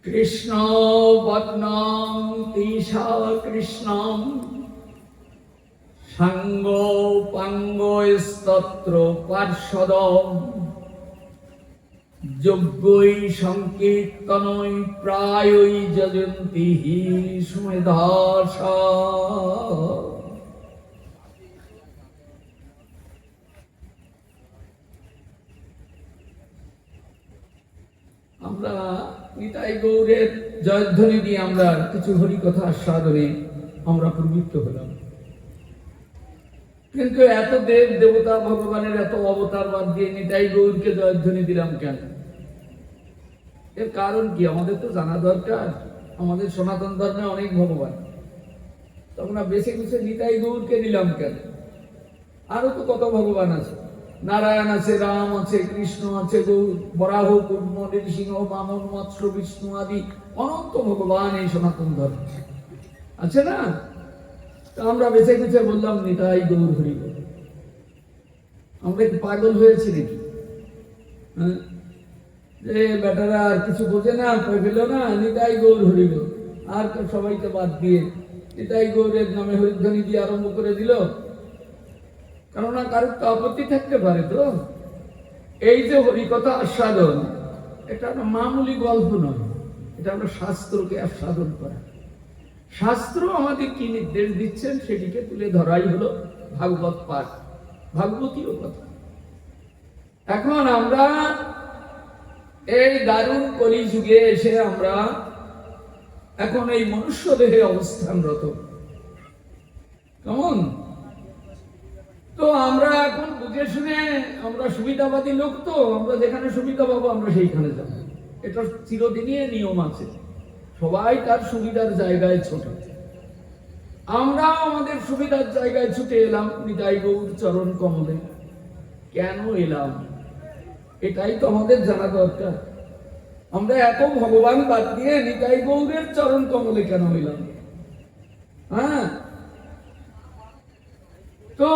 কৃষ্ণ বদনাম তিষা কৃষ্ণম সাঙ্গ পাঙ্গ স্তত্র পার্শ্বদম যজ্ঞই সংকীর্তনই প্রায়ই যজন্তি হি সুমেধাসা। আমরা নিতাই গৌরের জয়ধ্বনি দিয়ে আমরা কিছু হরিকথা আস্বাদনে আমরা প্রবৃত্ত হলাম, কিন্তু এত দেব দেবতা ভগবানের এত অবতার বাদ দিয়ে নিতাই গৌরকে জয়ধ্বনি দিলাম কেন? এর কারণ কি আমাদের তো জানা দরকার। আমাদের সনাতন ধর্মে অনেক ভগবান, তখন বেছে বেছে নিতাই গৌরকে দিলাম কেন? আরো তো কত ভগবান আছে, নারায়ণ আছে, রাম আছে, কৃষ্ণ আছে, গৌর, বরাহ, কুর্ম, নৃসিংহ, বামন, মৎস্য, বিষ্ণু আদি অনন্ত ভগবান এই সনাতন ধর্মে আছে না? আমরা বেছে বেছে বললাম নিতাই গৌর হরি বল। আমরা কি পাগল হয়েছি নাকি? যে বেটারা আর কিছু বোঝে না, পেল না, নিতাই গৌর হরি বল, আর সবাইকে বাদ দিয়ে নিতাই গৌরের নামে হরিধ্বনি দিয়ে আরম্ভ করে দিল। কেননা কারোর তো আপত্তি থাকতে পারে তো। এই যে হরিকথা আস্বাদন, এটা একটা মামুলি গল্প নয়, এটা আমরা শাস্ত্রকে আস্বাদন করা। শাস্ত্র আমাদের কি নির্দেশ দিচ্ছেন সেটিকে তুলে ধরাই হলো ভাগবত পাঠ, ভাগবতীয় কথা। এখন আমরা এই দারুণ কলিযুগে এসে আমরা এখন এই মনুষ্য দেহে অবস্থানরত, কেমন? তো আমরা এখন বুঝে শুনে, আমরা সুবিধাবাদী লোক, তো আমরা যেখানে সুবিধা পাবো আমরা সেইখানে যাব। এটা চিরদিনই নিয়ম আছে, সবাই তার সুবিধার জায়গায় ছোটে। আমরা আমাদের সুবিধার জায়গায় ছুটে এলাম নিতাই গৌর চরণ কমলে। কেন এলাম এটাই তো আমাদের জানা দরকার। আমরা এত ভগবান বাদ দিয়ে নিতাই গৌরের চরণ কমলে কেন এলাম? হ্যাঁ, তো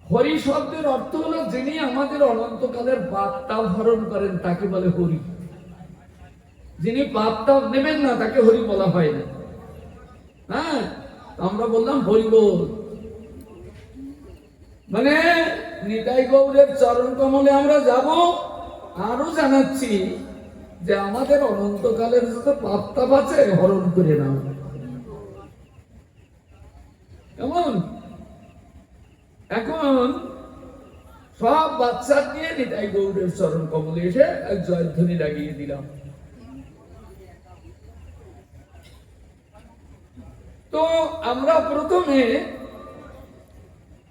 হরি শব্দের অর্থ হলো যিনি আমাদের অনন্তকালের পাপতাপ হরণ করেন তাকে বলে হরি। যিনি পাপতাপ নেবেন না তাকে হরি বলা হয় না। হ্যাঁ, আমরা বললাম হরি বল, মানে নিতাই গৌরের চরণ কমলে আমরা যাব। আরো জানাচ্ছি যে আমাদের অনন্তকালের যত পাপতাপ আছে হরণ করে নাও। কেমন? এখন সব বাচ্চা দিয়ে নিতাই গৌরের চরণ কমলে এসে এক জয়ধ্বনি লাগিয়ে দিলাম। তো আমরা প্রথমে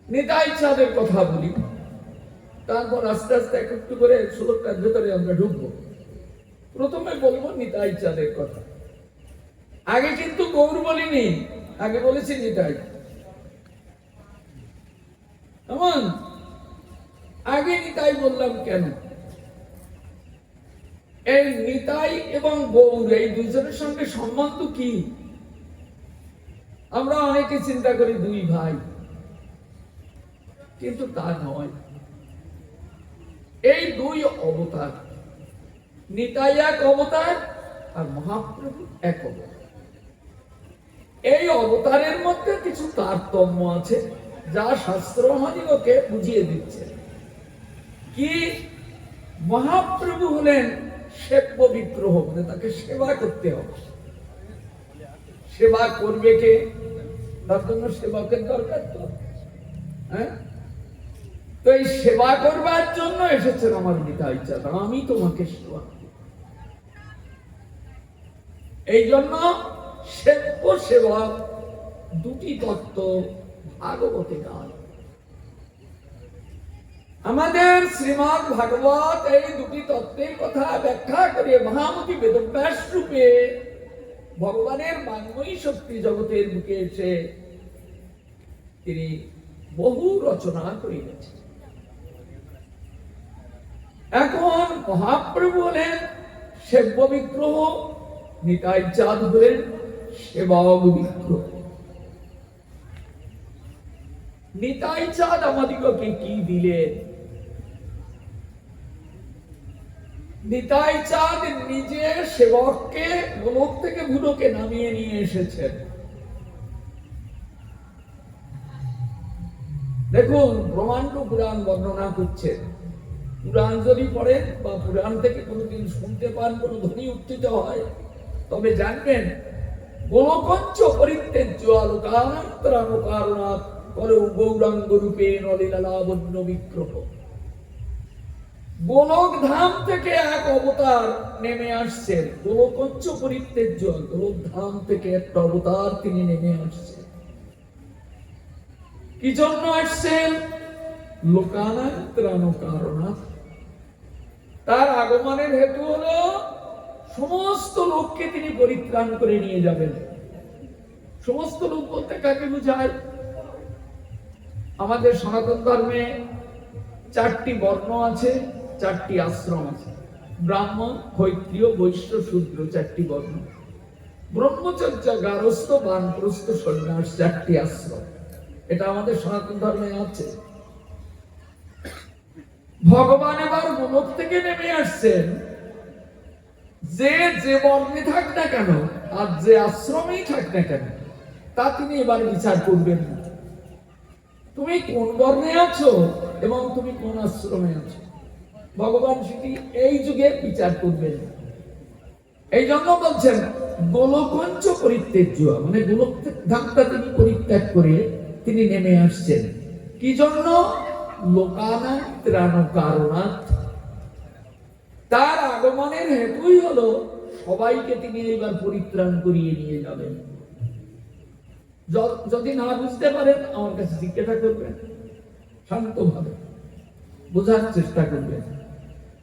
নিতাই চাঁদের কথা বলি, তারপর আস্তে আস্তে এক একটু করে শ্লোকটার ভেতরে আমরা ঢুকবো। প্রথমে বলবো নিতাই চাঁদের কথা। আগে কিন্তু গৌর বলিনি, আগে বলেছি নিতাই। কেমন? আগে নিতাই বললাম কেন? এই নিতাই এবং গৌর এই দুইজনের সঙ্গে সম্বন্ধ কি? আমরা অনেকে চিন্তা করি দুই ভাই, কিন্তু তা নয়। এই দুই অবতার, নিতাই এক অবতার আর মহাপ্রভু এক অবতার। এই অবতারের মধ্যে কিছু তারতম্য আছে যা শাস্ত্র আমাদিগকে বুঝিয়ে দিচ্ছে। কি? মহাপ্রভু হলেন সেব্য বিগ্রহ, মানে তাকে সেবা করতে হবে। সেবা করবে কে? তার জন্য সেবকের দরকার তো। হ্যাঁ, তো এই সেবা করবার জন্য এসেছেন আমার নিতাই চাঁদ, আমি তোমাকে সেবা করি। এই জন্য সেব্য সেবক দুটি তত্ত্ব ভাগবতে গান। আমাদের শ্রীমদ্ ভাগবত এই দুটি তত্ত্বের কথা ব্যাখ্যা করে মহামতি বেদব্যাস রূপে ভগবানের বাঙ্ময়ী শক্তি জগতের বুকে এসে তিনি বহু রচনা করিয়াছেন। এখন মহাপ্রভু হলেন সেব্য বিগ্রহ, নিতাই চাঁদ হলেন সেবক বিগ্রহ। নিতাই চাঁদ আমাদিগকে কি দিলেন? নিতাই চাঁদ নিজে সেবককে গোলক থেকে ভুলোকে নামিয়ে নিয়ে এসেছেন। দেখুন, ব্রহ্মাণ্ড পুরাণ বর্ণনা করছে। পুরাণ যদি পড়েন বা পুরাণ থেকে কোনোদিন শুনতে পান কোন ধ্বনি উত্থিত হয়, তবে জানবেন গোলকঞ্চ পরিত্যজ্য লোকানান্তরানুকারণাৎ কলৌ গৌরাঙ্গ রূপে নলীলালাবন্য বিগ্রহ। গোলক ধাম থেকে এক অবতার নেমে আসছেন। গোলকঞ্চ পরিত্যজ্য, গোলক ধাম থেকে একটা অবতার তিনি নেমে আসছেন। কি জন্য আসছেন? লোকানান্তরানুকারণাৎ। তার আগমনের হেতু হলো সমস্ত লোককে তিনি পরিত্রাণ করে নিয়ে যাবেন। সমস্ত লোক বলতে কাকে বুঝায়? আমাদের সনাতন ধর্মে 4টি বর্ণ আছে, 4টি আশ্রম আছে। ব্রাহ্মণ, ক্ষত্রিয়, বৈশ্য, শূদ্র 4টি বর্ণ। ব্রহ্মচর্য, গারস্থ, বানপ্রস্থ, সন্ন্যাস 4টি আশ্রম। এটা আমাদের সনাতন ধর্মে আছে। ভগবান এবার গোলক থেকে নেমে আসছেন। যে বর্ণে থাক না কেন আর যে আশ্রমেই থাক না কেন, তা তিনি এবার বিচার করবেন না। তুমি কোন বর্ণে আছো এবং তুমি কোন আশ্রমে আছো, ভগবান সেটি এই যুগে বিচার করবেন না। এই জন্য বলছেন গোলকঞ্চ পরিত্যজ্য, মানে গোলক ধামটা তিনি পরিত্যাগ করে তিনি নেমে আসছেন। কি জন্য? লোকানান্তরানুকারণাৎ। তার আগমনের হেতুই হলো সবাইকে তিনি এবার পরিত্রাণ করিয়ে নিয়ে যাবেন। যদি না বুঝতে পারেন আমার কাছে জিজ্ঞাসা করবেন, শান্তভাবে বোঝার চেষ্টা করবেন।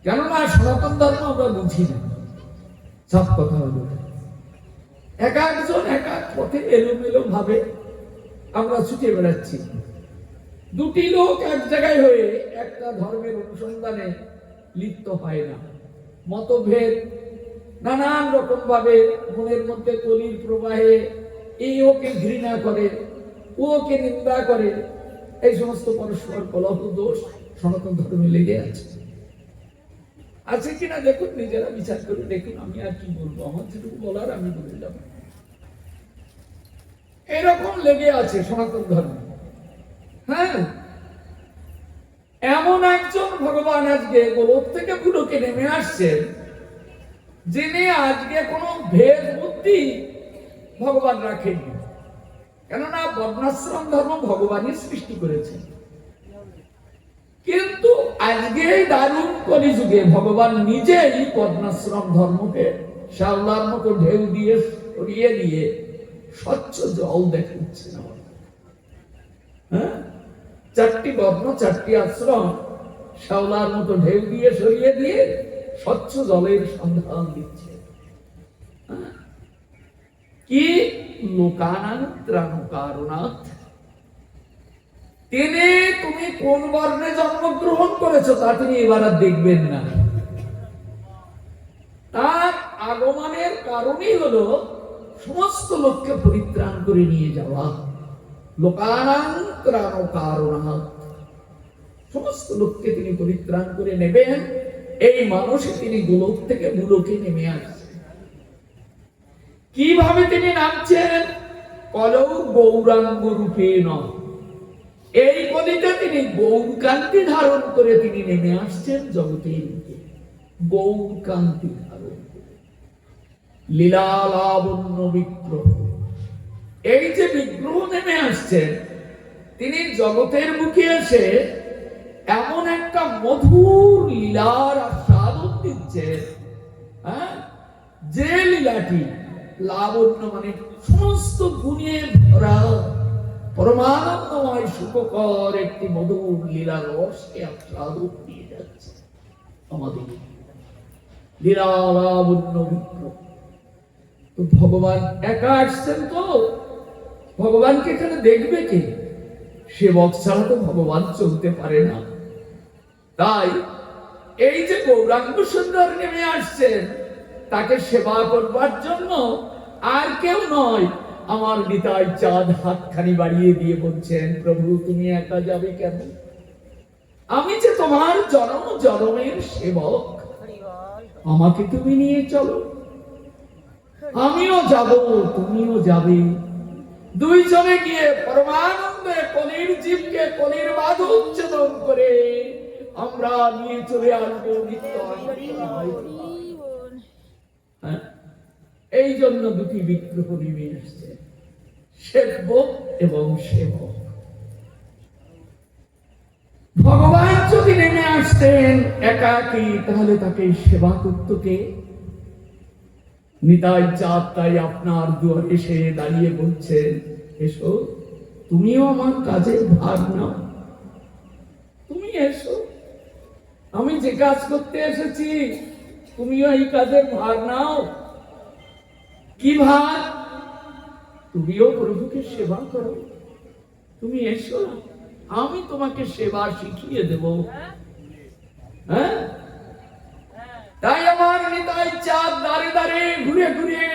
কেননা সনাতন ধর্ম আমরা বুঝি না। সব কথা হলো এক একজন এক এক পথে এলোমেলো ভাবে আমরা ছুটে বেড়াচ্ছি। দুটি লোক এক জায়গায় হয়ে একটা ধর্মের অনুসন্ধানে লিপ্ত হয় না। মতভেদ নানান রকম ভাবে মনের মধ্যে কলির প্রবাহে এই ওকে ঘৃণা করে, ওকে নিন্দা করে, এই সমস্ত পরস্পর কলহ দোষ সনাতন ধর্মে লেগে আছে। আছে কিনা দেখুন, নিজেরা বিচার করে দেখুন। আমি আর কি বলবো, আমার যেটুকু বলার আমি বলে যাব। এরকম লেগে আছে সনাতন ধর্মে। হ্যাঁ, এমন একজন ভগবান আজকে গোলক থেকে ভুলোকে নেমে আসছেন, যিনি আজকে কোনো ভেদ বুদ্ধি ভগবান রাখেননি। কেননা বর্ণাশ্রম ধর্ম ভগবানই সৃষ্টি করেছেন। কিন্তু আজকে দারুণ কলিযুগে ভগবান নিজেই বর্ণাশ্রম ধর্মকে শ্যাওলার মতো ঢেউ দিয়ে সরিয়ে দিয়ে স্বচ্ছ জল দেখাচ্ছেন। হ্যাঁ, 4টি বর্ণ, 4টি আশ্রম শ্যাওলার মতো ঢেউ দিয়ে সরিয়ে দিয়ে স্বচ্ছ জলের সন্ধান দিচ্ছে। কি? লোকানান্তরানুকারণাৎ। তিনি তুমি কোন বর্ণে জন্মগ্রহণ করেছো তা তিনি এবার আর দেখবেন না। তার আগমনের কারণই হলো সমস্ত লোককে পরিত্রাণ করে নিয়ে যাওয়া। লোকানান্তরানুকারণাৎ। সমস্ত লোককে তিনি পরিত্রাণ করে নেবেন, এই মানসে তিনি গোলক থেকে ভুলোকে নেমে আসছেন। কিভাবে তিনি নামছেন? কলৌ গৌরাঙ্গ রূপে নয়, এই কলিতে তিনি গৌরকান্তি ধারণ করে তিনি নেমে আসছেন জগতের বুকে। গৌরকান্তি ধারণ করে লীলা লাবণ্য বিগ্রহ। এই যে বিগ্রহ নেমে আসছেন, তিনি জগতের বুকে এসে এমন একটা মধুর লীলার আস্বাদন দিচ্ছেন, যে লীলাটি লাবণ্য মানে সমস্ত গুণে ভরা পরমানন্দময় সুখকর একটি মধুর লীলা রসকে আস্বাদন দিয়ে যাচ্ছে আমাদের লীলা লাবণ্য বিগ্রহ। তো ভগবান একা আসছেন, তো ভগবানকে এখানে দেখবে কে? সেবক ছাড়া তো ভগবান চলতে পারে না। তাই এই যে গৌরাঙ্গ সুন্দর নেমে আসছেন, তাকে সেবা করবার জন্য আর কেউ নয়, আমার নিতাই চাঁদ হাতখানি বাড়িয়ে দিয়ে বলছেন, প্রভু তুমি একা যাবে কেন? আমি যে তোমার জনম জনমের সেবক, আমাকে তুমি নিয়ে চলো, আমিও যাব, তুমিও যাবে। দুইজনে গিয়ে পরমানন্দে কলির জীবকে কলির বাধা উচ্ছেদন করে আমরা নিয়ে চলে আসবো নিত্য আনন্দ। হ্যাঁ, এই জন্য দুটি বিগ্রহ নেমে আসছে, সেবক এবং সেবক। ভগবান যদি নেমে আসতেন একাকী, তাহলে তাকে সেবা করত কে? নিতাই চাঁদ তাই আপনার দুয়ারে এসে দাঁড়িয়ে বলছেন, এসো, তুমিও আমার কাজের ভার নাও, তুমি এসো, আমি যে কাজ করতে এসেছি তুমিও এই কাজের ভার নাও। কি ভার? তুমিও প্রভুকে সেবা করো, তুমি এসো, আমি তোমাকে সেবা শিখিয়ে দেব। হ্যাঁ, তাই আমার নিতাই চাঁদ দাঁড়ে দাঁড়ে ঘুরে ঘুরে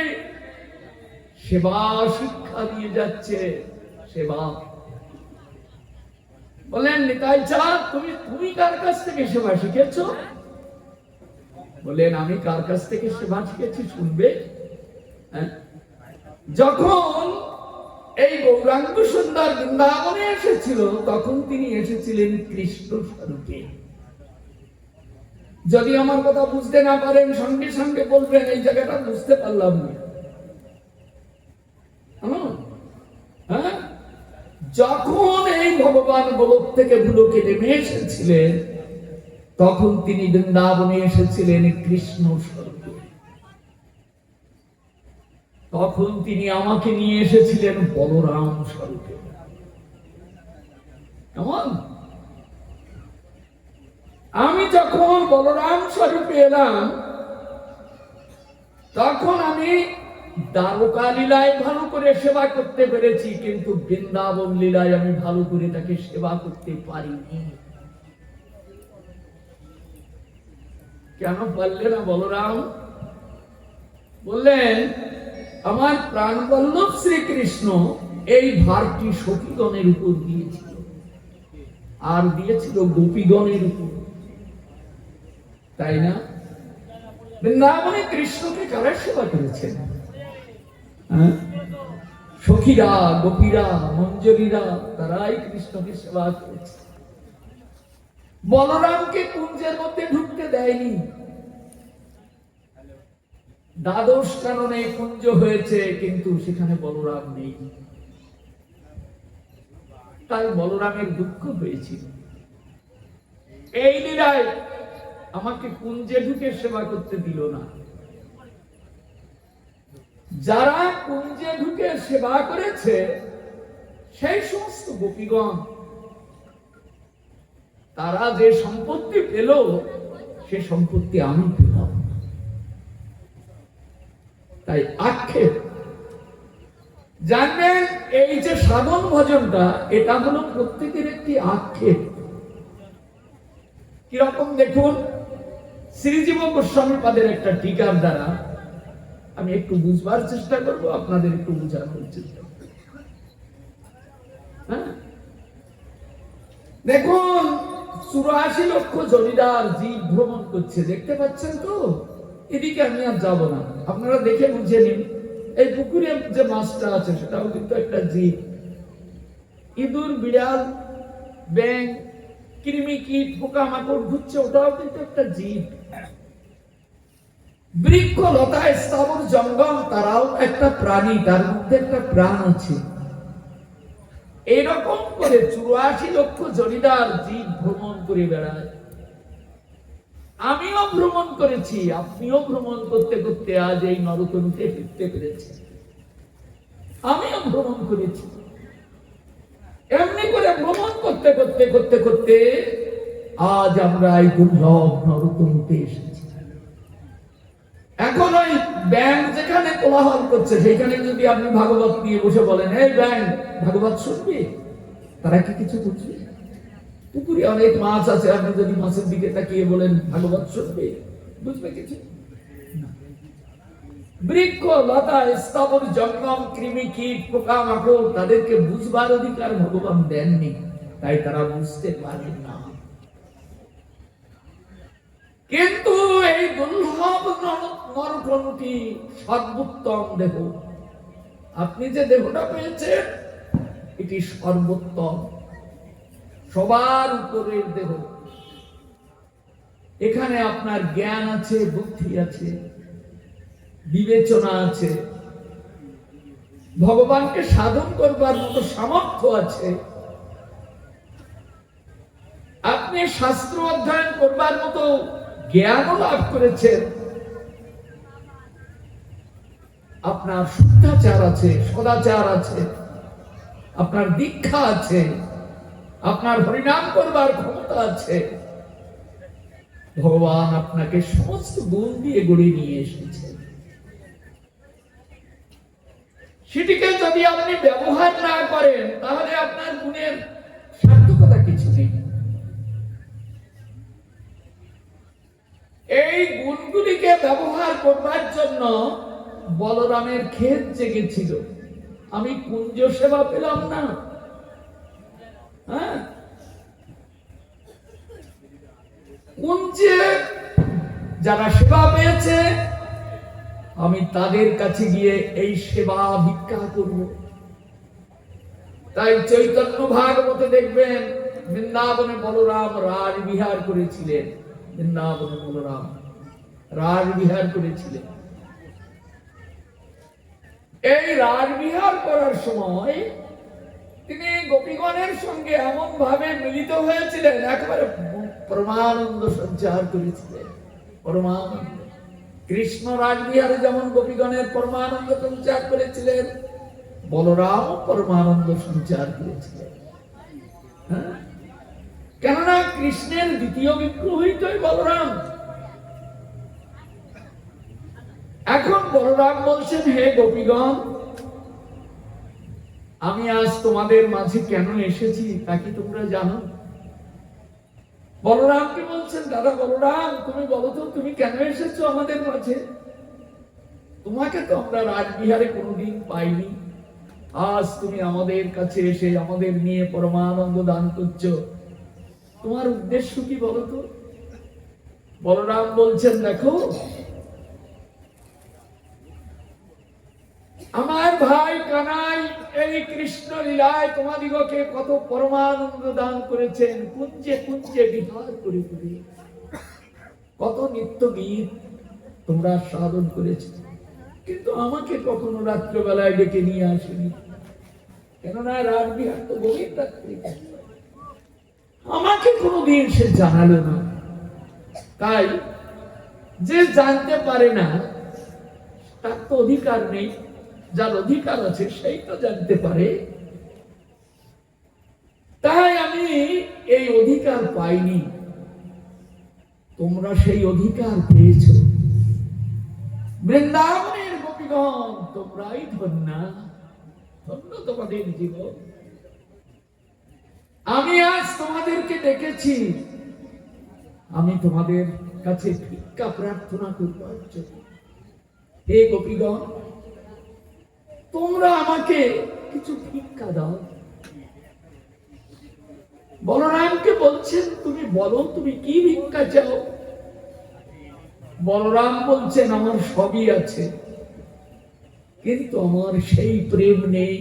সেবা শিক্ষা দিয়ে যাচ্ছে। সেবা বলেন, নিতাই চাঁদ তুমি কার কাছ থেকে সেবা শিখেছো? বলেন, আমি কার কাছ থেকে সেবা শিখেছি শুনবে। যখন এই গৌরাঙ্গ সুন্দর বৃন্দাবনে এসেছিল, তখন তিনি এসেছিলেন কৃষ্ণ স্বরূপে। যদি আমার কথা বুঝতে না পারেন, সঙ্গে সঙ্গে বলবেন এই জায়গাটা বুঝতে পারলাম না। হ্যাঁ, যখন এই ভগবান গোলক থেকে ভুলোকে নেমে এসেছিলেন, তখন তিনি বৃন্দাবনে এসেছিলেন কৃষ্ণ স্বরূপে। তখন তিনি আমাকে নিয়ে এসেছিলেন বলরাম স্বরূপে। কেমন? আমি যখন বলরাম স্বরূপে এলাম, তখন আমি দ্বারকা লীলায় ভালো করে সেবা করতে পেরেছি, কিন্তু বৃন্দাবন লীলায় আমি ভালো করে তাকে সেবা করতে পারিনি। কেন পারলে না বলরাম? বললেন, আমার প্রাণবল্লভ শ্রীকৃষ্ণ এই ভারটি সখীগণের উপর দিয়েছিল, আর দিয়েছিল গোপীগণের উপর, তাই না? বৃন্দাবনে কৃষ্ণকে কারা সেবা করেছেন? সখীরা, গোপীরা, মঞ্জরীরা, তারাই কৃষ্ণকে সেবা করেছে। বলরামকে কুঞ্জের মধ্যে ঢুকতে দেয়নি। দ্বাদশ কারণে কুঞ্জ হয়েছে, কিন্তু সেখানে বলরাম নেই। তাই বলরামের দুঃখ হয়েছিল। এই লীলায় আমাকে কুঞ্জে ঢুকে সেবা করতে দিল না। যারা কুঞ্জে ঢুকে সেবা করেছে, সেই সমস্ত গোপীগণ, তারা যে সম্পত্তি পেল, সে সম্পত্তি আমি পেলাম। তাই আক্ষেপ জানবেন, এই যে সাধন ভজনটা, এটা হলো প্রত্যেকের একটি আক্ষেপ। কিরকম দেখুন, শ্রীজীব গোস্বামী পাদের একটা টিকার দ্বারা আমি একটু বুঝবার চেষ্টা করব, আপনাদের একটু বোঝানোর চেষ্টা করব। হ্যাঁ, দেখুন, 84 লক্ষ জমিদার জীব ভ্রমণ করছে, দেখতে পাচ্ছেন তো? এদিকে আমি আর যাব না, আপনারা দেখে বুঝে নিন। এই পুকুরে যে মাছটা আছে, সেটাও কিন্তু একটা জীব। ইঁদুর, বিড়াল, ব্যাঙ, কৃমি, কীট, পোকামাকড় ঘুরছে, ওটাও কিন্তু একটা জীব। বৃক্ষ, লতা, স্থাবর, জঙ্গল, তারাও একটা প্রাণী, তার মধ্যে একটা প্রাণ আছে। এরকম করে 84 লক্ষ জমিদার জীব ভ্রমণ করে বেড়ায়। আমিও ভ্রমণ করেছি, আপনিও ভ্রমণ করতে করতে আজ এই নরতনুতে ফিরতে পেরেছি। আমিও ভ্রমণ করেছি। এমনি করে ভ্রমণ করতে করতে করতে করতে আজ আমরা এই দুর্লভ নরতনুতে এসেছি। এখন ওই ব্যাংক যেখানে কোলাহল করছে, সেখানে যদি আপনি ভাগবত নিয়ে বসে বলেন, এই ব্যাংক ভাগবত শুনবি, তারা কি কিছু বুঝবে? পুকুরে অনেক মাছ আছে, আপনি যদি মাছের দিকে তাকিয়ে বলেন ভাগবত শুনবে, বুঝবে কিছু? বৃক্ষ, লতা, স্থাবর, জঙ্গম, কৃমি, কীট, পোকামাকড়, তাদেরকে বুঝবার অধিকার ভগবান দেননি, তাই তারা বুঝতে পারে না। কিন্তু এই দুর্লভ নরকটি সর্বোত্তম দেহ। আপনি যে দেহটা পেয়েছেন এটি সর্বোত্তম, সবার উপরের দেহ। এখানে আপনার জ্ঞান আছে, বুদ্ধি আছে, বিবেচনা আছে, ভগবানকে সাধন করবার মতো সামর্থ্য আছে, আপনি শাস্ত্র অধ্যয়ন করবার মতো জ্ঞানও লাভ করেছেন, আপনার শুদ্ধাচার আছে, সদাচার আছে, আপনার দীক্ষা আছে, আপনার হরিনাম করবার ক্ষমতা আছে। ভগবান আপনাকে সমস্ত গুণ দিয়ে গড়ে নিয়ে এসেছেন। সেটিকে যদি আপনি ব্যবহার না করেন তাহলে আপনার গুণের সার্থকতা কিছু নেই। এই গুণগুলিকে ব্যবহার করবার জন্য বলরামের ক্ষেত জেগেছিল। আমি কুঞ্জ সেবা পেলাম না, হ্যাঁ, কুঞ্জে যারা সেবা পেয়েছে আমি তাদের কাছে গিয়ে এই সেবা ভিক্ষা করব। তাই চৈতন্য ভাগবতে দেখবেন বৃন্দাবনে বলরাম রাজ বিহার করেছিলেন। বৃন্দাবনে বলরাম রাজ বিহার করেছিলেন। এই রাজবিহার করার সময় তিনি গোপীগণের সঙ্গে এমন ভাবে মিলিত হয়েছিলেন, একেবারে পরমানন্দ সঞ্চার করেছিলেন। পরমানন্দ কৃষ্ণ রাজবিহারে যেমন গোপীগণের পরমানন্দ সঞ্চার করেছিলেন, বলরাম পরমানন্দ সঞ্চার করেছিলেন। কেননা কৃষ্ণের দ্বিতীয় বিগ্রহই তো বলরাম। এখন বলরাম বলছেন, হে গোপীগণ, আমি আজ তোমাদের মাঝে কেন এসেছি তা কি তোমরা জানো? বলরামকে বলছেন, দাদা বলরাম, তুমি বলো তো তুমি কেন এসেছো আমাদের মাঝে? তোমাকে তো আমরা রাজবিহারে কোনোদিন পাইনি, আজ তুমি আমাদের কাছে এসে আমাদের নিয়ে পরমানন্দ দান করছো, তোমার উদ্দেশ্য কি বলো তো? বলরাম বলছেন, দেখো আমার ভাই কানাই এই কৃষ্ণ লীলায় তোমাদিগকে কত পরমানন্দ দান করেছেন, কুঞ্জে কুঞ্জে বিহার করে করে কত নিত্য গীত তোমরা সাধন করেছো, কিন্তু আমাকে কখনো রাত্রবেলায় ডেকে নিয়ে আসেনি। কেননা রাজবিহার তো গভীর রাত্রি, আমাকে কোনোদিন সে জানালো না। তাই যে জানতে পারে না তার তো অধিকার নেই, যার অধিকার আছে সেই তো জানতে পারে। তাই আমি এই অধিকার পাইনি, তোমরা সেই অধিকার পেয়েছ। বৃন্দাবনের গোপীগণ তোমরাই ধন্য, ধন্য তোমাদের জীবন। আমি আজ তোমাদেরকে ডেকেছি, আমি তোমাদের কাছে ভিক্ষা প্রার্থনা করবার জন্য। হে গোপীগণ, তোমরা আমাকে কিছু ভিক্ষা দাও। বলরামকে বলছেন, তুমি বলো তুমি কি ভিক্ষা চাও? বলরাম বলছেন, আমার সবই আছে, কিন্তু আমার সেই প্রেম নেই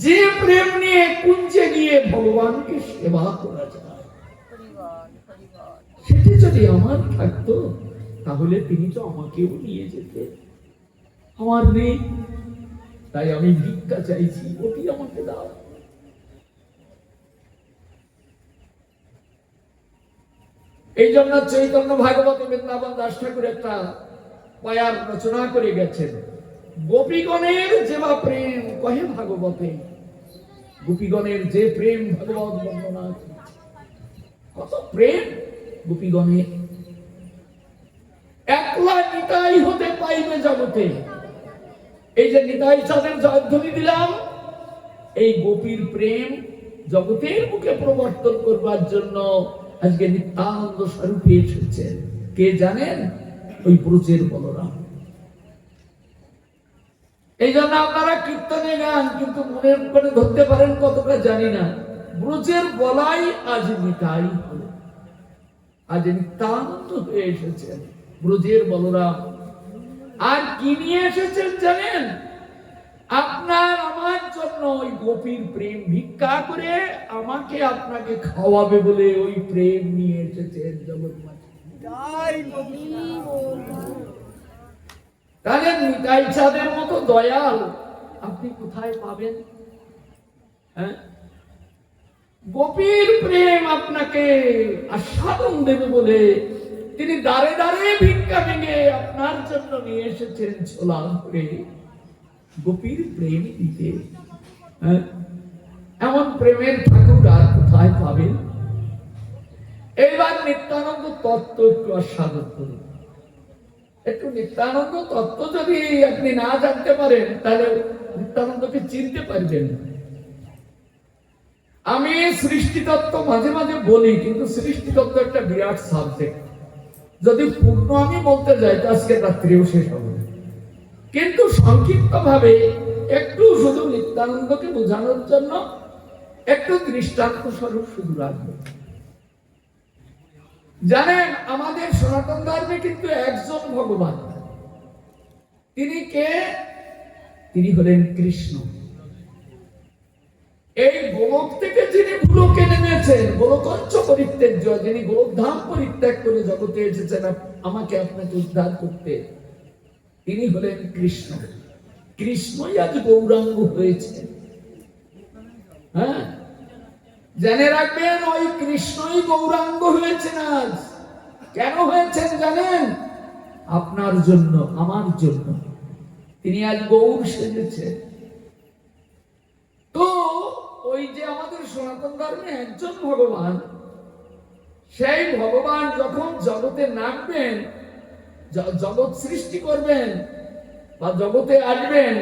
যে প্রেম নিয়ে কুঞ্জে গিয়ে ভগবানকে সেবা করা যায়। সেটি যদি আমার থাকতো তাহলে তিনি তো আমাকেও নিয়ে যেতেন, আমার নেই। তাই আমি ভিক্ষা চাইছি, ওটি আমাকে দাও। এই জন্য চৈতন্য ভাগবত বৃন্দাবন দাস ঠাকুর একটা পায়ার রচনা করে গেছেন, গোপীগণের যেবা প্রেম কহে ভাগবতে। গোপীগণের যে প্রেম ভগবত বর্ণনা, কত প্রেম গোপীগণের। একলা নিতাই হতে পাইবে জগতে। এই যে নিতাই চাঁদের জয়ধ্বনি দিলাম, এই গোপীর প্রেম জগতের মুখে প্রবর্তন করবার জন্য আজকে নিত্যানন্দ স্বরূপে এসেছেন। কে জানেন? ওই ব্রজের বলরাম। এই জন্য আপনারা কীর্তনে গান, কিন্তু মনের করে ধরতে পারেন কতটা জানি না। ব্রজের বলাই আজ নিতাই হল। আজ নিত্যানন্দ হয়ে এসেছেন ব্রজের বলরাম। আর কি নিয়ে এসেছেন জানেন? আপনার আমার জন্য ওই গোপীর প্রেম ভিক্ষা করে আমাকে আপনাকে খাওয়াবে বলে ওই প্রেম নিয়ে এসেছেন জগন্নাথ। তাহলে নিতাই চাঁদের মতো দয়াল আপনি কোথায় পাবেন? হ্যাঁ, গোপীর প্রেম আপনাকে আস্বাদন দেবে বলে তিনি দাঁড়ে দাঁড়ে ভিক্ষা ভেঙে আপনার জন্য নিয়ে এসেছেন ছোলা করে গোপীর প্রেম দিতে। হ্যাঁ, এমন প্রেমের ঠাকুর আর কোথায় পাবেন? এইবার নিত্যানন্দ তত্ত্ব একটু আস্বাদন করুন। একটু নিত্যানন্দ তত্ত্ব যদি আপনি না জানতে পারেন তাহলে নিত্যানন্দকে চিনতে পারবেন না। আমি সৃষ্টি তত্ত্ব মাঝে মাঝে বলি, কিন্তু সৃষ্টি তত্ত্ব একটা বিরাট সাবজেক্ট। যদি পূর্ণ আমি বলতে যাই তো আজকে রাত্রিও শেষ হবে, কিন্তু সংক্ষিপ্ত ভাবে একটু শুধু নিত্যানন্দকে বোঝানোর জন্য একটু দৃষ্টান্ত স্বরূপ শুধু রাখবো। জানেন, আমাদের সনাতন ধর্মে কিন্তু একজন ভগবান। তিনি কে? তিনি হলেন কৃষ্ণ। এই গোলক থেকে যিনি ভুলোকে নেমেছেন, গোলকঞ্চ পরিত্যাজ্য, যিনি গোলকধাম পরিত্যাগ করে জগতে এসেছেন আমাকে আপনাকে উদ্ধার করতে, তিনি হলেন কৃষ্ণ। কৃষ্ণই আজ গৌরাঙ্গ হয়েছে। হ্যাঁ, জেনে রাখবেন, ওই কৃষ্ণই গৌরাঙ্গ হয়েছেন আজ। কেন হয়েছেন জানেন? আপনার জন্য, আমার জন্য তিনি আজ গৌর সেজেছেন। তো ওই যে আমাদের সনাতন ধর্মে একজন ভগবান, সেই ভগবান যখন জগতে নামবেন, জগৎ সৃষ্টি করবেন বা জগতে আসবেন,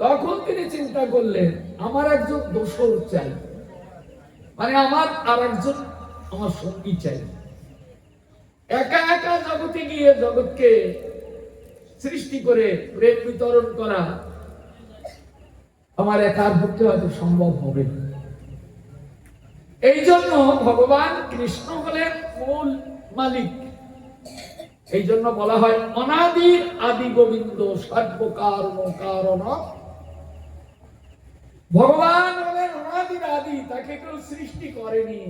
তখন তিনি চিন্তা করলেন আমার একজন দোসর চাই, মানে আমার আর একজন আমার সঙ্গী চাই। একা একা জগতে গিয়ে জগৎকে সৃষ্টি করে প্রেম বিতরণ করা আমার একার পক্ষে হয়তো সম্ভব হবে না। এই জন্য ভগবান কৃষ্ণ হলেন মূল মালিক। এই জন্য বলা হয় অনাদির আদি গোবিন্দ সর্বকারণ কারণ। ভগবান হলেন অনাদির আদি, তাকে কেউ সৃষ্টি করেনি।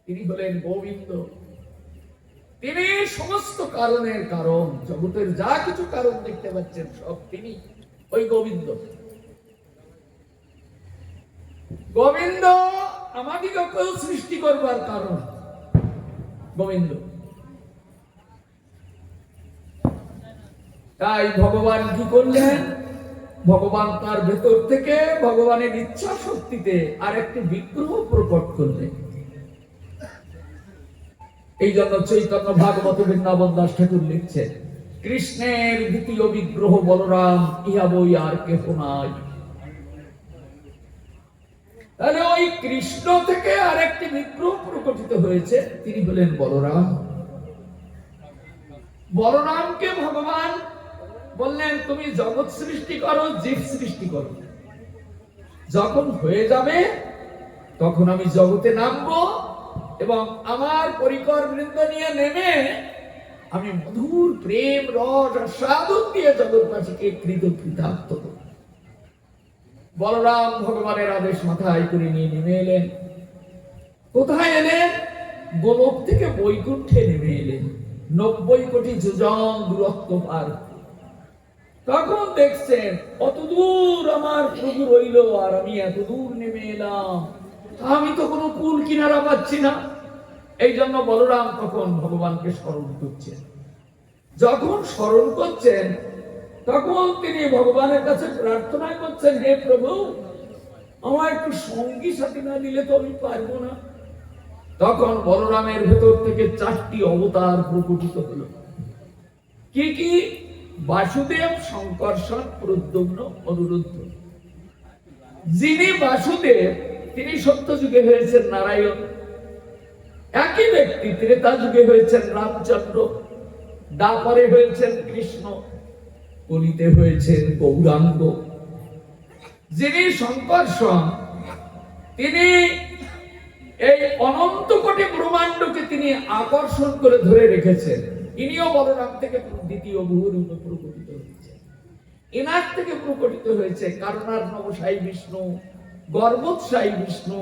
তিনি হলেন গোবিন্দ, তিনি সমস্ত কারণের কারণ। জগতের যা কিছু কারণ দেখতে পাচ্ছেন সব তিনি, ওই গোবিন্দ। গোবিন্দ আমাদিগকেও সৃষ্টি করবার কারণ গোবিন্দ। তাই ভগবান কি করলেন? ভগবান তার ভেতর থেকে ভগবানের ইচ্ছা শক্তিতে আর একটি বিগ্রহ প্রকট করলেন। এই জন্য চৈতন্য ভাগবত বৃন্দাবন দাস ঠাকুর লিখছেন, কৃষ্ণের দ্বিতীয় বিগ্রহ বলরাম, ইহা বই আর কেহ নাই। তাহলে ওই কৃষ্ণ থেকে আর একটি বিগ্রহ প্রকটিত হয়েছে, তিনি হলেন বলরাম। বলরামকে ভগবান বললেন তুমি জগৎ সৃষ্টি করো, জীব সৃষ্টি করো। যখন হয়ে যাবে তখন আমি জগতে নামবো এবং আমার পরিকর বৃন্দ নিয়ে নেমে আমি মধুর প্রেম রস আস্বাদন দিয়ে জগৎবাসীকে কৃতার্থ করব। বলরাম ভগবানের আদেশ মাথায় করে নিয়ে নেমে এলেন। কোথায় এলেন? গোলক থেকে বৈকুণ্ঠে নেমে এলেন। 90 কোটি যোজন দূরত্ব পার। তখন দেখছেন কত দূর আমার প্রভু রইল, আর আমি এত দূর নেমে এলাম, আমি তো কোনো কুল কিনারা পাচ্ছি না। এই জন্য বলরাম তখন ভগবানকে স্মরণ করছেন। যখন স্মরণ করছেন তখন তিনি ভগবানের কাছে প্রার্থনা করছেন, হে প্রভু, আমার একটু সঙ্গী সাথী না দিলে তো আমি পারবো না। তখন বলরামের ভেতর থেকে 4টি অবতার প্রকটিত হলো। কি কি? বাসুদেব, শঙ্কর্ষণ, প্রদ্যুম্ন, অনিরুদ্ধ। যিনি বাসুদেব তিনি সত্য যুগে হয়েছেন নারায়ণ। একই ব্যক্তি ত্রেতা যুগে হয়েছেন রামচন্দ্র, দ্বাপরে হয়েছেন কৃষ্ণ, কলিতে হয়েছেন গৌরাঙ্গ। যিনি শঙ্কর্ষণ তিনি এই অনন্ত কোটি ব্রহ্মাণ্ডকে তিনি আকর্ষণ করে ধরে রেখেছেন। ইনিও বলরাম থেকে দ্বিতীয় বহুরূপে প্রকটিত হয়েছে, এনার থেকে প্রকটিত হয়েছে কারণার নবসায়ী বিষ্ণু, গর্ভোৎসাহী বিষ্ণু।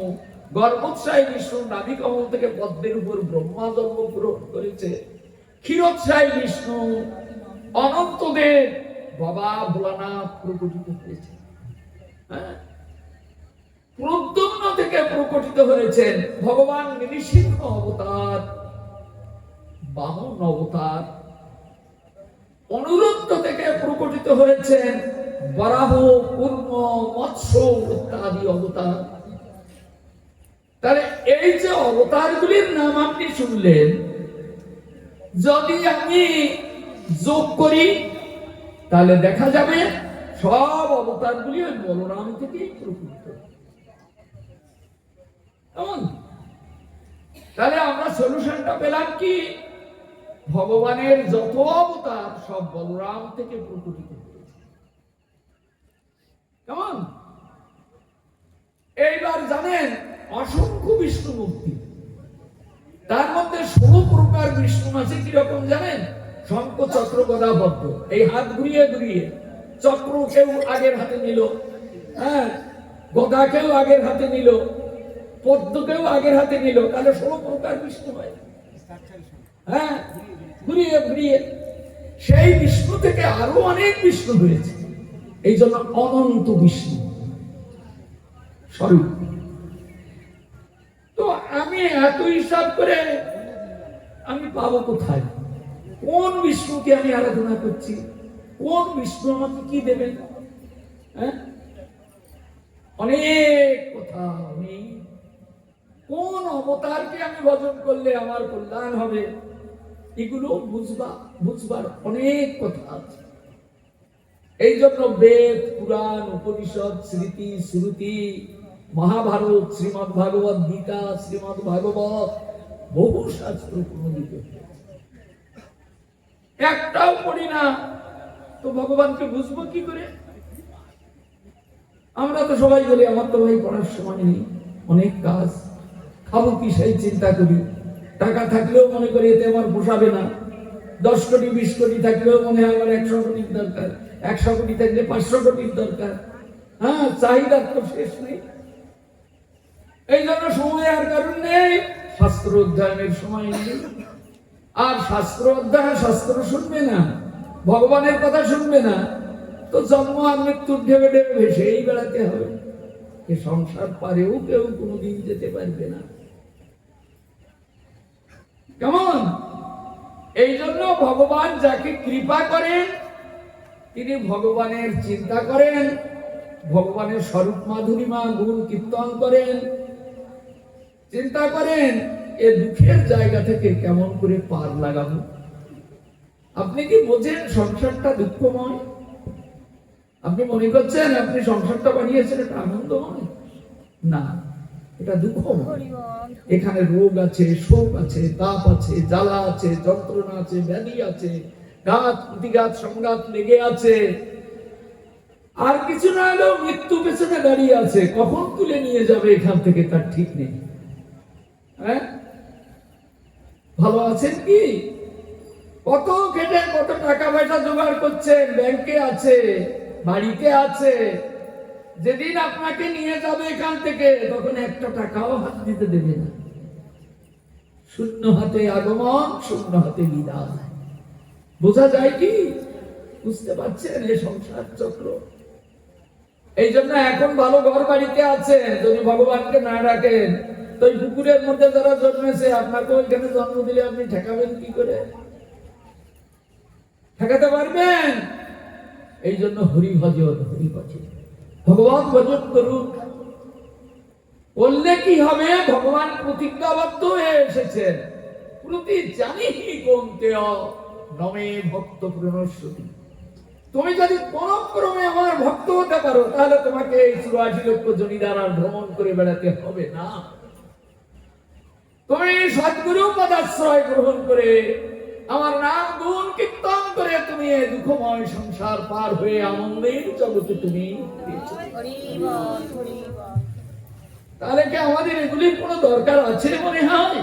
গর্ভোৎসাহী বিষ্ণু নাভিকমল থেকে পদ্মের উপর ব্রহ্মা জন্মগ্রহণ করেছে। ক্ষীরোৎসাহী বিষ্ণু, অনন্তদেব বাবা ভোলানাথ প্রকটিত হয়েছে। হ্যাঁ, প্রদ্যুম্ন থেকে প্রকটিত হয়েছেন ভগবান নৃসিংহ অবতার, বামন অবতার। অনুরুদ্ধ থেকে প্রকটিত হয়েছেন বরাহ, কুর্ম, মৎস্য ইত্যাদি অবতার। তাহলে এই যে অবতারগুলির নাম আপনি শুনলেন, যদি আমি যোগ করি তাহলে দেখা যাবে সব অবতারগুলি ওই বলরাম থেকেই প্রকৃত। কেমন? তাহলে আমরা সলিউশনটা পেলাম কি, ভগবানের যত অবতার সব বলরাম থেকে প্রকটিত হয়েছে। কেমন? এইবার জানেন অসংখ্য বিষ্ণু মূর্তি, তার মধ্যে 16 প্রকার বিষ্ণু আছে। কিরকম জানেন? শঙ্খ, চক্র, গদা, পদ্ম। এই হাত ঘুরিয়ে ঘুরিয়ে চক্র কেউ আগের হাতে নিল, হ্যাঁ, গদা কেউ আগের হাতে নিল, পদ্ম কেউ আগের হাতে নিল, তাহলে 16 প্রকার বিষ্ণু হয়। হ্যাঁ, ঘুরিয়ে ঘুরিয়ে সেই বিষ্ণু থেকে আরো অনেক বিষ্ণু হয়েছে। এই জন্য অনন্ত বিষ্ণু স্বরূপ। তো আমি এত হিসাব করে আমি পাবো কোথায়? কোন বিষ্ণুকে আমি আরাধনা করছি? কোন বিষ্ণু আমাকে কি দেবেন? হ্যাঁ, অনেক কথা। অনেক কোন অবতারকে আমি ভজন করলে আমার কল্যাণ হবে, এগুলো বুঝবার অনেক কথা আছে। এই জন্য বেদ, পুরাণ, উপনিষদ, স্মৃতি, শ্রুতি, মহাভারত, শ্রীমদ্ ভাগবত গীতা, শ্রীমদ্ ভাগবত, বহু শাস্ত্র প্রণীত। একটাও পড়ি না তো ভগবানকে বুঝবো কি করে? আমরা তো সবাই বলি আমার তো ভাই পড়ার সময় নেই, অনেক কাজ, খাবো কি সেই চিন্তা করি। টাকা থাকলেও মনে করি এতে আমার পোষাবে না। 10 কোটি 20 কোটি থাকলেও মনে হয় আমার 100 কোটির দরকার, 100 কোটি থাকলে 500 কোটির দরকার। হ্যাঁ, চাহিদার তো শেষ নেই। এই জন্য সময় আর কারণ নেই, শাস্ত্র অধ্যয়নের সময় নেই। আর শাস্ত্র অধ্যয়ন, শাস্ত্র শুনবে না, ভগবানের কথা শুনবে না, তো জন্ম আর মৃত্যুর ঢেবে ঢেবে ভেসেই বেড়াতে হবে। এ সংসার পারেও কেউ কোনোদিন যেতে পারবে না। কেমন? এই জন্য ভগবান যাকে কৃপা করেন তিনি ভগবানের চিন্তা করেন, ভগবানের স্বরূপ মাধুরিমা গুণ কীর্তন করেন, চিন্তা করেন এ দুঃখের জায়গা থেকে কেমন করে পার লাগাবো। আপনি কি বোঝেন সংসারটা দুঃখময়? আপনি মনে করছেন আপনি সংসারটা বানিয়েছেন এটা আনন্দময়? না, এটা দুঃখময়। এখানে রোগ আছে, শোক আছে, তাপ আছে, জ্বালা আছে, যন্ত্রণা আছে, ব্যাধি আছে, ঘাত প্রতিঘাত সংঘাত লেগে আছে। আর কিছু না হলেও মৃত্যু পেছনে দাঁড়িয়ে আছে, কখন তুলে নিয়ে যাবে এখান থেকে তার ঠিক নেই। হ্যাঁ, ভালো আছেন কি? কত খেটে কত টাকা পয়সা জোগাড় করছেন, ব্যাংকে আছে, বাড়িতে আছে। যেদিন আপনাকে নিয়ে যাবে এখান থেকে তখন একটা টাকাও হাত দিতে দেবে না। শূন্য হাতে আগমন, শূন্য হাতে বিদায়। বোঝা যায় কি? বুঝতে পারছেন এই সংসার চক্র? এই জন্য এখন ভালো ঘর বাড়িতে আছেন, যদি ভগবানকে না ডাকেন তো ওই পুকুরের মধ্যে যারা জন্মেছে আপনাকে ওইখানে জন্ম দিলে আপনি ঠেকাবেন কি করে? ঠেকাতে পারবেন? এই জন্য হরি ভজন, হরি ভজন, ভগবান ভজন করুন। বললে কি হবে? ভগবান প্রতিজ্ঞাবদ্ধ হয়ে এসেছেন, প্রতি জানি কন্তেয় নমে ভক্ত প্রণশ্যতি। তুমি যদি কোন ক্রমে আমার ভক্ত হতে পারো তাহলে তোমাকে এই 84 লক্ষ জনি দ্বারা ভ্রমণ করে বেড়াতে হবে না। তুমি সদ্গুরু পদাশ্রয় গ্রহণ করে আমার নাম গুণ কীর্তন করে তুমি এই দুঃখময় সংসার পার হয়ে আনন্দের জগতে তুমি তাহলে কি আমাদের এগুলির কোনো দরকার আছে মনে হয়?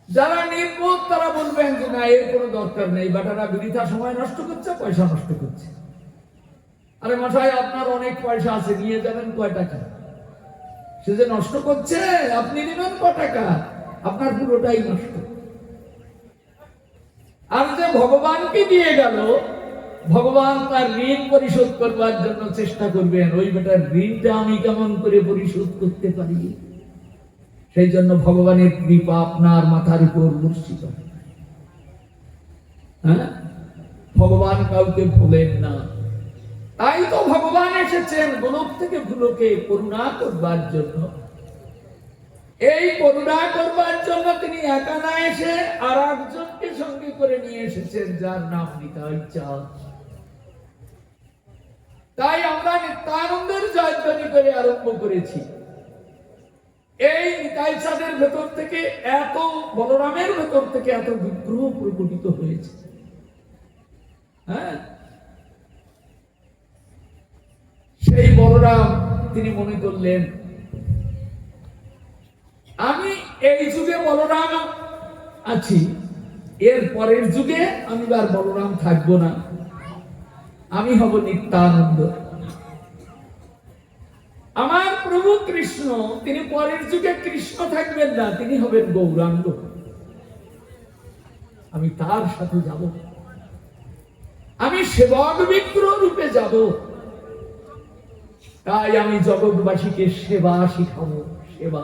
যারা নির্বোধ তারা বলবেন যে না, এর কোনো দরকার নেই, বাটারা বৃথা সময় নষ্ট করছে, পয়সা নষ্ট করছে। আরে মশাই, আপনার অনেক পয়সা আছে, নিয়ে যাবেন কয় টাকা? সে যে নষ্ট করছে, আপনি নেবেন কয় টাকা? আপনার পুরোটাই নষ্ট। আর যে ভগবানকে দিয়ে গেল, ভগবান তার ঋণ পরিশোধ করবার জন্য চেষ্টা করবেন, ওই বেটার ঋণটা আমি কেমন করে পরিশোধ করতে পারি। সেই জন্য ভগবানের কৃপা আপনার মাথার উপর বর্ষিত। হ্যাঁ, ভগবান কাউকে ভুলেন না। তাই তো ভগবান এসেছেন গোলক থেকে ভুলোকে করুণা করবার জন্য। এই করুণা করবার জন্য তিনি একা না এসে আর একজনকে সঙ্গে করে নিয়ে এসেছেন, যার নাম নিতাই চাঁদ। তাই আমরা নিত্যানন্দের জয়ধ্বনি করে আরম্ভ করেছি। এই নিতাই চাঁদের ভেতর থেকে এত, বলরামের ভেতর থেকে এত বিগ্রহ প্রকটিত হয়েছে। হ্যাঁ, সেই বলরাম তিনি মনে করলেন আমি এই যুগে বলরাম আছি, এর পরের যুগে আমি আর বলরাম থাকবো না, আমি হব নিত্যানন্দ। আমার প্রভু কৃষ্ণ তিনি পরের যুগে কৃষ্ণ থাকবেন না, তিনি হবেন গৌরাঙ্গ। আমি তার সাথে যাব, আমি সেবক বিগ্রহ রূপে যাব। তাই আমি জগৎবাসীকে সেবা শিখাবো। সেবা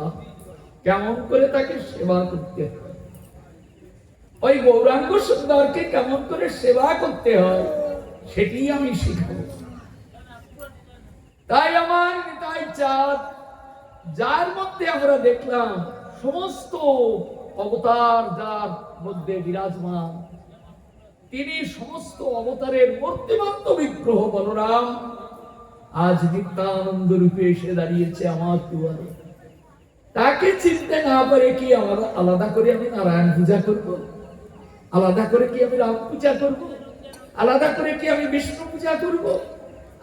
কেমন করে তাকে সেবা করতে হয়, ওই গৌরাঙ্গ সুন্দরকে কেমন করে সেবা করতে হয়, সেটি আমি শিখাবো। তাই আমার নিতাই চাঁদ, যার মধ্যে আমরা দেখলাম সমস্ত অবতার যার মধ্যে বিরাজমান, তিনি সমস্ত অবতারের মূর্তিমন্ত বিগ্রহ বলরাম আজ নিত্যানন্দ রূপে এসে দাঁড়িয়েছে আমার দুয়ারে। তাকে চিনতে না পারে কি আমার আলাদা করে আমি নারায়ণ পূজা করব? আলাদা করে কি আমি রাম পূজা করব? আলাদা করে কি আমি বিষ্ণু পূজা করব?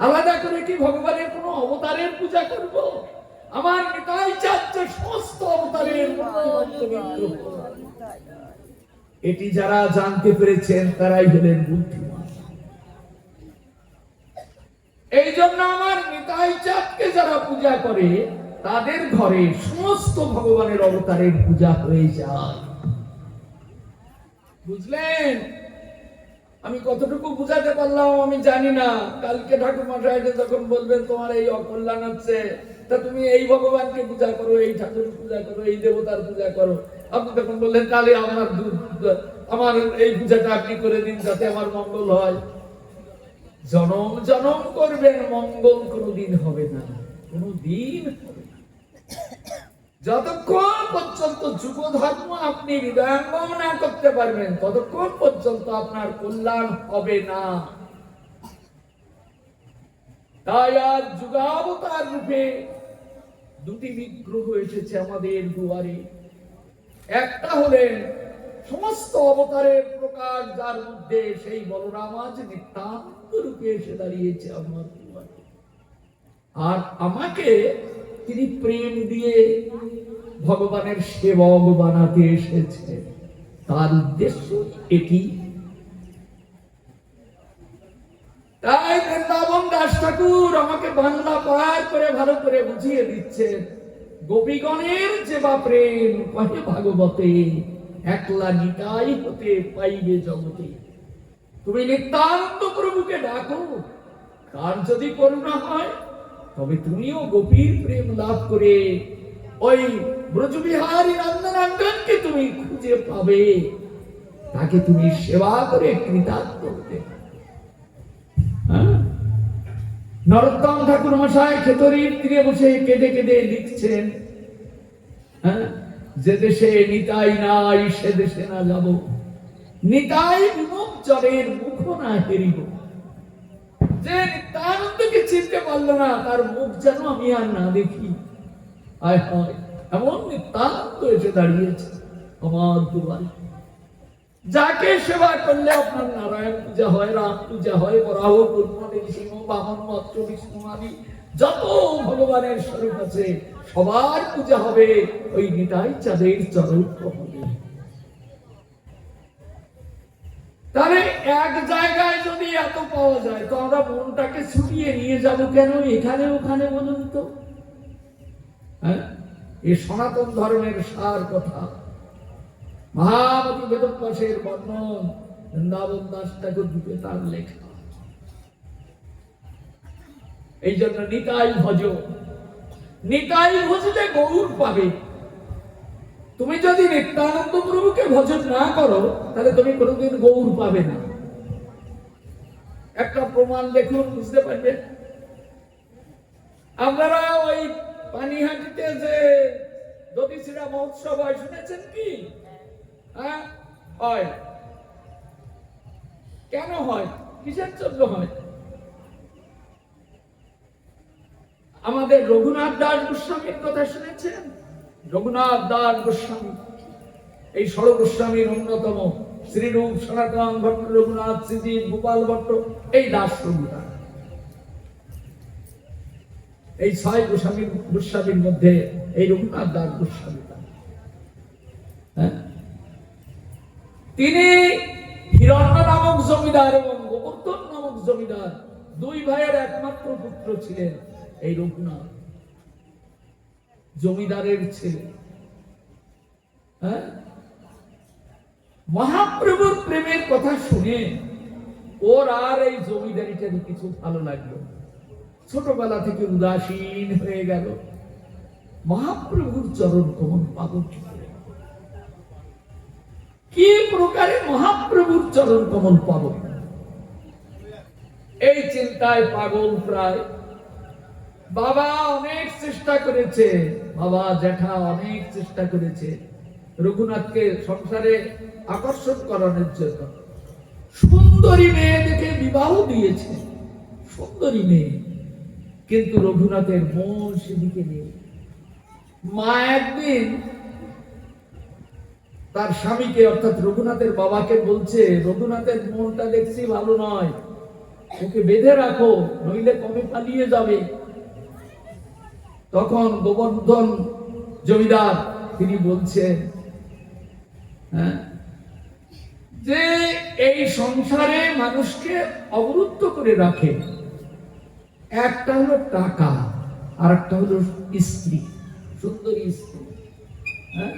আলাদা করে কি ভগবানের কোন অবতারের পূজা করব? আমার নিতাই চাঁদ সমস্ত অবতারের বিগ্রহ। এটি যারা জানতে পেরেছেন তারাই হলেন বুদ্ধিমান। এই জন্য আমার নিতাই চাঁদকে যারা পূজা করে তাদের ঘরে সমস্ত ভগবানের অবতারের পূজা হয়ে যায়। বুঝলেন? আমি কতটুকু বুঝাতে পারলাম আমি জানি না। কালকে ঠাকুর মশাইকে যখন বলবেন তোমার এই অকল্যাণ হচ্ছে, তা তুমি এই ভগবানকে পূজা করো, এই ঠাকুর পূজা করো, এই দেবতার পূজা করো, আপনি তখন বললেন তাহলে আমার এই পূজাটা আপনি করে দিন যাতে আমার মঙ্গল হয়। জনম জনম করবেন, মঙ্গল কোনদিন হবে না, কোনদিন হবে না। যতক্ষণ পর্যন্ত যুগ ধর্ম আপনি হৃদয়ঙ্গম না করতে পারবেন, ততক্ষণ পর্যন্ত আপনার কল্যাণ হবে না। তাই আজ যুগাবতার রূপে দুটি বিগ্রহ এসেছে আমাদের দুয়ারে। একটা হলেন সমস্ত অবতারের প্রকাশ, যার মধ্যে সেই বলরাম আজ নিত্যানন্দ রূপে এসে দাঁড়িয়েছে আমার দুয়ারে। আর আমাকে তিনি প্রেম দিয়ে ভগবানের সেবক বানাতে এসেছে, তার উদ্দেশ্য এটি। তাই বৃন্দাবন দাস ঠাকুর আমাকে বাংলা পাঠ করে ভালো করে বুঝিয়ে দিচ্ছেন, গোপীগণের যে বা প্রেম কহে ভাগবতে, একলা নিতাই হতে পাইবে জগতে। তুমি নিত্যানন্দ প্রভুকে ডাকো, তার যদি করুণা হয় তবে তুমিও গোপীর প্রেম লাভ করে ওই ব্রজবিহারী নন্দনন্দনকে তুমি খুঁজে পাবে, তাকে তুমি সেবা করে কৃতার্থ হতে। নরোত্তম ঠাকুর মশাই খেতড়ির তীরে বসে কেঁদে কেঁদে লিখছেন, যে দেশে নিতাই নাই সে দেশে না যাব, নিতাই বিমুখ জলের মুখ না হেরিব। যে নিত্যানন্দকে চিনতে পারলো না, তার মুখ যেন আমি আর না দেখি। আয় হয় এমন নিত্যানন্দ এসে দাঁড়িয়েছে আমার দুয়ারে। যাকে সেবা করলে আপনার নারায়ণ পূজা হয়, রাম পূজা হয়, বরাহ, কুর্ম, নৃসিংহ, বামন, মৎস্য, বিষ্ণু আদি যত ভগবানের স্বরূপ আছে সবার পূজা হবে ওই নিতাই চাঁদের চরণ কমলে। তাহলে এক জায়গায় যদি এত পাওয়া যায় তো আমরা মনটাকে ছুটিয়ে নিয়ে যাব কেন এখানে ওখানে, বলুন তো? হ্যাঁ, এই সনাতন ধর্মের সার কথা মহামতি বেদব্যাসের বর্ণন, বৃন্দাবন দাস ঠাকুর দ্বীপে তার লেখা। এই জন্য নিতাই ভজ, নিতাই ভজলে গৌর পাবে। তুমি যদি নিত্যানন্দ প্রভুকে ভজন না করো তাহলে তুমি কোনোদিন গৌর পাবে না। একটা প্রমাণ দেখুন, বুঝতে পারবেন। আপনারা ওই পানিহাটিতে যে দধিচিড়া মহোৎসব হয় শুনেছেন কি? হ্যাঁ, হয়। কেন হয়? কিসের জন্য হয়? আমাদের রঘুনাথ দাস গোস্বামীর কথা শুনেছেন? রঘুনাথ দাস গোস্বামী এই ষড় গোস্বামীর অন্যতম, শ্রীরূপ, সনাতন ভট্ট, রঘুনাথ, শ্রীজীব, গোপাল ভট্ট, এই দাস রঘুনাথ, এই 6 গোস্বামীর মধ্যে এই রঘুনাথ দাস গোস্বামী। হ্যাঁ, তিনি হিরণ্য নামক জমিদার এবং গোবর্ধন নামক জমিদার 2 ভাইয়ের একমাত্র পুত্র ছিলেন। এই রঘুনাথ জমিদারের ছেলে। হ্যাঁ, মহাপ্রভুর প্রেমের কথা শুনে ওর আর এই জমিদারিটার কিছু ভালো লাগলো, ছোটবেলা থেকে উদাসীন হয়ে গেল। মহাপ্রভুর চরণ কমল পাগল কি প্রকারে মহাপ্রভুর চরণ কমল পাব, এই চিন্তায় পাগল প্রায়। বাবা অনেক চেষ্টা করেছে, বাবা জ্যাঠা অনেক চেষ্টা করেছে রঘুনাথকে সংসারে আকর্ষণ করানোর জন্য। সুন্দরী মেয়ে দেখে বিবাহ দিয়েছে, সুন্দরী মেয়ে, কিন্তু রঘুনাথের মন সেদিকে নেই। মা একদিন তার স্বামীকে অর্থাৎ রঘুনাথের বাবাকে বলছে, রঘুনাথের মনটা দেখছি ভালো নয়, ওকে বেঁধে রাখো নইলে কবে পালিয়ে যাবে। তখন গোবর্ধন জমিদার তিনি বলছেন, হ্যাঁ, যে এই সংসারে মানুষকে অবরুদ্ধ করে রাখে, একটা হলো টাকা আর একটা হলো স্ত্রী, সুন্দরী স্ত্রী। হ্যাঁ,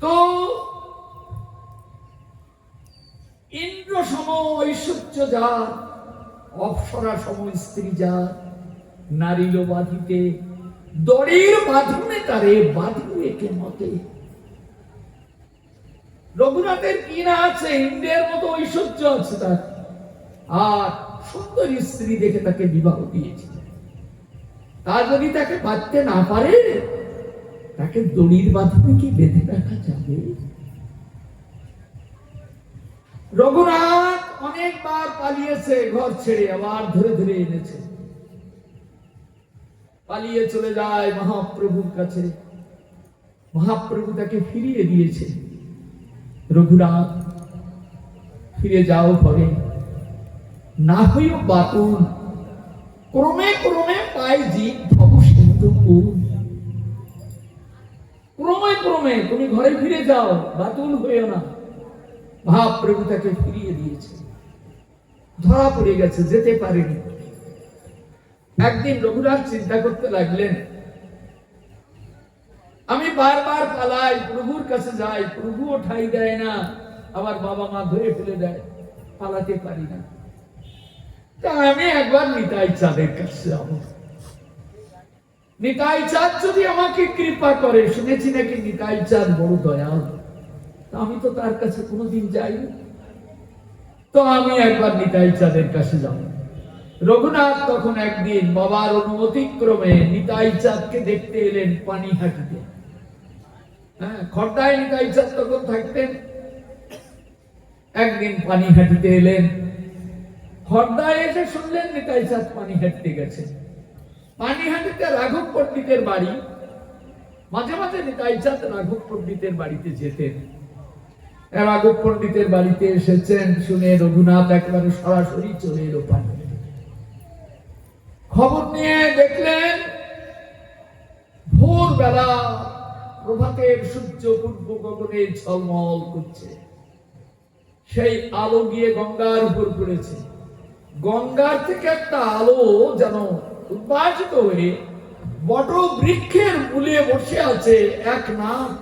তো ইন্দ্র সম ঐশ্বর্য যার, অপ্সরা সম স্ত্রী যার, নারীল বাঁধিতে দড়ির বাঁধনে তারে বাঁধিবে কে মতে। রঘুনাথের কি না আছে, ইন্দ্রের মতো ঐশ্বর্য আছে তার, আর সুন্দরী স্ত্রী দেখে তাকে বিবাহ দিয়েছে। তা যদি তাকে বাঁধতে না পারে, তাকে দড়ির বাঁধনে কি বেঁধে রাখা যাবে? রঘুনাথ অনেকবার পালিয়েছে ঘর ছেড়ে, আবার ধরে ধরে এনেছে। পালিয়ে চলে যায় মহাপ্রভুর কাছে, মহাপ্রভু তাকে ফিরিয়ে দিয়েছে। রঘুনাথ ফিরে যাও ঘরে, না হইও বাতুল, ক্রমে ক্রমে পায় জীব ভব সিন্ধু কুল। ক্রমে ক্রমে তুমি ঘরে ফিরে যাও, বাতুল হইও না। মহাপ্রভু তাকে ফিরিয়ে দিয়েছে। ধরা পড়ে গেছে, যেতে পারেনি। একদিন রঘুনাথ চিন্তা করতে লাগলেন, আমি বারবার পালাই, প্রভুর কাছে যাই, প্রভুও ঠাই দেয় না, আমার বাবা মা ধরে ফেলে দেয়, পালাতে পারি না। তা আমি একবার নিতাই চাঁদের কাছে যাব। নিতাই চাঁদ যদি আমাকে কৃপা করে, শুনেছি নাকি নিতাই চাঁদ বড় দয়াল, আমি তো তার কাছে কোনোদিন যাইনি, তো আমি একবার নিতাই চাঁদের কাছে যাব। রঘুনাথ তখন একদিন বাবার অনুমতিক্রমে নিতাই চাঁদকে দেখতে এলেন পানিহাটিতে। হ্যাঁ, খর্দায় নিতাই চাঁদ তখন থাকতেন। একদিন পানিহাটিতে এলেন, খর্দায় এসে শুনলেন নিতাই চাঁদ পানিহাটিতে গেছে। পানিহাটিতে রাঘব পণ্ডিতের বাড়ি, মাঝে মাঝে নিতাই চাঁদ রাঘব পণ্ডিতের বাড়িতে যেতেন। রাঘব পণ্ডিতের বাড়িতে এসেছেন শুনে রঘুনাথ একেবারে সরাসরি চলে এলো পানি। খবর নিয়ে দেখলেন ভোরবেলা প্রভাতের সূর্য পূর্ব গগনে ঝলমল করছে, সেই আলো গিয়ে গঙ্গার উপর পড়েছে। গঙ্গার থেকে একটা আলো যেন উদ্ভাসিত হয়ে বট বৃক্ষের মূলে বসে আছে এক নাথ,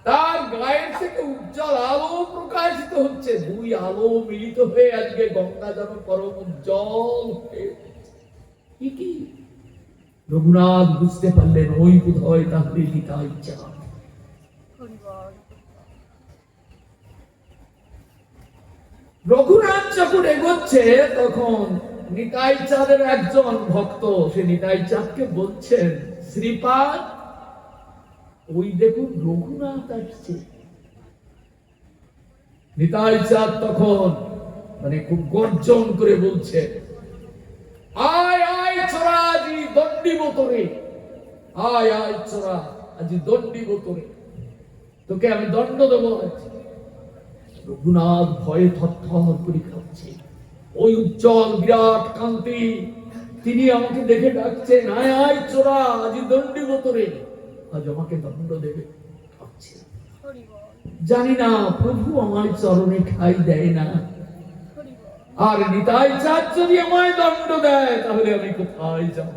তার গায়ের থেকে উজ্জ্বল আলো প্রকাশিত হচ্ছে। দুই আলো মিলিত হয়ে আজকে গঙ্গা যেন পরম উজ্জ্বল হয়ে কি রঘুনাথ বুঝতে পারলেন ওই বোধ হয় তাহলে নিতাই চাঁদ। রঘুনাথ যখন এগোচ্ছে তখন নিতাই চাঁদের একজন ভক্ত সে নিতাই চাঁদকে বলছেন, শ্রীপাদ ওই দেখুন রঘুনাথ আসছে। নিতাই চাঁদ তখন মানে খুব গর্জন করে বলছে, আয় আয় ছোড়া আজি দণ্ডিব তোরে, আয় আয় ছোড়া আজি দণ্ডিব তোরে, তোকে আমি দণ্ড দেবো। রঘুনাথ ভয়ে থরথর করে কাঁপছে। ওই উজ্জ্বল বিরাট কান্তি তিনি আমাকে দেখে ডাকছেন, আয় আয় ছোড়া আজি দণ্ডিব তোরে, আজ আমাকে দণ্ড দেবে। জানি না প্রভু আমার চরণে ঠাই দেয় না, আর নিতাই চাঁদ যদি আমায় দণ্ড দেয় তাহলে আমি কোথায় যাব?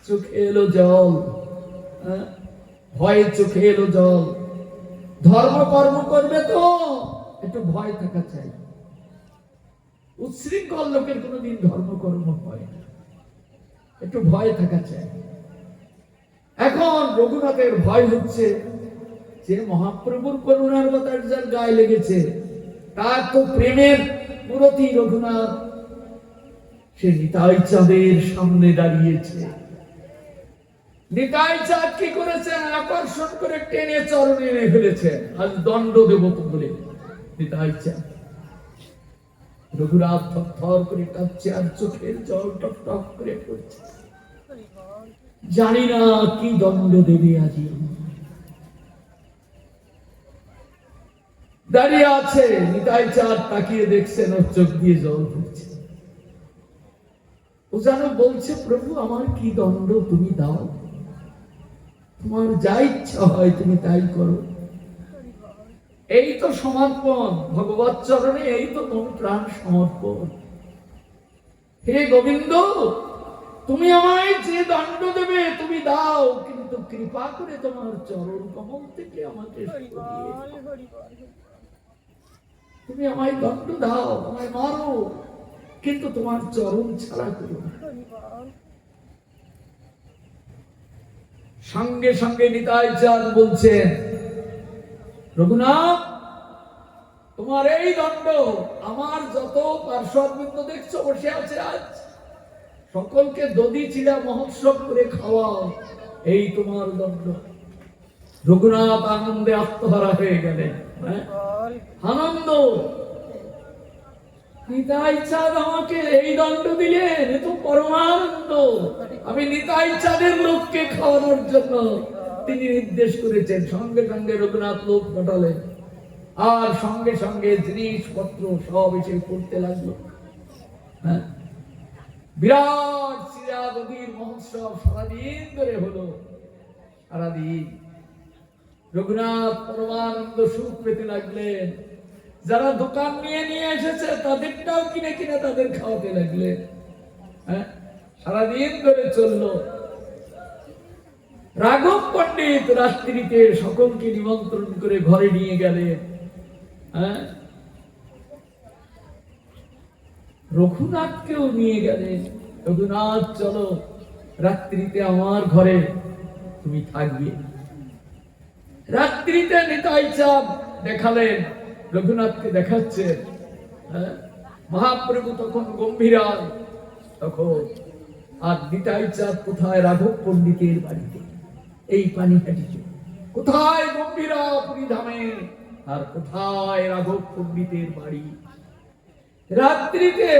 চোখে এলো জল, ভয়ে চোখে এলো জল। ধর্ম কর্ম করবে তো একটু ভয় থাকা চাই। উচ্ছৃঙ্খল লোকের কোনোদিন ধর্ম কর্ম হয় না, একটু ভয় থাকা চাই। এখন রঘুনাথের ভয় হচ্ছে যে মহাপ্রভুর করুণার বাতাস যার গায়ে লেগেছে তার তো প্রেমের পুরতি রঘুনাথ, সে নিতাই চাঁদের সামনে দাঁড়িয়েছে। নিতাই চাঁদ কি করেছেন? আকর্ষণ করে টেনে চরণে এনে ফেলেছেন, আজ দণ্ড দেব বলে নিতাই চাঁদ। রঘুনাথ থরথর করে কাঁপছে আর চোখের জল টক টক করে পড়ছে। জানি না কি দণ্ড দেবে আজি। দাঁড়িয়ে আছে নিতাই চাঁদ, তাকিয়ে দেখছেন ওর চোখ দিয়ে জল পড়ছে। ও যেন বলছে, প্রভু আমার কি দণ্ড তুমি দাও, তোমার যা ইচ্ছা হয় তুমি তাই করো। এই তো সমর্পণ ভগবৎ চরণে, এই তো মন প্রাণ সমর্পণ। হে গোবিন্দ, তুমি আমায় যে দণ্ড দেবে তুমি দাও, কিন্তু কৃপা করে তোমার চরণ কমল থেকে আমাকে তুমি আমায় দণ্ড দাও, আমায় মারো, কিন্তু তোমার চরণ ছাড়া করো। সঙ্গে সঙ্গে নিতাই চাঁদ বলছেন, রঘুনাথ তোমার এই দণ্ড, আমার যত পার্শ্ববৃন্দ দেখছো বসে আছে আজ সকলকে দধি চিড়া মহোৎসব করে খাওয়াও, এই তোমার দণ্ড। রঘুনাথ আনন্দে আত্মহারা হয়ে গেলেন। আনন্দ, নিতাই চাঁদ আমাকে এই দণ্ড দিলেন, এ তো পরমানন্দ। আমি নিতাই চাঁদের লোককে খাওয়ানোর জন্য তিনি নির্দেশ করেছেন। সঙ্গে সঙ্গে রঘুনাথ লোক পাঠালেন, আর সঙ্গে সঙ্গে জিনিসপত্র সব এসে পড়তে লাগলো। বিরাট চিরা নদীর মহোৎসব সারাদিন ধরে হলো। সারাদিন রঘুনাথ পরমানন্দ সুখ পেতে লাগলেন। যারা দোকান নিয়ে নিয়ে এসেছে তাদেরটাও কিনে কিনে তাদের খাওয়াতে লাগলেন। সারাদিন ধরে চললো। রাঘব পণ্ডিত রাত্রিতে সকলকে নিমন্ত্রণ করে ঘরে নিয়ে গেলেন। রঘুনাথকেও নিয়ে গেলেন। রঘুনাথ চলো রাত্রিতে আমার ঘরে তুমি থাকবে। রাত্রিতে নিতাই চাঁদ দেখালেন, রঘুনাথকে দেখাচ্ছেন। মহাপ্রভু তখন গম্ভীরায়, তখন আর নিতাই চাঁদ কোথায়? রাঘব পণ্ডিতের বাড়িতে, এই পানিহাটিতে। কোথায় গম্ভীরা পুরী ধামে, আর কোথায় রাঘব পণ্ডিতের বাড়ি। রাত্রিতে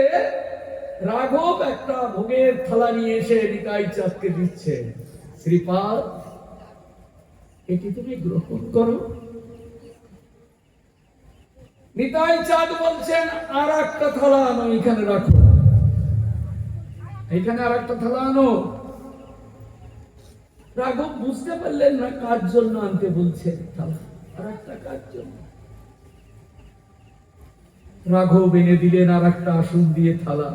রাঘব একটা ভোগের থালা নিয়ে এসে নিতাই চাঁদকে দিচ্ছে। শ্রীপাদ এটি তুমি গ্রহণ করো। নিতাই চাঁদ বলছেন, আর একটা থালা আনো, এখানে রাখো, এখানে আর একটা থালা আনো। রাঘব বুঝতে পারলেন না কার জন্য আনতে বলছেন থালা, আর একটা কার জন্য। রাঘব এনে দিলেন আর একটা আসন দিয়ে থালা।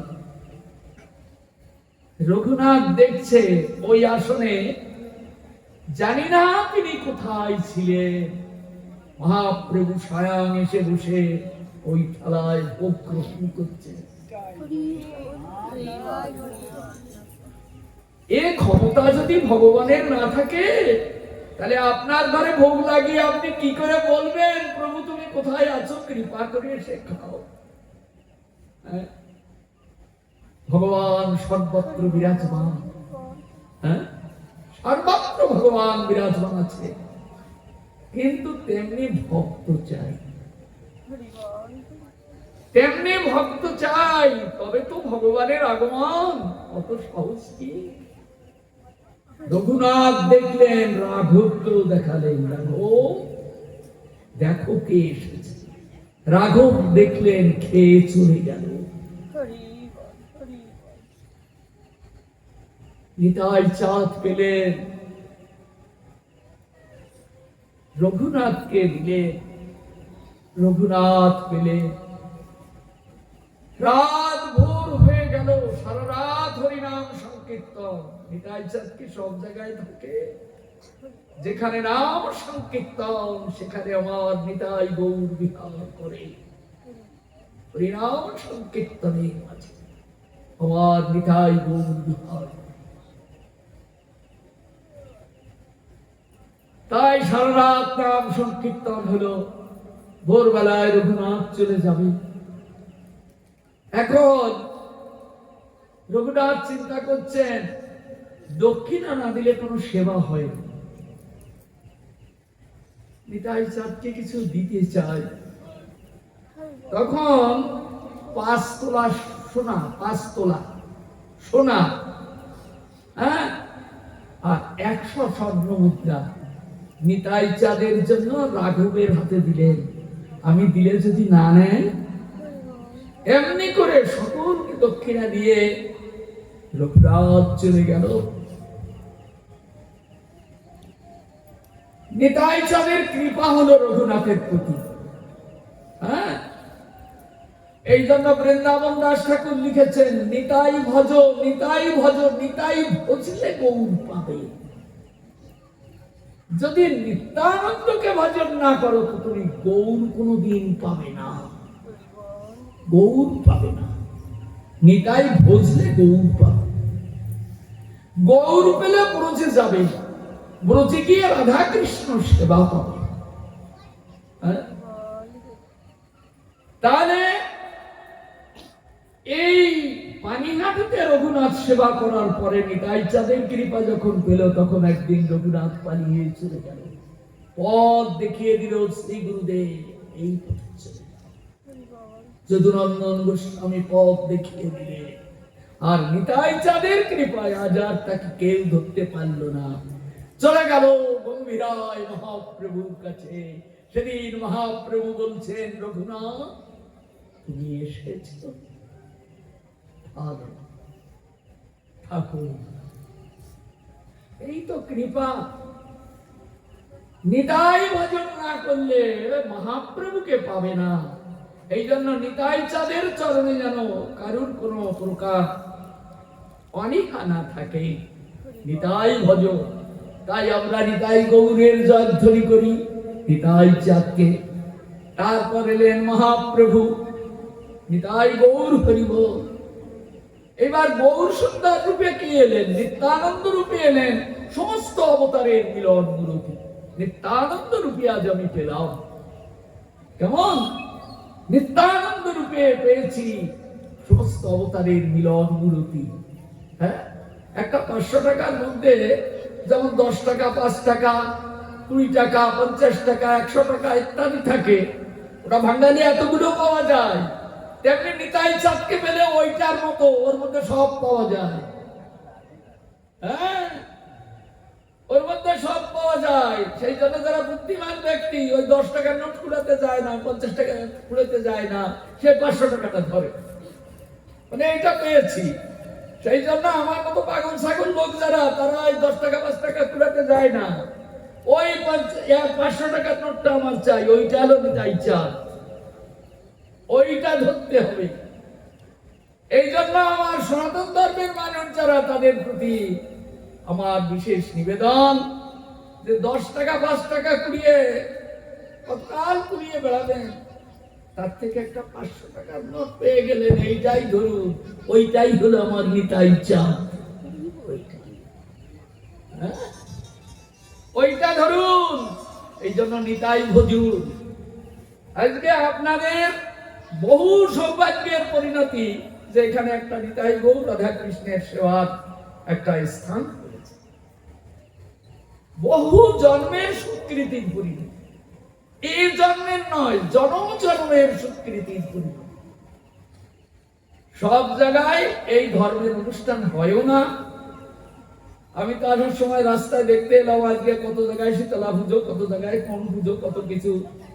রঘুনাথ দেখছে ওই আসনে, জানি না তিনি কোথায় ছিলেন, মহাপ্রভু স্বয়ং এসে বসে ওই থালায় ভোগ গ্রহণ করছে। এ ক্ষমতা যদি ভগবানের না থাকে, তাহলে আপনার ঘরে ভোগ লাগিয়ে আপনি কি করে বলবেন, প্রভু তুমি কোথায় আছো, কৃপা করে এসে খাও। ভগবান সর্বত্র বিরাজমান, সর্বত্র ভগবান বিরাজমান আছে, কিন্তু তেমনি ভক্ত চাই, তেমনি ভক্ত চাই, তবে তো ভগবানের আগমন অত সহজ কি। রঘুনাথ দেখলেন, রাঘবকেও দেখালেন, রাঘব দেখো কে এসেছে। রাঘব দেখলেন, খেয়ে চলে গেল। নিতাই চাঁদ পেলেন, রঘুনাথকে দিলেন, রঘুনাথ পেলেন। রাত ভোর হয়ে গেল, সারা রাত হরিনাম সংকীর্তন। নিতাই চাঁদ কি সব জায়গায় থাকে? যেখানে নাম সংকীর্তন সেখানে আমার নিতাই গৌর বিহার করে। হরিনাম সংকীর্তনের মাঝে আমার নিতাই গৌর বিহার। তাই সারা রাত নাম সংকীর্তন হলো। ভোরবেলায় রঘুনাথ চলে যাবে। এখন রঘুনাথ চিন্তা করছেন, দক্ষিণা না দিলে কোনো সেবা হয় না, নিতাই চাঁদকে কিছু দিতে চাই। তখন 5 তোলা সোনা, 5 তোলা সোনা, হ্যাঁ, আর 100 স্বর্ণ মুদ্রা নিতাই চাঁদের জন্য রাঘবের হাতে দিলেন। আমি দিলে যদি না নেয়, এমনি করে সকলকে দক্ষিণা দিয়ে রঘুনাথ চলে গেল। নিতাই চাঁদের কৃপা হলো রঘুনাথের প্রতি। হ্যাঁ, এই জন্য বৃন্দাবন দাস ঠাকুর লিখেছেন, নিতাই ভজ, নিতাই ভজ, নিতাই ভজলে গৌর পাবে। যদি নিত্যানন্দকে ভজন না করো তো তুমি গৌর কোনোদিন পাবে না, গৌর পাবে না। নিতাই ভজলে গৌর পাবে। গৌর পেলে ব্রজে যাবে, ব্রজে গিয়ে রাধা কৃষ্ণ সেবা পাবে। তাহলে এই পানিহাটিতে রঘুনাথ সেবা করার পরে নিতাই চাঁদের কৃপা যখন পেল, তখন একদিন রঘুনাথ পালিয়ে চলে গেল। পথ দেখিয়ে দিল শ্রী গুরুদেব, এই পথে চলে যাও। যদুনন্দন গোস্বামী পথ দেখিয়ে দিলে, আর নিতাই চাঁদের কৃপায় আজ আর তাকে কেউ ধরতে পারল না। চলে গেল গম্ভীরায় মহাপ্রভুর কাছে। সেদিন মহাপ্রভু বলছেন, রঘুনাথ তুমি এসেছো, ঠাকুর এই তো কৃপা। নিতাই ভজন না করলে মহাপ্রভুকে পাবে না। এই জন্য নিতাই চাঁদের চরণে যেন কারুর কোন প্রকার অনীহা না থাকে। নিতাই ভজ, তাই আমরা নিতাই গৌরের জয়ধ্বনি করি নিতাই চাঁদকে। তারপর এলেন মহাপ্রভু, নিতাই গৌর হরিব। এবার গৌর সুন্দর রূপে কি এলেন? নিত্যানন্দ রূপে এলেন। সমস্ত অবতারের মিলন মূর্তি নিত্যানন্দ রূপে আজ আমি পেলাম। কেমন নিত্যানন্দ রূপে পেয়েছি সমস্ত অবতারের মিলন মূর্তি। হ্যাঁ, একটা 500 টাকার মধ্যে যেমন 10 টাকা, 5 টাকা, 20 টাকা, 50 টাকা, 100 টাকা ইত্যাদি থাকে, ওটা ভাঙালে এতগুলো পাওয়া যায়। তেমনি নিতাই চাঁদকে পেলে ওইটার মতো ওর মধ্যে সব পাওয়া যায়। হ্যাঁ, ওর মধ্যে সব পাওয়া যায়। সেই জন্য যারা বুদ্ধিমান ব্যক্তি ওই 10 টাকার নোট কুড়াতে যায় না, 50 টাকা কুড়াতে যায় না, সে 500 টাকাটা ধরে, মানে এটা পেয়েছি। সেই জন্য আমার মতো পাগল ছাগল লোক যারা, তারা ওই 10 টাকা 5 টাকা কুড়াতে যায় না, ওই 500 টাকার নোটটা আমার চাই, ওইটা হলো নিতাই চাঁদ, ওইটা ধরতে হবে। এই জন্য আমার সনাতন ধর্মের মানুষ যারা, তাদের প্রতি আমার বিশেষ নিবেদন যে 10 টাকা 5 টাকা কুড়িয়ে কতকাল কুড়িয়ে বেড়াবেন, তার থেকে একটা 500 টাকার নোট পেয়ে গেলেন, এইটাই ধরুন, ওইটাই হলো আমার নিতাই চাঁদ, ওইটা ধরুন। এই জন্য নিতাই ভজুন। আজকে আপনাদের বহু সৌভাগ্যের পরিণতি যে এখানে একটা নিতাই গৌর রাধা কৃষ্ণের সেবার একটা স্থান করেছে, বহু জন্মের স্বীকৃতির পরিণতি, এই জন্মের নয়, জন্ম জন্মের স্বীকৃতির পরিণতি। সব জায়গায় এই ধর্মের অনুষ্ঠান হয়ও না। আমি তো আসার সময় রাস্তায় দেখতে এলাম, আজকে কত জায়গায় শীতলা পুজো, কত জায়গায় কোন পুজো, কত কিছু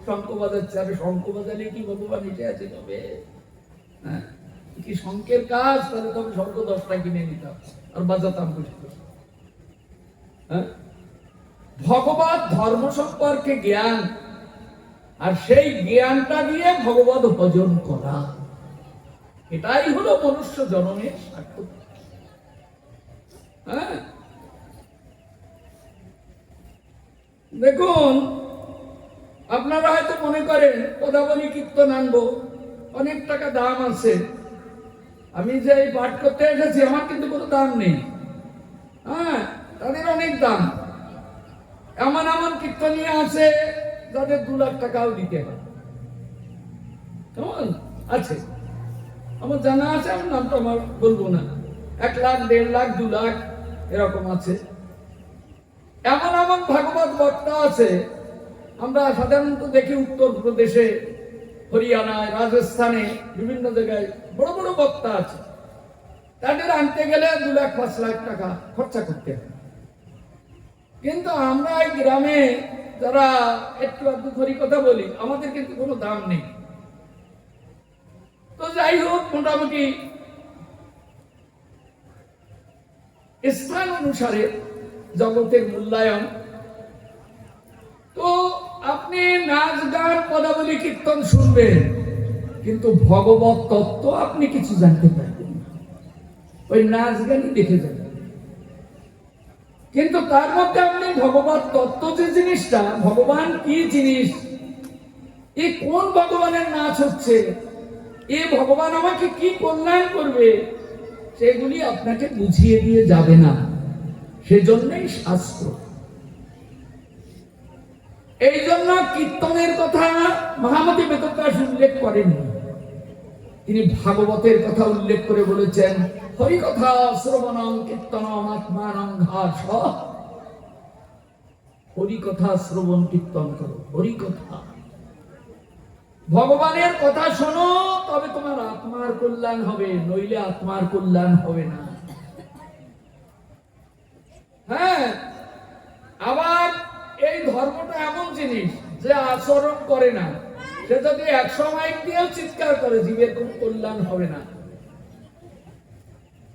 শঙ্খ বাজাচ্ছে। আরে শঙ্খ বাজালে কি ভগবান এসে আছে তবে? হ্যাঁ, কি শঙ্কের কাজ? তাহলে তবে শঙ্খ 10টা কিনে নিতাম আর বাজাতাম বসে বসে। হ্যাঁ, ভগবত ধর্ম সম্পর্কে জ্ঞান, আর সেই জ্ঞানটা দিয়ে ভগবত ভজন করা, এটাই হলো মনুষ্য জন্মের সার্থক। হ্যাঁ, দেখুন, আপনারা হয়তো মনে করেন পদাবলী কীর্তন আনবো, অনেক টাকা দাম আছে। আমি যে এই পাঠ করতে এসেছি, আমার কিন্তু কোনো দাম নেই। হ্যাঁ, তাদের অনেক দাম। এমন এমন কীর্তনীয় আছে যাদের 2 লাখ টাকাও দিতে হয়। কেমন আছে আমার জানা আছে, আমার নামটা আমার বলবো না। 1 লাখ, 1.5 লাখ, 2 লাখ এরকম আছে। এমন এমন ভাগবত বক্তা আছে, আমরা সাধারণত দেখি উত্তরপ্রদেশে, হরিয়ানায়, রাজস্থানে, বিভিন্ন জায়গায় বড় বড় বক্তা আছে। তাদের আনতে গেলে 2 লাখ 5 লাখ টাকা খরচা করতে হয়। কিন্তু আমরা এই গ্রামে যারা একটু আধটু হরি কথা বলি, আমাদের কিন্তু কোনো দাম নেই। তো যাই হোক, মোটামুটি স্থান অনুসারে জগতের মূল্যায়ন। তো আপনি নাচ গান পদাবলী কীর্তন শুনবেন, কিন্তু ভগবত তত্ত্ব আপনি কিছু জানতে পারবেন না, ওই নাচ গানই দেখে যাবেন। কিন্তু তার মধ্যে আপনি ভগবত তত্ত্ব যে জিনিসটা, ভগবান কি জিনিস, এই কোন ভগবানের নাচ হচ্ছে, এই ভগবান আমাকে কি কল্যাণ করবে, সেগুলি আপনাকে বুঝিয়ে দিয়ে যাবে না। সেজন্যই শাস্ত্র। এই জন্য কীর্তনের কথা মহামতি বেদব্যাস উল্লেখ করেননি, তিনি ভাগবতের কথা উল্লেখ করে বলেছেন, হরিকথা শ্রবণং কীর্তনম আত্মানং ঘাস। হরিকথা শ্রবণ কীর্তন করো, হরিকথা, ভগবানের কথা শোনো, তবে তোমার আত্মার কল্যাণ হবে, নইলে আত্মার কল্যাণ হবে না। হ্যাঁ, আবার এই ধর্মটা এমন জিনিস যে আচরণ করে না, সে যদি 100 মাইল দিয়েও চিৎকার করে, জীবের কোন কল্যাণ হবে না।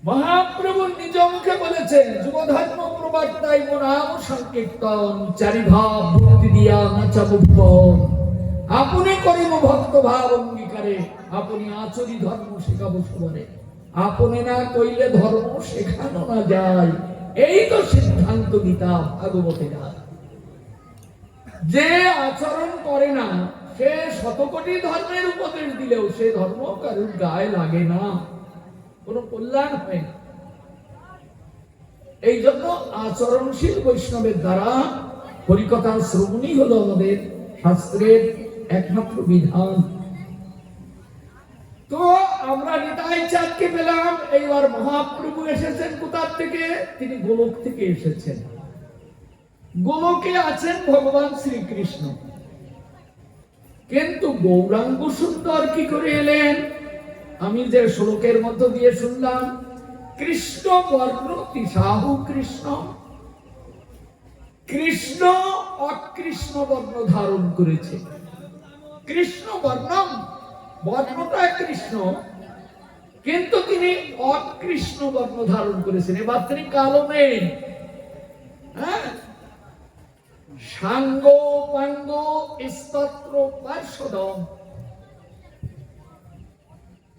মহাপ্রভু নিজ মুখে বলেছেন, যুব ধর্ম প্রবর্তাই নাম সংকীর্তন, চারিভাব ভক্তি দিয়া নাচাবুভ, আপনি করিব ভক্ত ভাব অঙ্গীকারে, আপনি আচরি ধর্ম শেখাবো সবারে, আপনি না কইলে ধর্ম শেখানো না যায়, এই তো সিদ্ধান্ত গীতা ভাগবতের। যে আচরণ করে না, সে 100 কোটি ধর্মের উপদেশ দিলেও সে ধর্ম কারুর গায়ে লাগে না, কোন কল্যাণ হয় না। এই জন্য আচরণশীল বৈষ্ণবের দ্বারা হরিকথা শ্রবণই হলো আমাদের শাস্ত্রের একমাত্র বিধান। তো আমরা নিতাই চাঁদকে পেলাম। এইবার মহাপ্রভু এসেছেন কোথার থেকে? তিনি গোলক থেকে এসেছেন। গোলকে আছেন ভগবান শ্রীকৃষ্ণ, কিন্তু গৌরাঙ্গ সুন্দর কি করে এলেন? আমি যে শ্লোকের মধ্য দিয়ে শুনলাম, কৃষ্ণ বর্ণ তিসাহু কৃষ্ণ, কৃষ্ণ অকৃষ্ণ বর্ণ ধারণ করেছে। কৃষ্ণ বর্ণম, বর্ণটা কৃষ্ণ, কিন্তু তিনি অকৃষ্ণ বর্ণ ধারণ করেছেন। এবার তিনি কালো নেই। হ্যাঁ, সাঙ্গ পাঙ্গ স্তত্র পার্শ্বদম,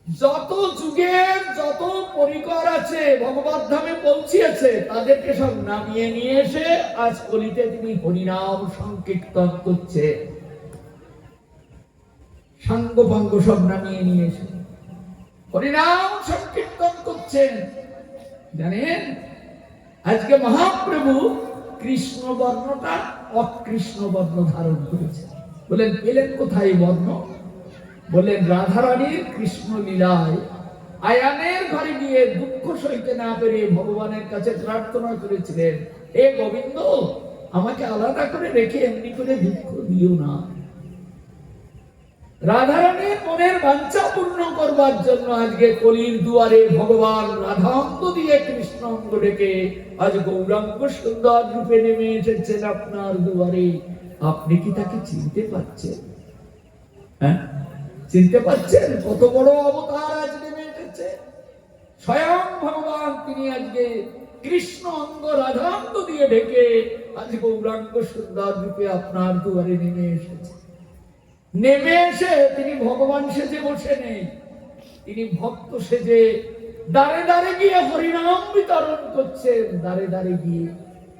যত যুগের যত পরিকর আছে ভগবত ধামে পৌঁছিয়েছে তাদেরকে সব নামিয়ে নিয়ে এসে আজ কলিতে তিনি হরিনাম সংকীর্তন করছে। সাঙ্গ পাঙ্গ সব নামিয়ে নিয়ে এসে হরিনাম সংকীর্তন করছেন। জানেন, আজকে মহাপ্রভু কৃষ্ণ বর্ণটা অকৃষ্ণ বর্ণ ধারণ করেছে। বলেন পেলেন কোথায় বর্ণ? বলেন রাধারানীর কৃষ্ণ লীলায় আয়ানের ঘরে গিয়ে দুঃখ সইতে না পেরে ভগবানের কাছে প্রার্থনা করেছিলেন, হে গোবিন্দ, আমাকে আলাদা করে রেখে এমনি করে দুঃখ দিও না। রাধারানীর মনের বাঞ্ছা পূর্ণ করবার জন্য আজকে কলির দুয়ারে ভগবান রাধাঙ্গ দিয়ে কৃষ্ণ অঙ্গ ডেকে আজ গৌরাঙ্গ সুন্দর রূপে নেমে এসেছেন আপনার দুয়ারে। আপনি কি তাকে চিনতে পারছেন? হ্যাঁ, চিনতে পারছেন? কত বড় অবতার আজ নেমে এসেছে। স্বয়ং ভগবান তিনি আজকে কৃষ্ণ অঙ্গ রাধাঙ্গ দিয়ে ঢেকে আজ গৌরাঙ্গ সুন্দর রূপে আপনার দুয়ারে নেমে এসেছে। নেমে এসে তিনি ভগবান সেজে বসে নেই, তিনি ভক্ত সেজে দাঁড়ে দাঁড়ে গিয়ে হরিনাম বিতরণ করছেন। দাঁড়ে দাঁড়ে গিয়ে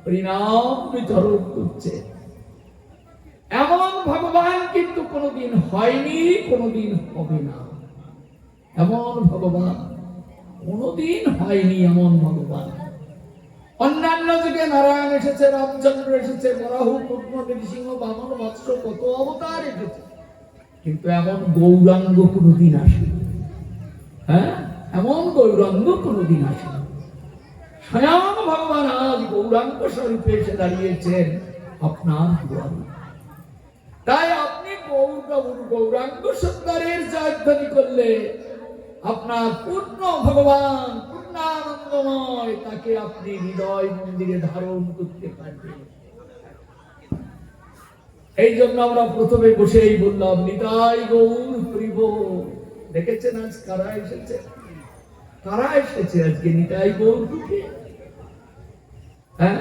হরিনাম বিতরণ করছেন। এমন ভগবান কিন্তু কোনোদিন হয়নি, কোনোদিন হবে না। এমন ভগবান কোনোদিন হয়নি। এমন ভগবান অন্যান্য যুগে নারায়ণ এসেছে, রামচন্দ্র এসেছে, বরাহ, কুর্ম, নৃসিংহ, বামন, মৎস্য, কত অবতার এসেছে, কিন্তু এমন গৌরাঙ্গ কোনোদিন আসেনি। হ্যাঁ, এমন গৌরাঙ্গ কোনোদিন আসেনি। স্বয়ং ভগবান আজ গৌরাঙ্গ স্বরূপে এসে দাঁড়িয়েছেন আপনার দুয়ারে। তাই আপনি গৌরাঙ্গ সুন্দরের জয়ধ্বনি করলে আপনার পূর্ণ ভগবান পূর্ণানন্দময় তাকে আপনি হৃদয় মন্দিরে ধারণ করতে পারবেন। এই জন্য আমরা প্রথমে বসেই বললাম নিতাই গৌর হরিব। দেখেছেন আজ কারা এসেছে? কারা এসেছে আজকে নিতাই গৌর রূপে? হ্যাঁ,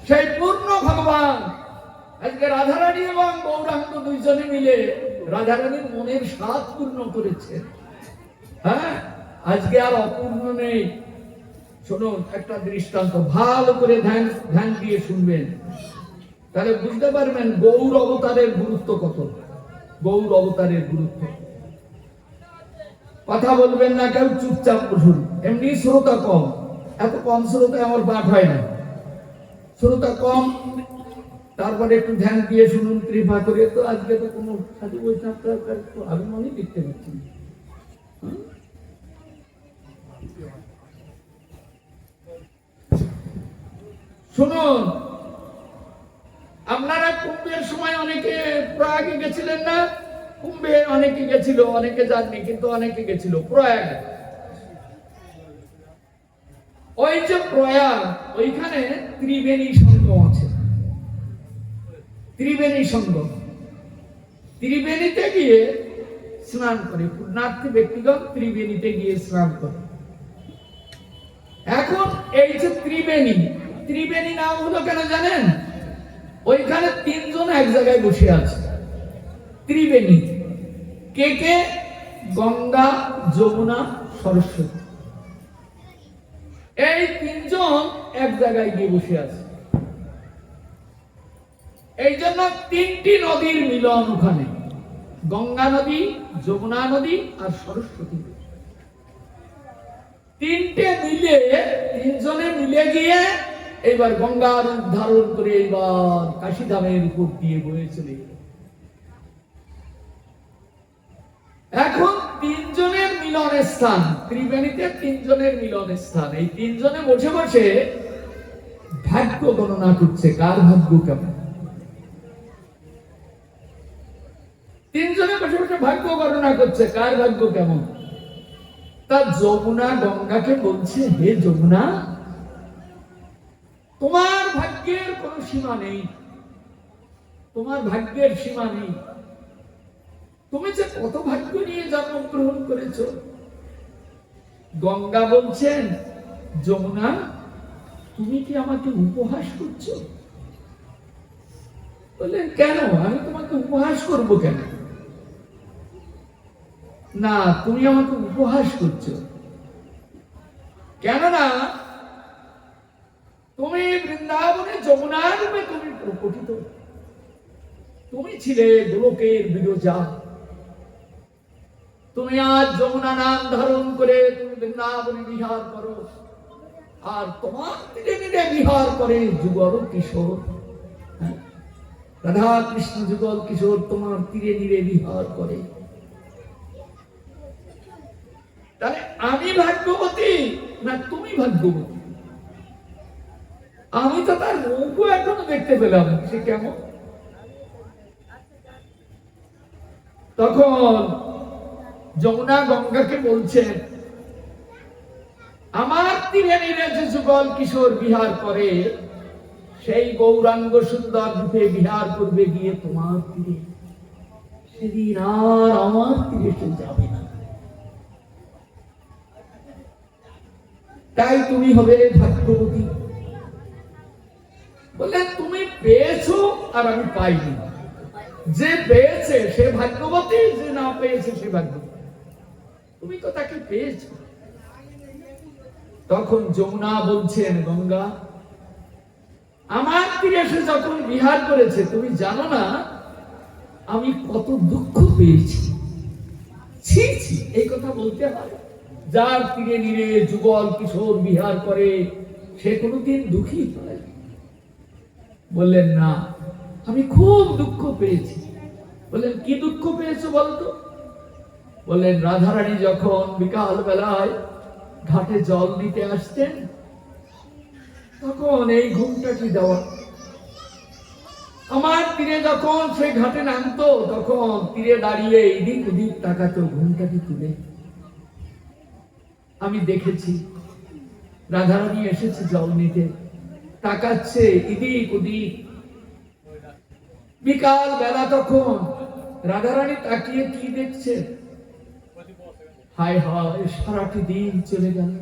সেই পূর্ণ ভগবান আজকে রাধারানী এবং গৌরাঙ্গ দুইজনে মিলে রাধারানীর মনের স্বাদ পূর্ণ করেছে। হ্যাঁ, আজকে আর অপূর্ণ নেই। শুনুন একটা দৃষ্টান্ত, ভালো করে ধ্যান দিয়ে শুনবেন, তাহলে বুঝতে পারবেন গৌর অবতারের গুরুত্ব কত। গৌর অবতারের গুরুত্ব কথা বলবেন না কেউ, চুপচাপ বসুন। এমনি শ্রোতা কম, এত কম শ্রোতায় আমার পাঠ হয় না। শ্রোতা কম, তারপরে একটু ধ্যান দিয়ে শুনুন কৃপা করে। তো আজকে তো কোনো সাধু বৈষ্ণব আমি মনে দেখতে পাচ্ছি। শুনুন, আপনারা কুম্ভের সময় অনেকে প্রয়াগে গেছিলেন না? কুম্ভে অনেকে গেছিল, অনেকে যাননি, কিন্তু অনেকে গেছিল প্রয়াগ। ওই যে প্রয়াগ, ওইখানে ত্রিবেণী সঙ্গম আছে। ত্রিবেণী সঙ্গম, ত্রিবেণীতে গিয়ে স্নান করে পুণ্যার্থী ব্যক্তিগণ ত্রিবেণীতে গিয়ে স্নান করে। এখন এই যে ত্রিবেণী, ত্রিবেণী নাম হলো কেন জানেন? ওইখানে তিনজন এক জায়গায় বসে আছে। ত্রিবেণী কে কে? গঙ্গা, যমুনা, সরস্বতী। এই তিনজন এক জায়গায় গিয়ে বসে আছে। এই জন্য তিনটি নদীর মিলন ওখানে, গঙ্গা নদী, যমুনা নদী আর সরস্বতী। তিনটে মিলে, তিনজনে মিলে গিয়ে এইবার গঙ্গার রূপ ধারণ করে এইবার কাশীধামের উপর দিয়ে বয়ে চলে গেল। এখন তিনজনের মিলনের স্থান, ত্রিবেণীতে তিনজনের মিলনের স্থান। এই তিনজনে বসে বসে ভাগ্য গণনা করছে, কার ভাগ্য কেমন। তিনজনে বসে বসে ভাগ্য গণনা করছে, কার ভাগ্য কেমন। তা যমুনা গঙ্গাকে বলছে, হে যমুনা, তোমার ভাগ্যের কোনো সীমা নেই, তোমার ভাগ্যের সীমা নেই। তুমি যে কত ভাগ্য নিয়ে জন্মগ্রহণ করেছো। গঙ্গা বলছেন, যমুনা তুমি কি আমাকে উপহাস করছো? বললেন, কেন? আমি তোমাকে উপহাস করব কেন? না, তুমি আমাকে উপহাস করছো। কেননা তুমি বৃন্দাবনে যমুনা রূপে তুমি প্রকটিত। তুমি ছিলে গোলকের বিরজা। তুমি আজ যমুনা নাম ধারণ করে তুমি বৃন্দাবনে বিহার করো, আর তোমার তীরে তীরে বিহার করে যুগল কিশোর। রাধা কৃষ্ণ যুগল কিশোর তোমার তীরে তীরে বিহার করে। তাহলে আমি ভাগ্যবতী না তুমি ভাগ্যবতী? আমি তো তার মুখও এখনো দেখতে পেলাম, সে কেমন? তখন যমুনা গঙ্গাকে বলছেন, আমার তীরে তীরে যে যুগল কিশোর বিহার করে, সেই গৌরাঙ্গ সুন্দর রূপে বিহার করবে গিয়ে তোমার তীরে, সেদিন আর আমার তীরে সে যাবে না। তাই তুমি হবে ভাগ্যবতী। বললেন, তুমি পেয়েছো আর আমি পাইনি। যে পেয়েছে সে ভাগ্যবতী, যে না পেয়েছে সে ভাগ্যবতী। তুমি তো তাকে পেয়েছো। তখন যমুনা বলছেন, গঙ্গা আমার তীরে এসে যখন বিহার করেছে, তুমি জানো না আমি কত দুঃখ পেয়েছি। ছি ছি, এই কথা বলতে হয়? যার তীরে তীরে যুগল কিশোর বিহার করে সে কোনোদিন দুঃখী হয়? বললেন, না, আমি খুব দুঃখ পেয়েছি। বললেন, কি দুঃখ পেয়েছো বলতো? বললেন, রাধারানী যখন বিকাল বেলায় ঘাটে জল দিতে আসতেন, তখন এই ঘুমটাটি দেওয়া। আমার তীরে যখন সে ঘাটে নামতো, তখন তীরে দাঁড়িয়ে এদিক ওদিক তাকাতো ঘুমটাটি তুলে। আমি দেখেছি রাধারানী এসেছে জল নিতে, তাকাচ্ছে এদিক ওদিক। বিকাল বেলা তখন রাধারানী তাকিয়ে কি দেখছে? হায় হায়, সারাটি দিন চলে গেল,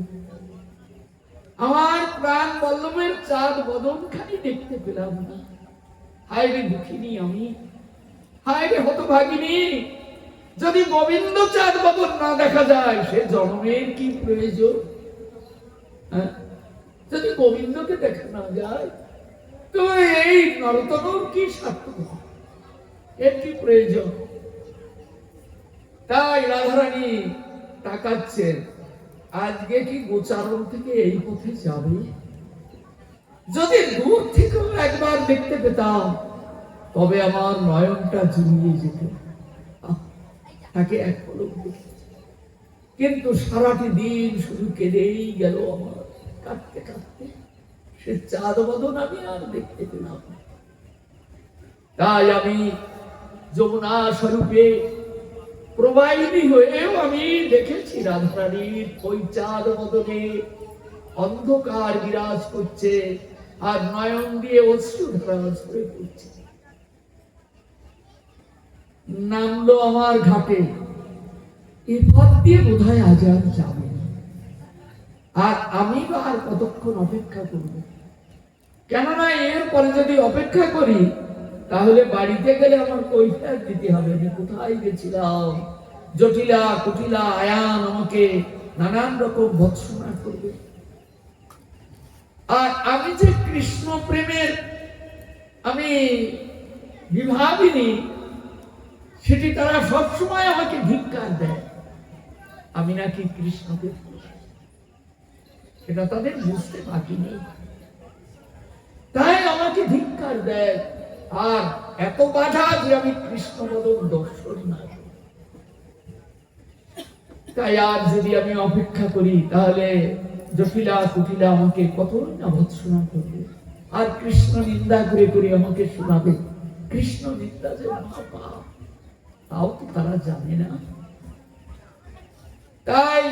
আমার প্রাণ বল্লভের চাঁদ বদন খানি দেখতে পেলাম না। হায় রে দুঃখিনী আমি, হায় রে হতভাগিনী। যদি গোবিন্দ চাঁদ বদন না দেখা যায়, সে জন্মের কি প্রয়োজন? যদি গোবিন্দকে দেখা না যায়, তো এই নরতনুর কি সার্থক, এর কি প্রয়োজন? তাই রাধারানী তাকাচ্ছেন, আজকে কি গোচারণ থেকে এই পথে যাবে? যদি দূর থেকেও একবার দেখতে পেতাম, তবে আমার নয়নটা জুড়িয়ে যেত। তাকে এক পলক দেখেছি, কিন্তু সারাটি দিন শুধু কেঁদেই গেল আমার, কাঁদতে কাঁদতে। সে চাঁদ বদন আমি আর দেখতে পেলাম। তাই আমি যমুনা স্বরূপে প্রবাহিনী হয়েও আমি দেখেছি রাধারানীর ওই চাঁদ বদনে অন্ধকার বিরাজ করছে, আর নয়ন দিয়ে অশ্রু ধারা ঝরে পড়ছে। নামলো আমার ঘাটে, এ পথ দিয়ে বোধহয় আজ আর যাবে না। আর আমি বা আর কতক্ষণ অপেক্ষা করব? কেননা এরপরে যদি অপেক্ষা করি, তাহলে বাড়িতে গেলে আমার কৈফিয়ত দিতে হবে, আমি কোথায় গেছিলাম। জটিলা কুটিলা আয়ান আমাকে নানান রকম ভৎসনা করবে। আর আমি যে কৃষ্ণ প্রেমের আমি বিভাবিনী, সেটি তারা সবসময় আমাকে ধিক্কার দেয়। আমি নাকি কৃষ্ণকে, এটা তাদের বুঝতে বাকি নেই। তাই আমাকে ধিক্কার দেয়, আর এত বাধা যে আমি কৃষ্ণ বদন দর্শন না। তাই আর যদি আমি অপেক্ষা করি, তাহলে জটিলা কুটিলা আমাকে কতই না ভৎসনা করবে, আর কৃষ্ণ নিন্দা করে করে আমাকে শোনাবে। কৃষ্ণ নিন্দা যে মহাপাপ, তাও তো তারা জানে না। তাই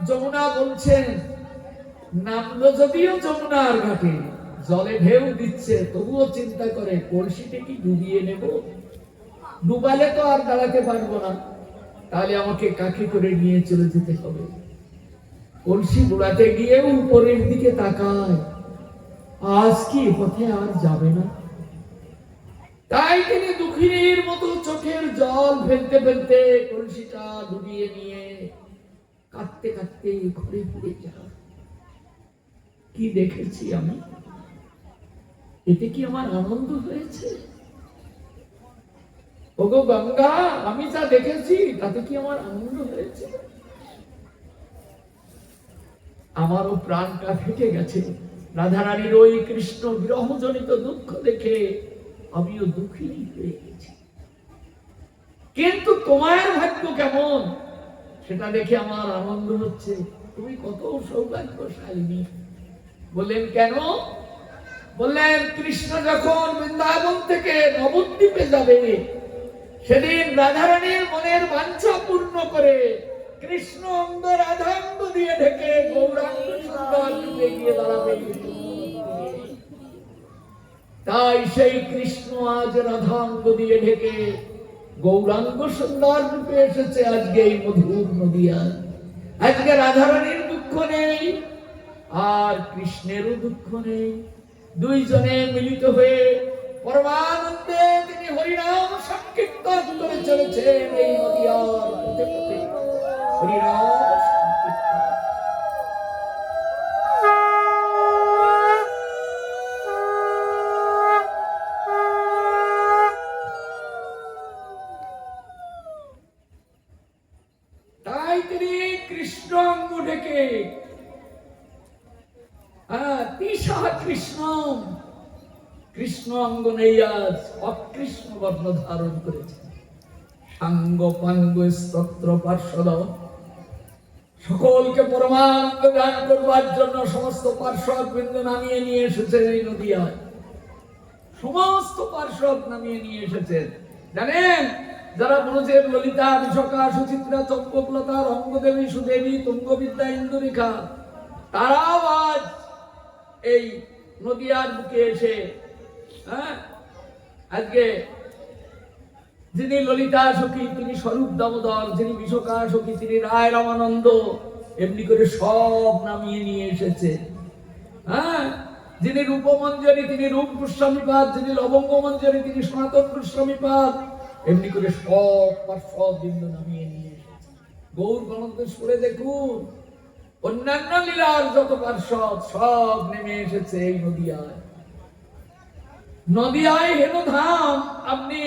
যমুনা বলছেন, নামলো যদিও যমুনার ঘাটে, জলে ঢেউ দিচ্ছে, তবুও চিন্তা করে কলসিতে কি ডুবিয়ে নেব, ডুবালে তো আর দাঁড়াতে পারবো না, তাহলে আমাকে কাকে করে নিয়ে চলে যেতে হবে। কলসি বুড়াতে গিয়ে উপরের দিকে তাকায়, আজ কি পথে আর যাবে না। তাই তিনি দুঃখিনীর মতো চোখের জল ফেলতে ফেলতে কলসিটা ডুবিয়ে নিয়ে কাঁদতে কাঁদতে ঘরে ফিরে যায়। কি দেখেছি আমি, এতে কি আমার আনন্দ হয়েছে? ওগো গঙ্গা, আমি যা দেখেছি তাতে কি আমার আনন্দ হয়েছে? আমারও প্রাণটা ফেটে গেছে। রাধারানীর ওই কৃষ্ণ বিরহজনিত দুঃখ দেখে আমিও দুঃখী হয়ে গেছি। কিন্তু তোমার ভাগ্য কেমন সেটা দেখে আমার আনন্দ হচ্ছে। তুমি কত সৌভাগ্যশালিনী। বললেন কেন? বললেন কৃষ্ণ যখন বৃন্দাবন থেকে নবদ্বীপে যাবে, সেদিন রাধারানীর মনের বাঞ্ছা পূর্ণ করে কৃষ্ণ অঙ্গ রাধাঙ্গ দিয়ে ঢেকে গৌরাঙ্গ সুন্দর রূপে গিয়ে দাঁড়াবে। তাই সেই কৃষ্ণ আজ রাধাঙ্গ দিয়ে ঢেকে গৌরাঙ্গ সুন্দর রূপে এসেছে আজকে এই মধুর নদিয়ায়। আজকে রাধারানীর দুঃখ নেই আর কৃষ্ণেরও দুঃখ নেই। দুইজনে মিলিত হয়ে পরমানন্দে তিনি হরিনাম সংকীর্তন করে চলেছেন এই নদিয়ার পথে পথে। হরিনাম সংকীর্তন। তাই তিনি কৃষ্ণ অঙ্গ ডেকে তিসা কৃষ্ণ, কৃষ্ণ অঙ্গ নেই আজ, অকৃষ্ণ বর্ণ ধারণ করেছে। সাঙ্গ পাঙ্গ স্তোত্র পার্শ্বদ সকলকে পরমানন্দ দান করবার জন্য সমস্ত পার্শ্বদ বৃন্দ নামিয়ে নিয়ে এসেছেন এই নদিয়ায়। সমস্ত পার্শ্বদ নামিয়ে নিয়ে এসেছেন। জানেন, যারা ব্রজের ললিতা, বিশাখা, সুচিত্রা, চম্পকলতা, রঙ্গদেবী, সুদেবী, তুঙ্গবিদ্যা, ইন্দুরেখা, তারাও আজ এই নদিয়ার বুকে এসে আজকে যিনি ললিতা সখী তিনি স্বরূপ দামোদর, যিনি বিশাখা সখী তিনি রায় রামানন্দ, এমনি করে সব নামিয়ে নিয়ে এসেছে। যিনি রূপমঞ্জরি তিনি রূপ গোস্বামীপাদ, যিনি লবঙ্গ মঞ্জরি তিনি সনাতন গোস্বামীপাদ, এমনি করে সব পার্শ্বদ বৃন্দ নামিয়ে নিয়ে এসেছে। গৌর গণেশ্বরে দেখুন অন্যান্য লীলার যত পার্শ্বদ সব নেমে এসেছে এই নদিয়ায়। নদিয়ায় হেন ধাম আপনি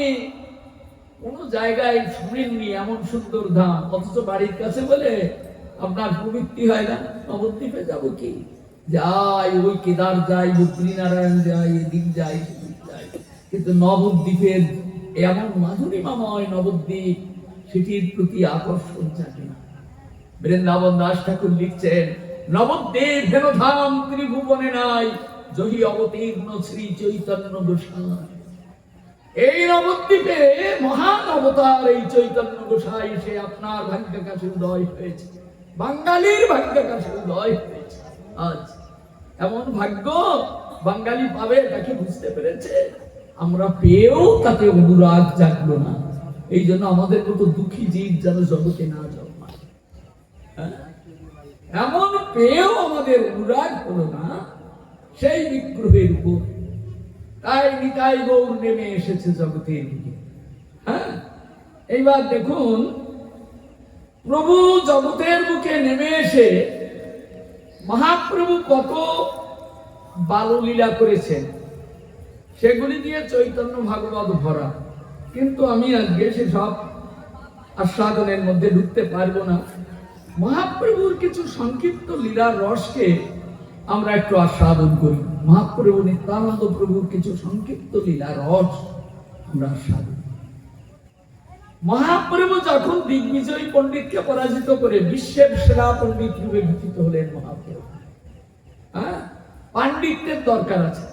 কোন জায়গায় শুনেননি, এমন সুন্দর ধাম, অথচ বাড়ির কাছে বলে আপনার প্রবৃত্তি হয় না নবদ্বীপে যাব কি, যাই ওই কেদার যাই, বদ্রীনারায়ণ যাই, এদিক যাই সেদিক যাই, কিন্তু নবদ্বীপের এমন মাধুরীমাময় নবদ্বীপ, সেটির প্রতি আকর্ষণ জাগে না। বৃন্দাবন দাস ঠাকুর লিখছেন, নবদ্বীপ হেন ধাম ত্রিভুবনে নাই, জহি অবতীর্ণ শ্রী চৈতন্য গোসাই। এই নবদ্বীপে মহান অবতার এই চৈতন্য গোসাই সে আপনার ভাগ্যাকাশে উদয় হয়েছে, বাঙালির ভাগ্যাকাশে উদয় হয়েছে। আজ এমন ভাগ্য বাঙালি পাবে, তাকে বুঝতে পেরেছে। আমরা পেয়েও তাতে অনুরাগ জাগলো না। এই জন্য আমাদের মতো দুঃখী জীব যেন জগতে না জন্মায়। এমন পেয়েও আমাদের অনুরাগ হলো না সেই বিগ্রহের উপর। তাই নিতাই গৌর নেমে এসেছে জগতের দিকে। এইবার দেখুন, প্রভু জগতের বুকে নেমে এসে মহাপ্রভু কত বাললীলা করেছেন, সেগুলি দিয়ে চৈতন্য ভাগবত ভরা। কিন্তু আমি আজকে সেসব আস্বাদনের মধ্যে ঢুকতে পারবো না। মহাপ্রভুর কিছু সংক্ষিপ্ত লীলার রসকে আমরা একটু আস্বাদন করি। মহাপ্রভু নিত্যানন্দ প্রভুর কিছু সংক্ষিপ্ত লীলা রস আমরা আস্বাদন। মহাপ্রভু যখন দিগ্বিজয়ী পণ্ডিতকে পরাজিত করে বিশ্বের সেরা পণ্ডিত রূপে ঘোষিত হলেন মহাপ্রভু। পাণ্ডিত্যের দরকার আছে,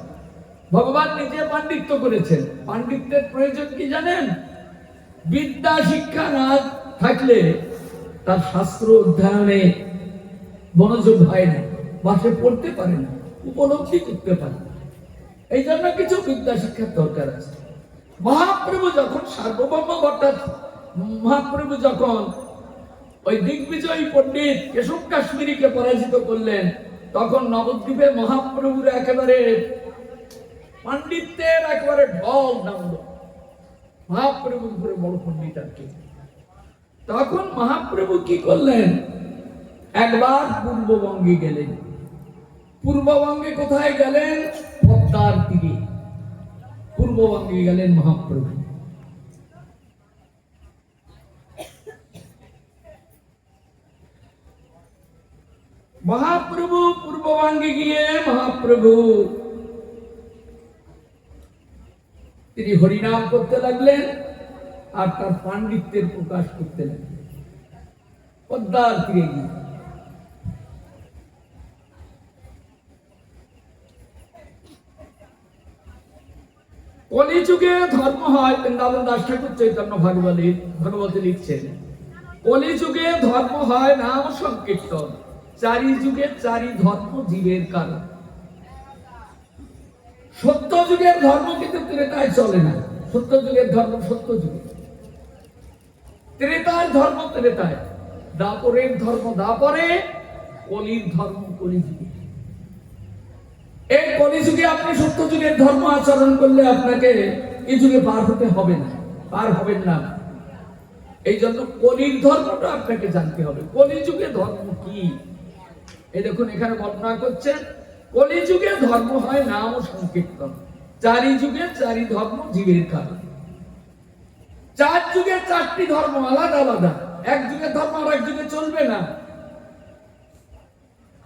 ভগবান নিজে পাণ্ডিত্য করেছেন। পাণ্ডিত্যের প্রয়োজন কি জানেন? বিদ্যা শিক্ষা না থাকলে তার শাস্ত্র অধ্যয়নে মনোযোগ হয় না, বাসে পড়তে পারে না, উপলব্ধি করতে পারে না। এই জন্য কিছু বিদ্যা শিক্ষার দরকার আছে। মহাপ্রভু যখন সার্বভৌম ভট্টাচার্য মহাপ্রভু যখন ওই দিগ্বিজয়ী পণ্ডিত কেশব কাশ্মীরিকে পরাজিত করলেন, তখন নবদ্বীপে মহাপ্রভুর একেবারে পাণ্ডিত্যের একেবারে ঢল নামলো। মহাপ্রভুর উপরে বড় পণ্ডিত আর কি। তখন মহাপ্রভু কি করলেন, একবার পূর্ববঙ্গে গেলেন। পূর্ববঙ্গে কোথায় গেলেন? পদ্মার তীরে পূর্ববঙ্গে গেলেন মহাপ্রভু। মহাপ্রভু পূর্ববঙ্গে গিয়ে মহাপ্রভু তিনি হরিনাম করতে লাগলেন আর তার পাণ্ডিত্যের প্রকাশ করতে লাগলেন পদ্মার তীরে গিয়ে। কলিযুগে ধর্ম হয়, বৃন্দাবন দাস ঠাকুর চৈতন্য ভাগবতে লিখছেন, কলিযুগে ধর্ম হয় নাম সংকীর্তন, চারি যুগে চারি ধর্ম জীবের কারণ। সত্য যুগের ধর্ম কিন্তু ত্রেতায় চলে না। সত্য যুগের ধর্ম সত্য যুগে, ত্রেতার ধর্ম ত্রেতায়, দাপরের ধর্ম দাপরে, কলির ধর্ম কলিযুগে। এই কলিযুগে আপনি সত্য যুগের ধর্ম আচরণ করলে আপনাকে এই যুগে পার হতে হবে না, পার হবেন না। এই জন্য কলির ধর্মটা আপনাকে জানতে হবে। কলিযুগে ধর্ম কি, এই দেখুন এখানে বর্ণনা করছেন, কলিযুগে ধর্ম হয় নাম সংকীর্তন, চারি যুগে চারি ধর্ম জীবের কারণ। চার যুগে চারটি ধর্ম আলাদা আলাদা, এক যুগের ধর্ম আর এক যুগে চলবে না।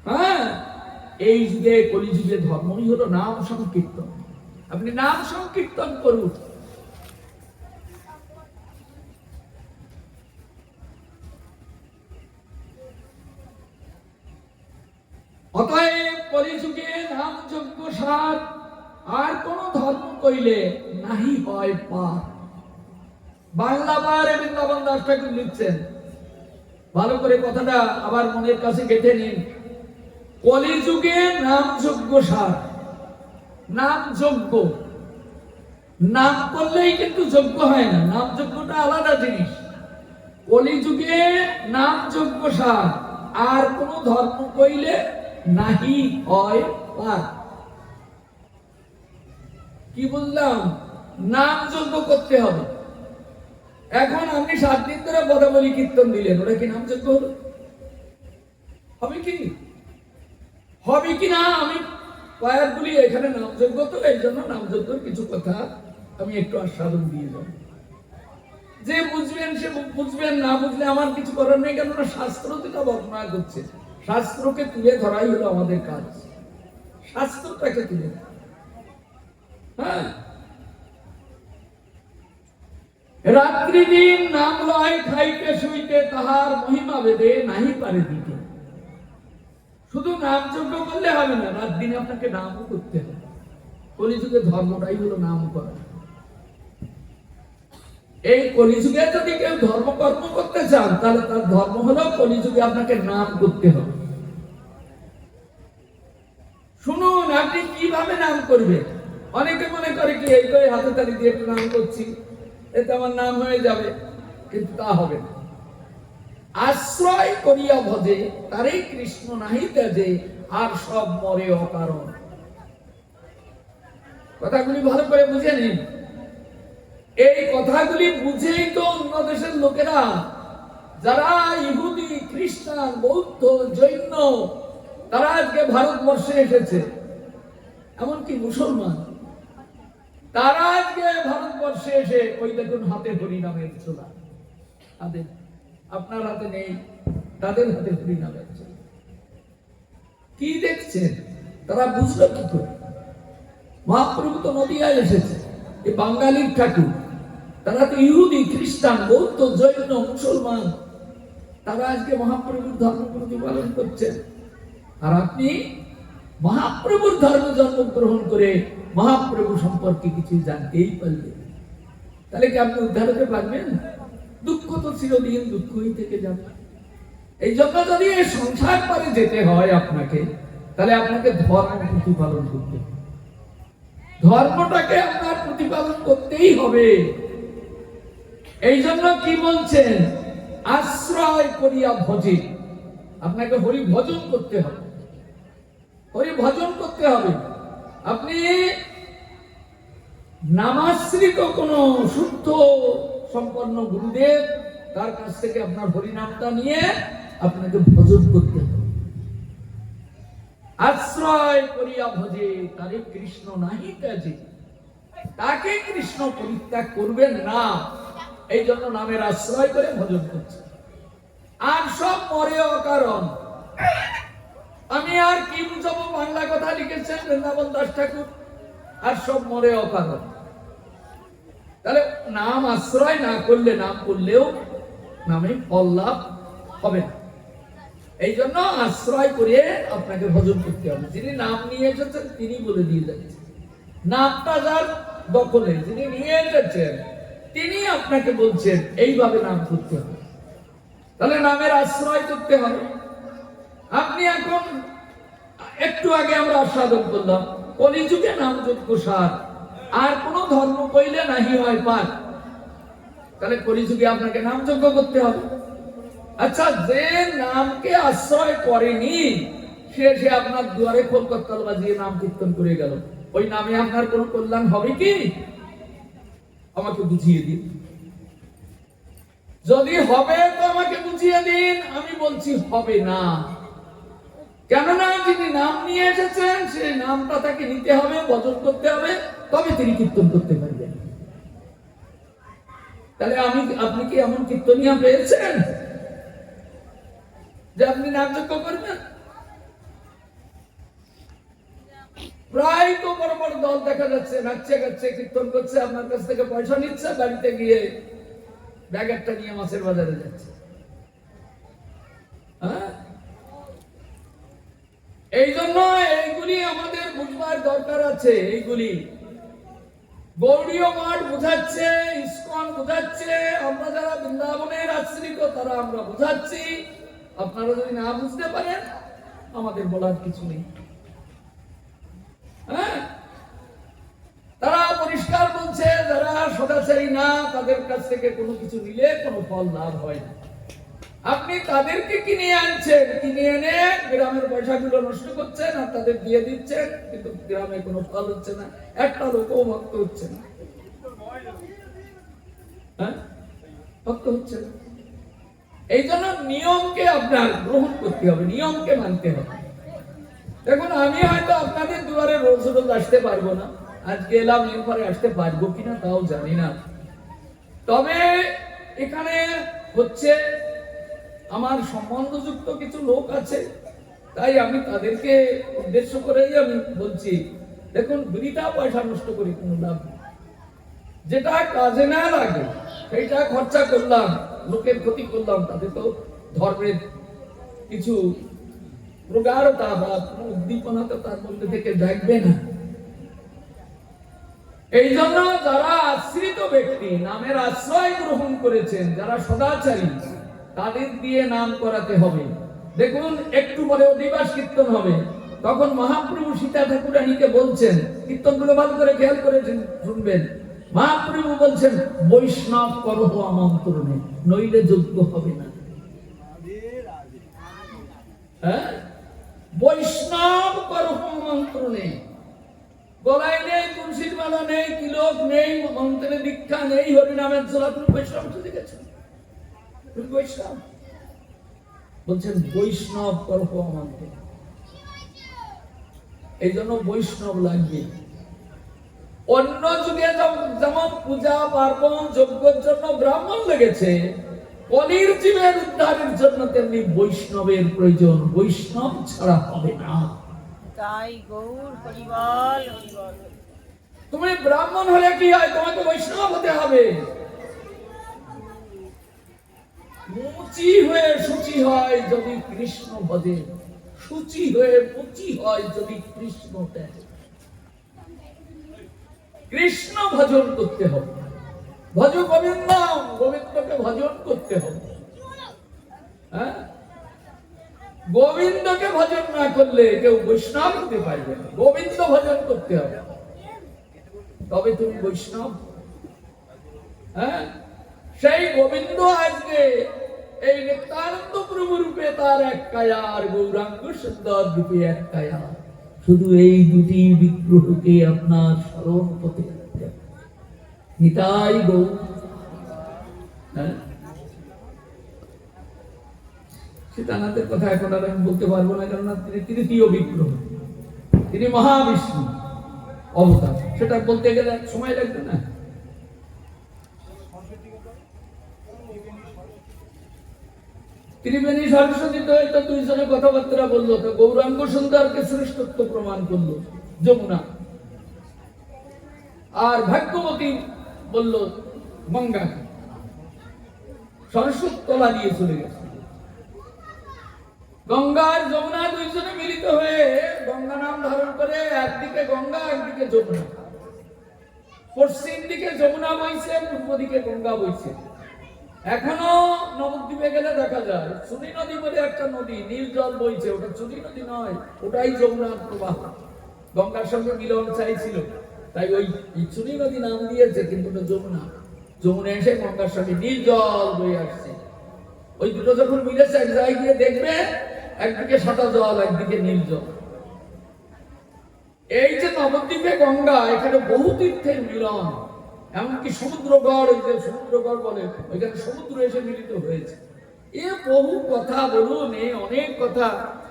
হ্যাঁ, এই যুগে কলিযুগে ধর্মই হলো নাম সংকীর্তন। আপনি নাম সংকীর্তন করুন। অতএব কলিযুগে নাম যজ্ঞ সার, আর কোন ধর্ম কইলে নাহি হয় পার। বাংলা বারে বৃন্দাবন দাস ঠাকুর লিখছেন, ভালো করে কথাটা আবার মনের কাছে গেঁথে নিন। কলিযুগে নাম যজ্ঞ সার, নাম যজ্ঞ, নাম করলেই কিন্তু যজ্ঞ হয় না, নাম যজ্ঞটা আলাদা জিনিস। কলিযুগে নাম যজ্ঞ সার, আর কোন ধর্ম কইলে নাহি হয় পার। কি বললাম? নাম যজ্ঞ করতে হবে। এখন আপনি 7 দিন ধরে বদাবলী কীর্তন দিলেন, ওটা কি নাম যজ্ঞ হলো? হবে কি হবে কি না আমি কয়েক বলি, এখানে নাম যজ্ঞ, তো এই জন্য নাম যজ্ঞের কিছু কথা আমি একটু আস্বাদন দিয়ে যাব। যে বুঝবেন সে বুঝবেন, না বুঝলে আমার কিছু করার নেই, কেননা শাস্ত্র যেটা বর্ণনা করছে, শাস্ত্রকে তুলে ধরাই হলো আমাদের কাজ। শাস্ত্রটাকে তুলে, হ্যাঁ, রাত্রি দিন নাম লয় খাইতে শুইতে, তাহার মহিমা বেদে নাহি পারে দিতে। শুধু নাম যজ্ঞ করলে হবে না, রাত দিনে আপনাকে নামও করতে হবে। কলিযুগের ধর্মটাই হলো নাম করা। এই কলিযুগে যদি কেউ ধর্মকর্ম করতে চান, তাহলে তার ধর্ম হলো কলিযুগে আপনাকে নাম করতে হবে। শুনুন, আপনি কিভাবে নাম করবেন? অনেকে মনে করে কি এই করে হাতে তালি দিয়ে একটু নাম করছি, এতে আমার নাম হয়ে যাবে, কিন্তু তা হবে না। আশ্রয় করিয়া ভজে, তারে কৃষ্ণ নাহি তেজে, আর সব মরে অকারণ। কথাগুলি ভালো করে বুঝে নিন। এই কথাগুলি বুঝেই তো অন্য দেশের লোকেরা, যারা ইহুদি, খ্রিস্টান, বৌদ্ধ, জৈন, তারা আজকে ভারতবর্ষে এসেছে। এমনকি মুসলমান, তারা আজকে ভারতবর্ষে এসে ওই দেখুন হাতে হরিনামের ছোলা, হাতে, আপনার হাতে নেই, তাদের হাতে হরিনামের ছোলা। কি দেখছেন? তারা বুঝলো কি করে? মহাপ্রভু তো নদিয়ায় এসেছে, এই বাঙালির ঠাকুর, তারা তো ইহুদি, খ্রিস্টান, বৌদ্ধ, জৈন, মুসলমান, তারা আজকে মহাপ্রভুর ধর্ম প্রতিপালন করছেন। আর আপনি মহাপ্রভুর ধর্ম জন্মগ্রহণ করে মহাপ্রভু সম্পর্কে কিছু জানতেই পারলেন, তাহলে কি আপনি উদ্ধার হতে পারবেন? দুঃখ তো চিরদিন দুঃখই থেকে যাবে। এই জন্য যদি এই সংসার পারে যেতে হয় আপনাকে, তাহলে আপনাকে ধর্ম প্রতিপালন করতে হবে। ধর্মটাকে আপনার প্রতিপালন করতেই হবে। এই জন্য কি বলছেন, আশ্রয় করিয়া ভজে, আপনাকে হরি ভজন করতে হবে, হরি ভজন করতে হবে। আপনি নামাশ্রিত কোন শুদ্ধ সম্পন্ন গুরুদেব, তার কাছ থেকে আপনার হরিনামটা নিয়ে আপনাকে ভজন করতে হবে। আশ্রয় করিয়া ভজে তারে কৃষ্ণ নাহি কাজে, তাকে কৃষ্ণ পরিত্যাগ করবেন না, এই জন্য নামের আশ্রয় করে ভজন করছে। আর সব পরে অকারণ। আমি আর কি বুঝাবো, বাংলা কথা লিখেছেন বৃন্দাবন দাস ঠাকুর, আর সব মরে অকারণ। তাহলে নাম আশ্রয় না করলে, নাম করলেও নামে ফল লাভ হবে না। এই জন্য আশ্রয় করে আপনাকে ভজন করতে হবে। যিনি নাম নিয়ে এসেছেন তিনি বলে দিয়ে যাচ্ছেন, নামটা যার দখলে, যিনি নিয়ে এসেছেন তিনি আপনাকে বলছেন এইভাবে নাম করতে হবে। তাহলে নামের আশ্রয় করতে হবে। আপনি এখন একটু আগে আমরা আস্বাদন করলাম, কলিযুগে নাম যজ্ঞ সার, আর কোন ধর্ম কইলে নাহি হয় পার। তাহলে কলিযুগে আপনাকে নাম যজ্ঞ করতে হবে। আচ্ছা, যে নামকে আশ্রয় করেনি সে আপনার দুয়ারে খোল করতাল বাজিয়ে নাম কীর্তন করে গেল, ওই নামে আপনার কোন কল্যাণ হবে কি? আমাকে বুঝিয়ে দিন। যদি হবে তো আমাকে বুঝিয়ে দিন। আমি বলছি হবে না। কেননা যিনি নাম নিয়ে এসেছেন সেই নামটা তাকে নিতে হবে, ভজন করতে হবে, তবে তিনি কীর্তন করতে পারবেন। তাহলে আপনি কি এমন কীর্তনিয়া পেয়েছেন যে আপনি নামযজ্ঞ করবেন? প্রায় তো বড় বড় দল দেখা যাচ্ছে, নাচছে গাচ্ছে কীর্তন করছে, আপনার কাছ থেকে পয়সা নিচ্ছে, বাড়িতে গিয়ে ব্যাগেরটা নিয়ে মাছের বাজারে যাচ্ছে। এই জন্য এইগুলি আমাদের বুঝবার দরকার আছে। এইগুলি গৌড়ীয় মঠ বুঝাচ্ছে, ইস্কন বুঝাচ্ছে, আমরা যারা বৃন্দাবনের আশ্রিত তারা আমরা বুঝাচ্ছি। আপনারা যদি না বুঝতে পারেন আমাদের বলার কিছু নেই। তারা পরিষ্কার বলছে, যারা সদাচারী না তাদের কাছ থেকে কোনো কিছু নিলে কোনো ফল লাভ হয় না। আপনি তাদেরকে কিনে আনছেন, কিনে এনে গ্রামের পয়সাগুলো নষ্ট করছেন আর তাদের দিয়ে দিচ্ছেন, কিন্তু গ্রামে কোনো ফল হচ্ছে না, একটা লোকও ভক্ত হচ্ছে না। ভক্ত হচ্ছে না। এই জন্য নিয়মকে আপনার গ্রহণ করতে হবে, নিয়মকে মানতে হবে। দেখুন, আমি হয়তো আপনাদের দুয়ারে রোজ রোজ আসতে পারবো না, আজকে এলাম, এরপরে আসতে পারবো কিনা তাও জানি না। তবে এখানে হচ্ছে আমার সম্বন্ধযুক্ত কিছু লোক আছে, তাই আমি তাদেরকে উদ্দেশ্য করেই আমি বলছি, দেখুন বৃথা পয়সা নষ্ট করে কোনো লাভ নেই। যেটা কাজে না লাগে সেইটা খরচা করলাম, লোকের ক্ষতি করলাম, তাতে তো ধর্মের কিছু প্রগাঢ়তা বা উদ্দীপনা তো তার মধ্যে থেকে দেখবে না। এই জন্য যারা আশ্রিত ব্যক্তি নামের আশ্রয় গ্রহণ করেছেন, যারা সদাচারী, তাদের দিয়ে নাম করাতে হবে। দেখুন, একটু পরে অধিবাস কীর্তন হবে, তখন মহাপ্রভু সীতা ঠাকুরানীকে বলছেন, কীর্তনগুলো ভালো করে খেয়াল করে শুনবেন। মহাপ্রভু বলছেন, বৈষ্ণব করহ আমন্ত্রণে, নইলে যোগ্য হবে না। বৈষ্ণব করহ আমন্ত্রণে। গলায় নেই তুলসীর মালা, নেই তিলক, নেই মন্ত্রের দীক্ষা, নেই হরিনামের ঝোলা, তুমি বৈষ্ণব খুঁজে গেছো? বৈষ্ণব বলছেন বৈষ্ণব করহ আমন্ত্রণে। এই জন্য বৈষ্ণব লাগবে। অন্য যুগে যেমন পূজা পার্বণ যজ্ঞের জন্য ব্রাহ্মণ লেগেছে, কলির জীবের উদ্ধারের জন্য তেমনি বৈষ্ণবের প্রয়োজন। বৈষ্ণব ছাড়া হবে না। তাই গৌর হরিবল হরিবল। তুমি ব্রাহ্মণ হলে কি হয়, তোমাকে বৈষ্ণব হতে হবে। মুচি হয়ে শুচি হয় যদি কৃষ্ণ ভজে, শুচি হয়ে মুচি হয় যদি কৃষ্ণ দেখে। কৃষ্ণ ভজন করতে হবে। ভজ গোবিন্দ, গোবিন্দকে ভজন করতে হবে। গোবিন্দকে ভজন না করলে কেউ বৈষ্ণব হতে পারবে না। গোবিন্দ ভজন করতে হবে। তবে তুমি বৈষ্ণব। হ্যাঁ, সেই গোবিন্দ আজকে এই নিত্যানন্দ প্রভু রূপে তার এক কায়া, আর গৌরাঙ্গ সুন্দর রূপে এক কায়া। শুধু এই দুটি বিগ্রহকে আপনার স্মরণ করতে নিতাই গৌ। সীতানাথের কথা এখন আর আমি বলতে পারবো না, কারণ তিনি তৃতীয় বিগ্রহ, তিনি মহাবিষ্ণু অবতার। সেটা বলতে গেলে সময় লাগবে না। ত্রিবেণী সরস্বতী তো এই তো দুইজনে কথাবার্তা বললো, তো গৌরাঙ্গ সুন্দরকে শ্রেষ্ঠত্ব প্রমাণ করলো যমুনা, আর ভাগ্যবতী বলল গঙ্গাকে। সরস্বতী তলা দিয়ে চলে গেছে। গঙ্গা আর যমুনা দুইজনে মিলিত হয়ে গঙ্গা নাম ধারণ করে, একদিকে গঙ্গা একদিকে যমুনা। পশ্চিম দিকে যমুনা বইছে, পূর্ব দিকে গঙ্গা বইছে। এখনো নবদ্বীপে গেলে দেখা যায় চুনি নদী বলে একটা নদী, নীল জল বইছে, ওটা চুনি নদী নয়, ওটাই যমুনার প্রবাহ। গঙ্গার সঙ্গে মিলন চাইছিল, তাই ওই চুনি নদী নাম দিয়েছে, কিন্তু ওটা যমুনা। যমুনা এসে গঙ্গার সঙ্গে নীল জল বয়ে আসছে। ওই দুটো যখন মিলেছে, এক জায়গায় গিয়ে দেখবে একদিকে সাদা জল, একদিকে নীল জল। এই যে নবদ্বীপে গঙ্গা, এখানে বহু তীর্থের মিলন, এমনকি সমুদ্রগড়, ওই যে সমুদ্রগড় বলে, ওইখানে সমুদ্র এসে মিলিত হয়েছে। এ বহু কথা বলুন, এ অনেক কথা,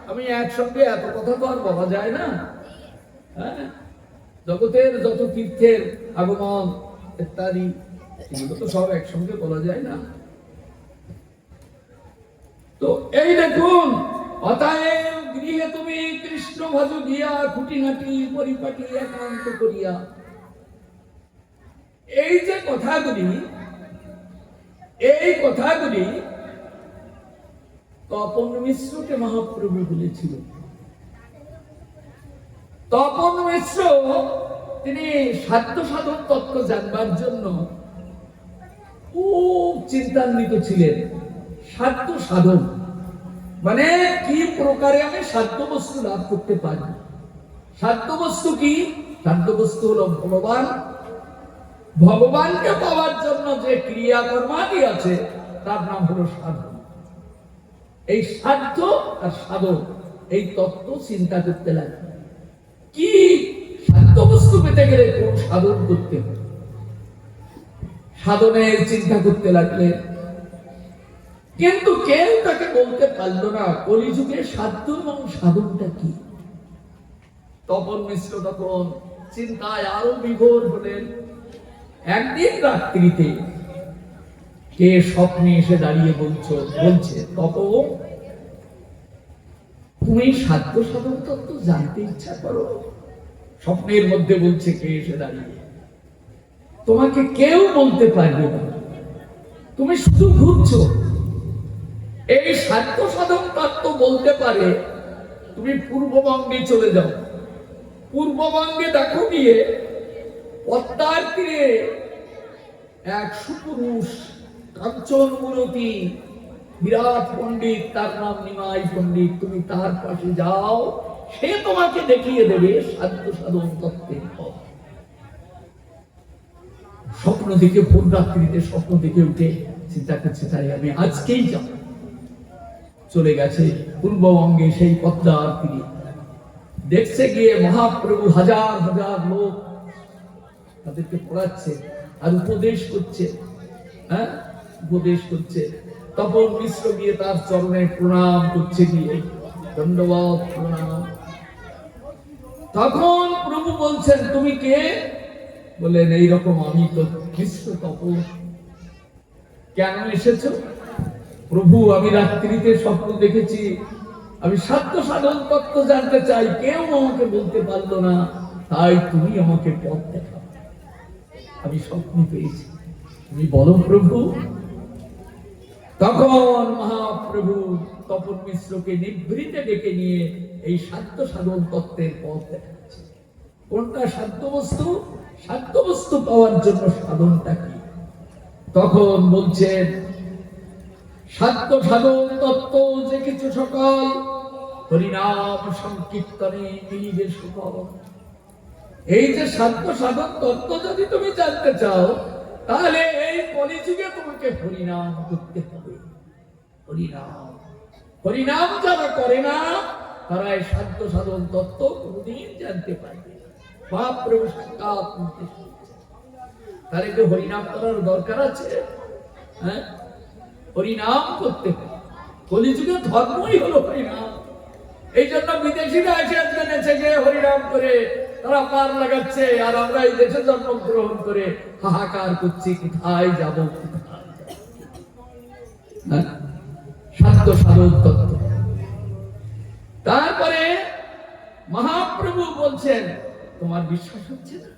আমি একসঙ্গে এত কথা তো আর বলা যায় না। হ্যাঁ, জগতের যত তীর্থের আগমন ইত্যাদি, এগুলো তো সব একসঙ্গে বলা যায় না। তো এই দেখুন, অতএব গৃহে তুমি কৃষ্ণ ভজ গিয়া, খুঁটিনাটি পরিপাটি একান্ত করিয়া। এই যে কথাগুলি, এই কথাগুলি তপন মিশ্রকে মহাপ্রভু বলেছিল। তপন মিশ্র তিনি সাধ্য সাধন তত্ত্ব জানবার জন্য খুব চিন্তান্বিত ছিলেন। সাধ্য সাধন মানে কি প্রকারে আমি সাধ্য বস্তু লাভ করতে পারি। সাধ্য বস্তু কি? সাধ্য বস্তু হলো ভগবান। ভগবানকে পাওয়ার জন্য যে ক্রিয়াকর্মাদি আছে তার নাম হলো সাধন। এই সাধ্য আর সাধন, এই তত্ত্ব চিন্তা করতে লাগে। কি সাধ্য বস্তু পেতে গেলে কোন সাধন করতে হবে, সাধনের চিন্তা করতে লাগলে। কিন্তু কেউ তাকে বলতে পারলো না কলিযুগে সাধ্য এবং সাধনটা কি। তপন মিশ্র তখন চিন্তায় আরো বিভোর হলেন। একদিন রাত্রিতে কে স্বপ্নে এসে দাঁড়িয়ে বলছে, তপন তুমি সাধ্য সাধন তত্ত্ব জানতে ইচ্ছা করো? স্বপ্নের মধ্যে বলছে কে এসে দাঁড়িয়ে, তোমাকে কেউ বলতে পারবে না, তুমি শুধু ঘুরছো। এই সাধ্য সাধন তত্ত্ব বলতে পারে, তুমি পূর্ববঙ্গে চলে যাও। পূর্ববঙ্গে দেখো গিয়ে পদ্মার তীরে এক সুপুরুষ কাঞ্চন মূরতি বিরাট পণ্ডিত, তার নাম নিমাই পণ্ডিত। তুমি তার পাশে যাও, সে তোমাকে দেখিয়ে দেবে সাধ্য সাধন তত্ত্বের পথ। স্বপ্ন দেখে, ভোর রাত্রিতে স্বপ্ন দেখে উঠে চিন্তা করছে, তাই আমি আজকেই যাব। চলে গেছে পূর্ববঙ্গে সেই পদ্মার তীরে। দেখছে গিয়ে মহাপ্রভু হাজার হাজার লোক তাদেরকে পড়াচ্ছে আর উপদেশ করছে। হ্যাঁ, উপদেশ করছে। তপন মিশ্র গিয়ে তার চরণে প্রণাম করছে, গিয়ে দণ্ডবত প্রণাম। তখন প্রভু বলছেন, তুমি কে? বলেন, এইরকম আমি তো কৃষ্ণ তপন। কেন এসেছো? প্রভু, আমি রাত্রিতে স্বপ্ন দেখেছি, আমি সাধ্য সাধন তত্ত্ব জানতে চাই, কেউ আমাকে বলতে পারলো না, তাই তুমি আমাকে পথ দেখাও। আমি স্বপ্ন পেয়েছি, তুমি বলো প্রভু। তখন মহাপ্রভু তপন মিশ্রকে নিভৃতে ডেকে নিয়ে এই সাধ্য সাধন তত্ত্বের পথ দেখাচ্ছে। কোনটা সাধ্য বস্তু? সাধ্য বস্তু পাওয়ার জন্য সাধনটা কি? তখন বলছেন, সাধ্য সাধন তত্ত্ব যে কিছু সকল, হরিনাম সংকীর্তনে মিলিবে সকল। এই যে সাধ্য সাধন তত্ত্ব যদি তুমি জানতে চাও, তাহলে এই কলিযুগে তোমাকে হরিনাম করতে হবে। হরিনাম, হরিনাম যারা করে না তারা এই সাধ্য সাধন তত্ত্ব কোনদিন জানতে পারবে না। মহাপ্রভু সাক্ষাৎ নির্দেশ করেছেন। তাহলে কি হরিনাম করার দরকার আছে? হ্যাঁ, হরিনাম করতে হবে। কলিযুগে ধর্মই হলো হরিনাম। এই জন্য বিদেশিরা এসে জেনেছে যে হরিনাম করে তারা পার লাগাচ্ছে, আর আমরা এই দেশে জন্মগ্রহণ করে হাহাকার করছি, কোথায় যাব, সাধ্য সাধন তত্ত্ব। তারপরে মহাপ্রভু বলছেন, তোমার বিশ্বাস হচ্ছে না?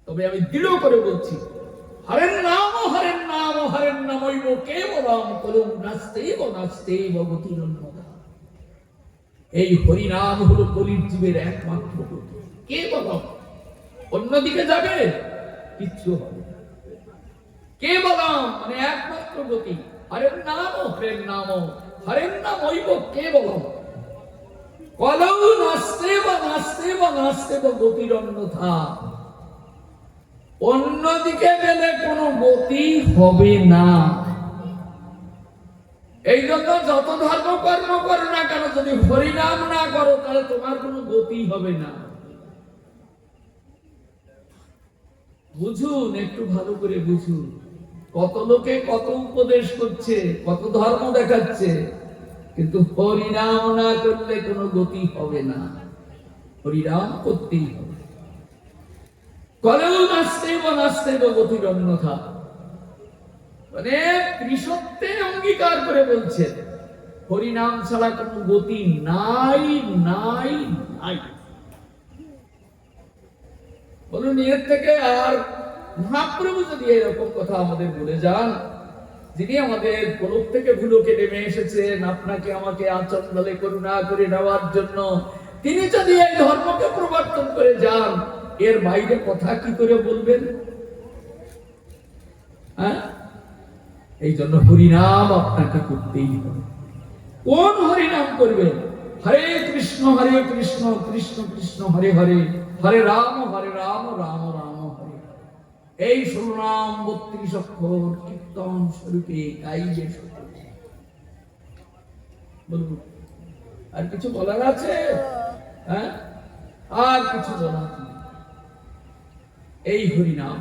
তবে আমি দৃঢ় করে বলছি, হরেন নাম হরেন নাম হরেন নামৈব কেবলম কলম নাস্তেব নাস্তেব গতিরন্যতা। এই হরিনাম হলো কলির জীবের একমাত্র গতি। কেবলম, অন্যদিকে যাবে কিচ্ছু হবে না। কেবলম মানে একমাত্র গতি। হরেন নাম হরেন নাম হরেন নামৈব কেবলম কলৌ নাস্তেব নাস্তেব নাস্তেব গতিরন্যথা। অন্যদিকে গেলে কোনো গতি হবে না। এই জন্য যত ধর্ম কর্ম করো না কেন, যদি হরিনাম না করো তাহলে তোমার কোনো গতি হবে না। বুঝুন, একটু ভালো করে বুঝুন। কত লোকে কত উপদেশ করছে, কত ধর্ম দেখাচ্ছে, কিন্তু হরিনাম না করলে কোনো গতি হবে না। হরিনাম করতেই হবে। কলেও নাস্তেব নাস্তেব গতিরন্যথা, মানে ত্রিসত্যে অঙ্গীকার করে বলছেন হরিনাম ছাড়া কোনো গতি নাই নাই নাই। বলুন, এর থেকে আর মহাপ্রভু যদি এরকম কথা আমাদের বলে যান, যিনি আমাদের গোলক থেকে ভুলোকে নেমে এসেছেন আপনাকে আমাকে আচণ্ডালে করুণা করে নেওয়ার জন্য, তিনি যদি এই ধর্মকে প্রবর্তন করে যান, এর বাইরে কথা কি করে বলবেন? হ্যাঁ, এই জন্য হরিনাম আপনাকে করতেই হবে। কোন হরিনাম করবেন? হরে কৃষ্ণ কৃষ্ণ কৃষ্ণ হরে হরে, হরে রাম রাম রাম হরে। এই 16 নাম 32 অক্ষর কীর্তন স্বরূপে গাইবে সকলে। বলুন, আর কিছু বলার আছে? হ্যাঁ, আর কিছু বলার নেই। এই হরিনাম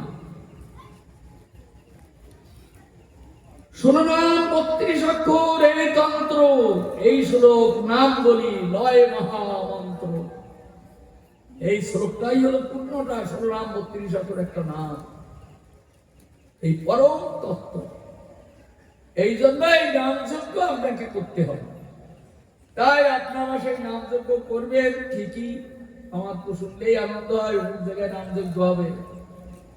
16 নাম 32 অক্ষর, এই তন্ত্র, এই শ্লোক নাম বলি লয় মহামন্ত্র। এই শ্লোকটাই হলো পূর্ণটা। 16 নাম 32 অক্ষর একটা নাম, এই পরম তত্ত্ব। এই জন্য এই নামযজ্ঞ আপনাকে করতে হবে। তাই আপনারা সেই নামযজ্ঞ করবেন ঠিকই, আমার তো শুনলেই আনন্দ হয়, অমুক জায়গায় নামযজ্ঞ হবে,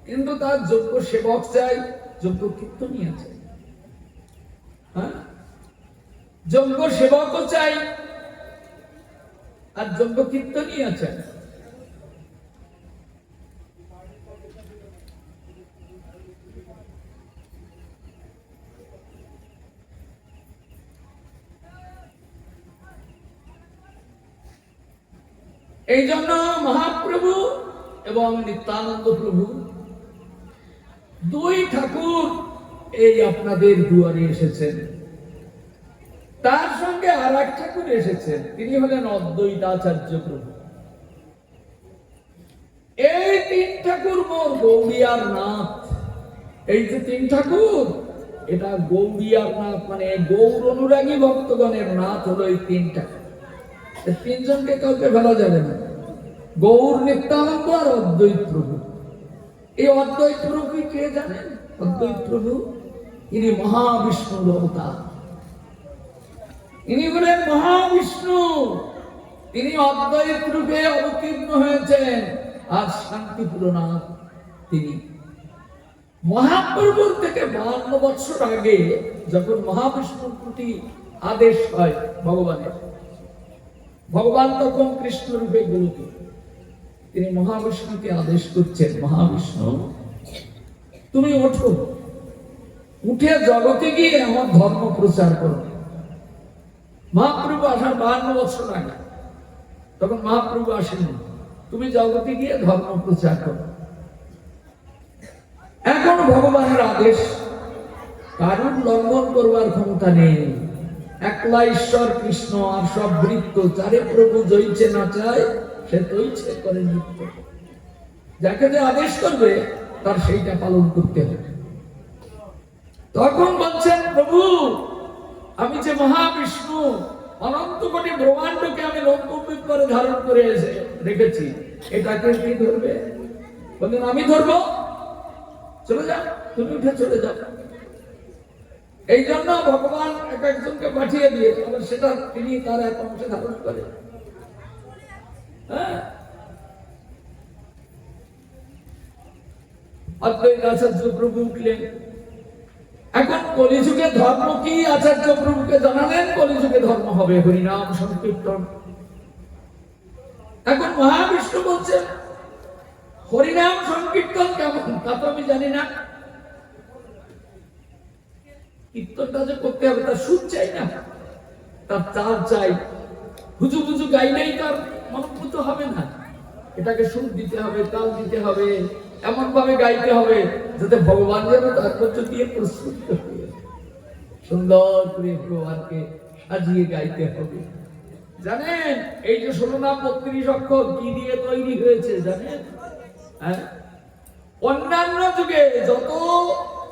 কিন্তু তার যোগ্য সেবক চাই, যোগ্য কীর্তনীয় চাই। হ্যাঁ, যোগ্য সেবকও চাই আর যোগ্য কীর্তনীয় চাই। এই জন্য মহাপ্রভু এবং নিত্যানন্দ প্রভু দুই ঠাকুর এই আপনাদের দুয়ারে এসেছেন। তার সঙ্গে আর এক ঠাকুর এসেছেন, তিনি হলেন অদ্বৈতাচার্য প্রভু। এই 3 ঠাকুর মোর গৌড়িয়ার নাথ। এই যে 3 ঠাকুর, এটা গৌড়িয়ার নাথ, মানে গৌর অনুরাগী ভক্তগণের নাথ হলো এই 3 ঠাকুর। 3 জনকে কাউকে ফেলা যাবে না, গৌর, নিত্যানন্দ আর অদ্বৈত প্রভু। এই অদ্বৈত প্রভু কে জানেন? অদ্বৈত প্রভু ইনি মহাবিষ্ণুর অবতার। ইনি হলেন মহাবিষ্ণু। তিনি অদ্বৈত রূপে অবতীর্ণ হয়েছেন আর শান্তিপুরনাথ। তিনি মহাপ্রভুর থেকে 52 বছর আগে যখন মহাবিষ্ণুর প্রতি আদেশ হয় ভগবানের, ভগবান তখন কৃষ্ণ রূপে গোলকে, তিনি মহাবিষ্ণুকে আদেশ করছেন, মহাবিষ্ণু তুমি ওঠো, উঠে জগতে গিয়ে আমার ধর্ম প্রচার করো। মহাপ্রভু আসার 52 বছর আগে, তখন মহাপ্রভু আসেন, তুমি জগতে গিয়ে ধর্ম প্রচার করো। এখন ভগবানের আদেশ, কারণ লঙ্ঘন করবার ক্ষমতা নেই। একলা ঈশ্বর কৃষ্ণ, আর সব বৃত্ত, যারে প্রভু জইছে না চায় সে তৈছে করে নৃত্য। যাকে যে আদেশ করবে তার সেইটা পালন করতে হবে। তখন বলছেন, প্রভু আমি যে মহাবিষ্ণু, অনন্ত কোটি ব্রহ্মাণ্ডকে আমি লোকবিদ করে ধারণ করে রেখেছি, এটাকে কি ধরবে? বললেন আমি ধরবো, চলে যাও, তুমি উঠে চলে যাও। এই জন্য ভগবান এক একজনকে পাঠিয়ে দিয়ে আবার সেটা তিনি তার এক অংশে ধারণ করে। হ্যাঁ, অদ্বৈত আচার্য প্রভু উঠলেন। এখন কলিযুগে ধর্ম কি আচার্য প্রভুকে জানালেন, কলিযুগে ধর্ম হবে হরিনাম সংকীর্তন। এখন মহাবিষ্ণু বলছেন হরিনাম সংকীর্তন কেমন তা তো আমি জানি না, কীর্তনটা যে করতে হবে তার সুর চাই না, তার তাল চাই। হুজু হুজু গাইলেই তার মনোভূত হবে না, এটাকে সুর দিতে হবে, তাল দিতে হবে, এমন ভাবে গাইতে হবে যাতে ভগবান যেন তার মধ্য দিয়ে প্রস্তুত হবে, সুন্দর করে ভগবানকে সাজিয়ে গাইতে হবে। জানেন এই যে 16 নাম 32 অক্ষর কি দিয়ে তৈরি হয়েছে জানেন? হ্যাঁ, অন্যান্য যুগে যত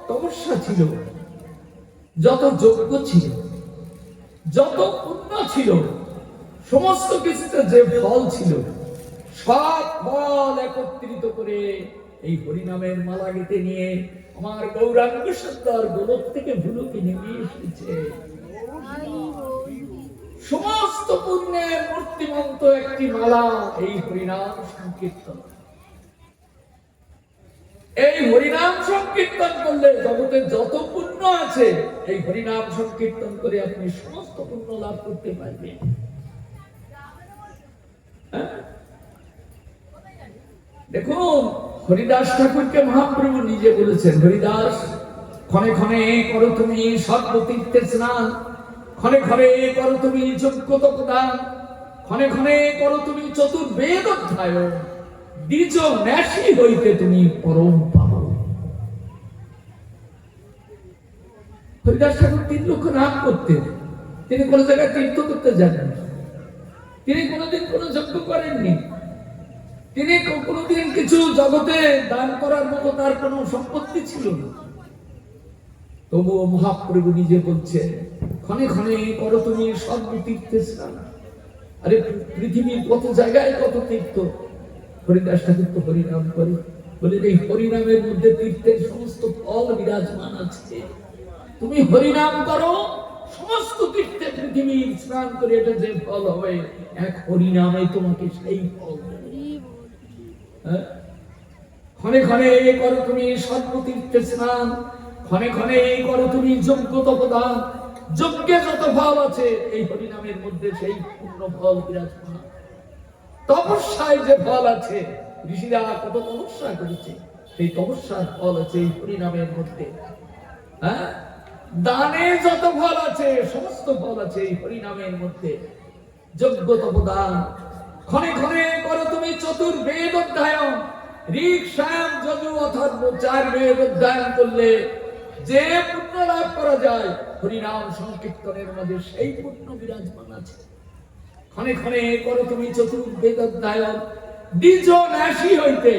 তপস্যা ছিল, যত যজ্ঞ ছিল, যত পুণ্য ছিল, সমস্ত কিছুতে যে ফল ছিল, সব ফল একত্রিত করে এই হরিনামের মালা গেঁথে নিয়ে আমার গৌরাঙ্গ সুন্দর গোলক থেকে ভুলুকে নেমে এসেছে। সমস্ত পুণ্যের মূর্তিমন্ত একটি মালা এই হরিনাম সংকীর্তন। এই হরিনাম সংকীর্তন করলে জগতে যত পুণ্য আছে, এই হরিনাম সংকীর্তন করে আপনি সমস্ত পুণ্য লাভ করতে পারবেন। দেখুন হরিদাস ঠাকুরকে মহাপ্রভু নিজে বলেছেন, হরিদাস ক্ষণে ক্ষণে করো তুমি সর্বতীর্থের স্নান, ক্ষণে ক্ষণে করো তুমি যজ্ঞ তপদান, ক্ষণে ক্ষণে করো তুমি চতুর্বেদ অধ্যায়ন, দ্বিজ ন্যাসী হইতে তুমি পরম পাবো। হরিদাস ঠাকুর 3 লক্ষ নাম করতেন, তিনি কোন জায়গায় তীর্থ করতে যাননি, তিনি কোনোদিন কোনো যজ্ঞ করেননি, তিনি কোনোদিন কিছু জগতে দান করার মতো তার কোনো সম্পত্তি ছিল না। তবুও মহাপ্রভু নিজে বলছেন ক্ষণে ক্ষণে করো তুমি সর্বতীর্থে স্নান। আরে পৃথিবীর কত জায়গায় কত তীর্থ, হরিদাস ঠাকুর তো হরিনাম করে, বলে এই হরিনামের মধ্যে তীর্থের সমস্ত ফল বিরাজমান আছে। তুমি হরিনাম করো, সমস্ত তীর্থে পৃথিবীর স্নান করে এটা যে ফল হবে, এক হরিনামে তোমাকে সেই ফল দেবে। ক্ষণে ক্ষণে করো তুমি সর্বতীর্থে স্নান, ক্ষণে ক্ষণে করো তুমি যজ্ঞ তপদান, যজ্ঞে যত ফল আছে এই হরিনামের মধ্যে সেই পূর্ণ ফল বিরাজমান। তপস্যায় যে ফল আছে, ঋষিরা কত তপস্যা করেছে, সেই তপস্যার ফল আছে এই হরিনামের মধ্যে। হ্যাঁ, দানে যত ফল আছে সমস্ত ফল আছে এই হরিনামের মধ্যে। যজ্ঞ তপদান, ক্ষণে ক্ষণে করো তুমি চতুর্বেদ অধ্যায়ন, ঋক সাম যজু অথর্ব 4 বেদ অধ্যয়ন করলে যে পুণ্য লাভ করা যায়, হরিনাম সংকীর্তনের মধ্যে সেই পুণ্য বিরাজমান আছে। ক্ষণে ক্ষণে করো তুমি চতুর্বেদ অধ্যায়ন, দ্বিজ ন্যাসী হইতে,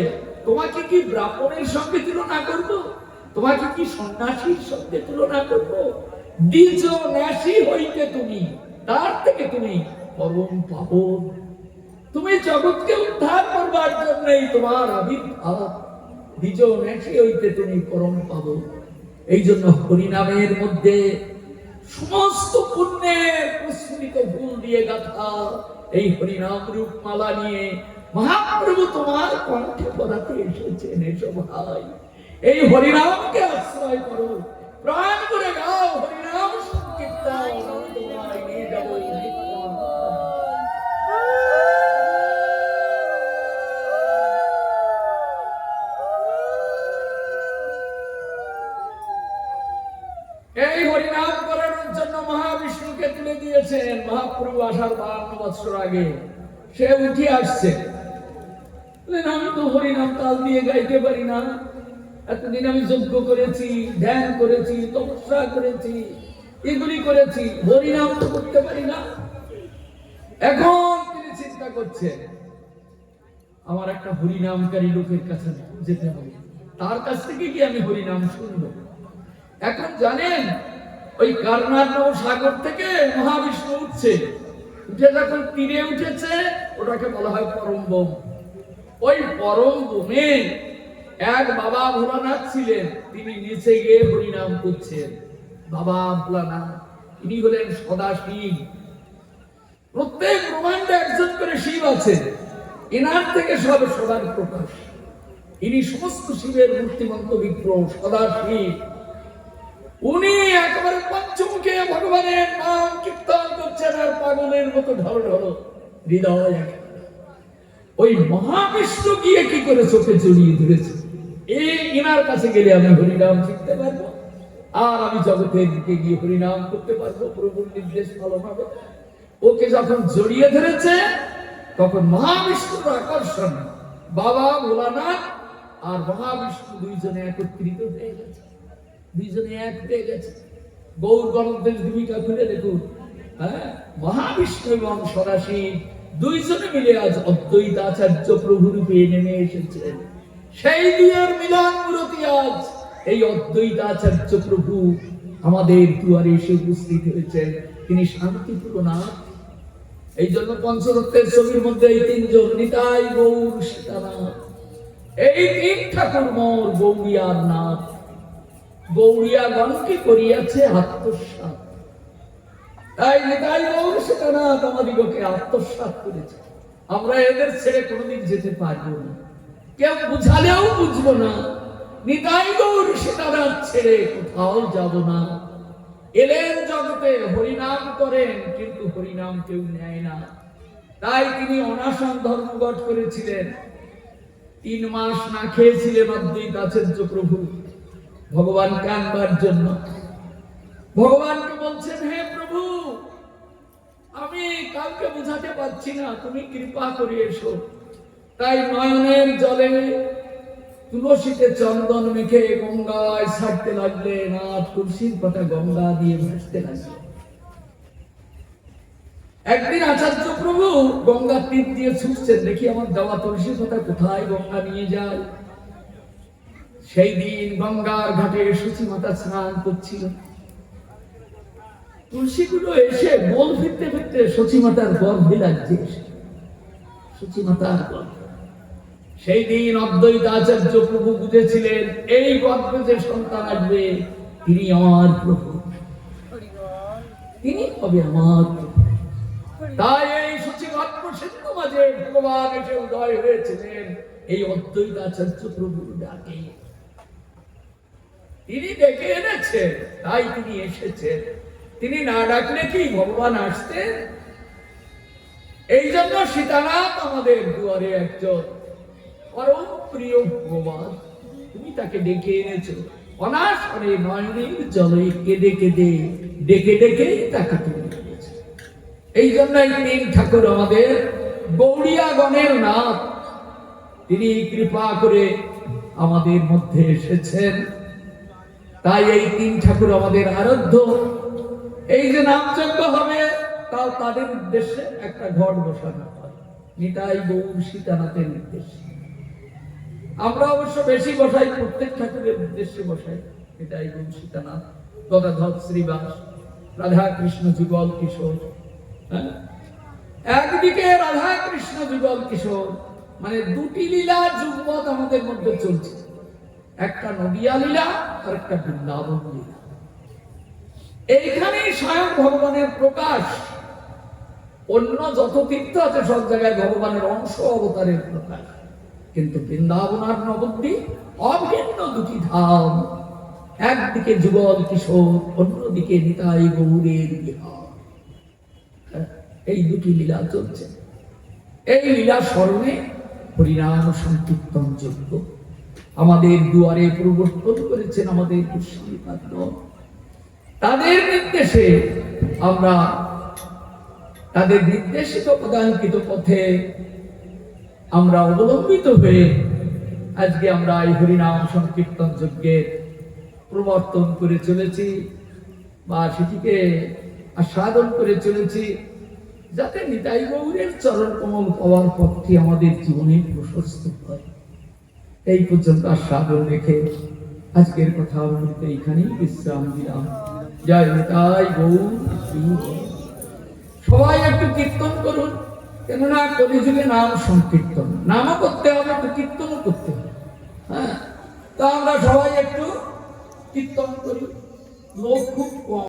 তোমাকে কি ব্রাহ্মণের সঙ্গে তুলনা করব, তোমাকে কি সন্ন্যাসীর সঙ্গে তুলনা করব? দ্বিজ ন্যাসী হইতে তুমি, তার থেকে তুমি পরম পাবন। তুমি জগৎকে উদ্ধার করবার জন্যই তোমার আবির্ভাব, দ্বিজ ন্যাসী হইতে তুমি পরম পাবন। এই জন্য হরিনামের মধ্যে সমস্ত পুণ্যের প্রস্ফুটিত ফুল দিয়ে গাঁথা এই হরিনাম রূপ মালা নিয়ে মহাপ্রভু তোমার কণ্ঠে পড়াতে এসেছেন। এসো ভাই, এই হরিনামকে আশ্রয় করো, প্রাণ করে গাও হরিনাম সংকীর্তন, তোমায় নিয়ে যাবো এই হরিনাম করার জন্য মহাবিষ্ণুকে তুলে দিয়েছেন। মহাপ্রভু আসার 52 বছর আগে সে উঠে আসছে, আমি তো হরিনাম তাল দিয়ে গাইতে পারি না, এতদিন আমি যজ্ঞ করেছি, ধ্যান করেছি, তপস্যা করেছি, এগুলি করেছি, হরিনাম তো করতে পারি না। এখন তিনি চিন্তা করছেন আমার একটা হরিনামকারী লোকের কাছে যেতে হবে, তার কাছ থেকে কি আমি হরিনাম শুনবো। এখন জানেন ওই কার্নার সাগর থেকে মহাবিষ্ণু উঠছে, উঠে যখন তীরে উঠেছে ওটাকে বলা হয় পরম বোম। ওই পরম বোমে এক বাবা ভোলানাথ ছিলেন, তিনি নিচে গিয়ে হরিনাম করছেন। বাবা ভোলানাথ ইনি হলেন সদাশিব। প্রত্যেক ব্রহ্মাণ্ডে একজন করে শিব আছে, এনার থেকে সব সবার প্রকাশ। ইনি সমস্ত শিবের মূর্তিমন্ত বিগ্রহ সদাশিব। উনি একেবারে পঞ্চমুখে ভগবানের নাম কীর্তন করছেন আর পাগলের মতো ঢল ঢল হৃদয়। ওই মহাবিষ্ণু গিয়ে কি করে চোখে জড়িয়ে ধরেছে, এই ইনার কাছে গেলে আমি হরিনাম শিখতে পারবো আর আমি জগতের দিকে গিয়ে হরিনাম করতে পারবো, প্রভুর নির্দেশ পালন হবে। ওকে যখন জড়িয়ে ধরেছে তখন মহাবিষ্ণুর আকর্ষণ, বাবা ভোলানাথ আর মহাবিষ্ণু দুইজনে একত্রিত হয়ে গেছে, দুইজনে এক হয়ে গেছে। গৌর গণদেশ ভূমিকা খুলে দেখুন, হ্যাঁ, মহাবিষ্ণু এবং সদাশিব দুইজনে মিলে আজ অদ্বৈত আচার্য প্রভু রূপে নেমে এসেছেন। সেই দুইয়ের মিলন মূর্তি আজ এই অদ্বৈত আচার্য প্রভু আমাদের দুয়ারে এসে উপস্থিত হয়েছেন। তিনি শান্তিপূর্ণনাথ। এই জন্য পঞ্চরত্নের ছবির মধ্যে এই তিনজন, নিতাই গৌর সীতানাথ, এই তিন ঠাকুর মোর গৌরিয়ার নাথ। গৌরিয়াগণকে করিয়াছে আত্মসাৎ, তাই নিতাই গৌর সীতানাথ আমাদিগকে আত্মসাৎ করেছে। আমরা এদের ছেড়ে কোনোদিন যেতে পারবো না, কেউ বুঝালেও বুঝবো না। নিতাই গৌর সীতানাথ ছেড়ে কোথাও যাব না। এলেন জগতে, হরিনাম করেন, কিন্তু হরিনাম কেউ নেয় না। তাই তিনি অনাসন ধর্মঘট করেছিলেন। 3 মাস না খেয়েছিলেন অদ্বৈত আচার্য প্রভু ভগবানকে আনবার জন্য। ভগবানকে বলছেন, হে প্রভু, আমি কাউকে বুঝাতে পারছি না, তুমি কৃপা করে এসো। তাই নয়নের জলে তুলসীতে চন্দন মেখে গঙ্গায় ছাড়তে লাগলেন, আর তুলসীর পাতা গঙ্গা দিয়ে ভাসতে লাগলেন। একদিন আচার্য প্রভু গঙ্গা তীর দিয়ে ছুটছেন, দেখি আমার দেওয়া তুলসী পাতা কোথায় গঙ্গা নিয়ে যায়। সেই দিন গঙ্গার ঘাটে সূচি মাতা স্নান করছিল। তুলসীগুলো এসে গোল ফিরতে ফিরতে সূচি মাতার গর্ভে লাগছে, সূচি মাতার গর্ভ। সেই দিন অদ্বৈত আচার্য প্রভু বুঝেছিলেন এই গর্ভে যে সন্তান আসবে তিনি আমার প্রভু, তিনি হবে আমার প্রভু। তাই এই সূচি গর্ভ সিন্ধু মাঝে ভগবান এসে উদয় হয়েছিলেন এই অদ্বৈত আচার্য প্রভুর ডাকে। তিনি ডেকে এনেছেন, তাই তিনি এসেছেন। তিনি না ডাকলে কি ভগবান আসতেন? এই জন্য সীতানাথ আমাদের দুয়ারে একজন পরম প্রিয় ভগবান, তুমি তাকে ডেকে এনেছো। অনাসরে নয়নের জলে কেঁদে কেঁদে ডেকে ডেকে তাকে তুমি এনেছো। এই জন্য এই 3 ঠাকুর আমাদের গৌড়িয়াগণের নাথ। তিনি কৃপা করে আমাদের মধ্যে এসেছেন। তাই এই 3 ঠাকুর আমাদের আরাধ্য। এই যে নামযজ্ঞ হবে তাও তাদের উদ্দেশ্যে একটা ঘট বসানো হয়, নিতাই গৌর সীতানাথের উদ্দেশ্যে। আমরা অবশ্য বেশি বসাই, প্রত্যেক ঠাকুরের উদ্দেশ্যে বসাই। নিতাই গৌর সীতানাথ, গদাধর শ্রীবাস, রাধা কৃষ্ণ যুগল কিশোর। একদিকে রাধা কৃষ্ণ যুগল কিশোর মানে দুটি লীলা যুগপৎ আমাদের মধ্যে চলছে, একটা নদিয়া লীলা আর একটা বৃন্দাবন লীলা। এইখানে স্বয়ং ভগবানের প্রকাশ। অন্য যত তীর্থ আছে সব জায়গায় ভগবানের অংশ অবতারের প্রকাশ, কিন্তু বৃন্দাবন আর নবদ্বীপ অভিন্ন দুটি ধাম। একদিকে যুগল কিশোর, অন্যদিকে নিতাই গৌরের বিহার। এই দুটি লীলা চলছে। এই লীলা স্মরণে হরিনাম সংকীর্তন যোগ্য আমাদের দুয়ারে প্রবর্তন করেছেন আমাদের গোস্বামীপাদ। তাদের নির্দেশে আমরা তাদের নির্দেশিত পদাঙ্কিত পথে আমরা অবলম্বিত হয়ে আজকে আমরা এই হরিনাম সংকীর্তন যজ্ঞের প্রবর্তন করে চলেছি বা সেটিকে আস্বাদন করে চলেছি, যাতে নিতাই গৌরের চরণ কমল পাওয়ার পথটি আমাদের জীবনে প্রশস্ত হয়। এই পর্যন্ত আস্বাদন রেখে আজকের কথা বলতে এইখানেই বিশ্রাম দিলাম। জয় নিতাই গৌর। সবাই একটু কীর্তন করুন, কেননা কলিযুগে নাম সংকীর্তন, নামও করতে হবে, একটু কীর্তনও করতে হবে। হ্যাঁ, তা আমরা সবাই একটু কীর্তন করি। লোক খুব কম।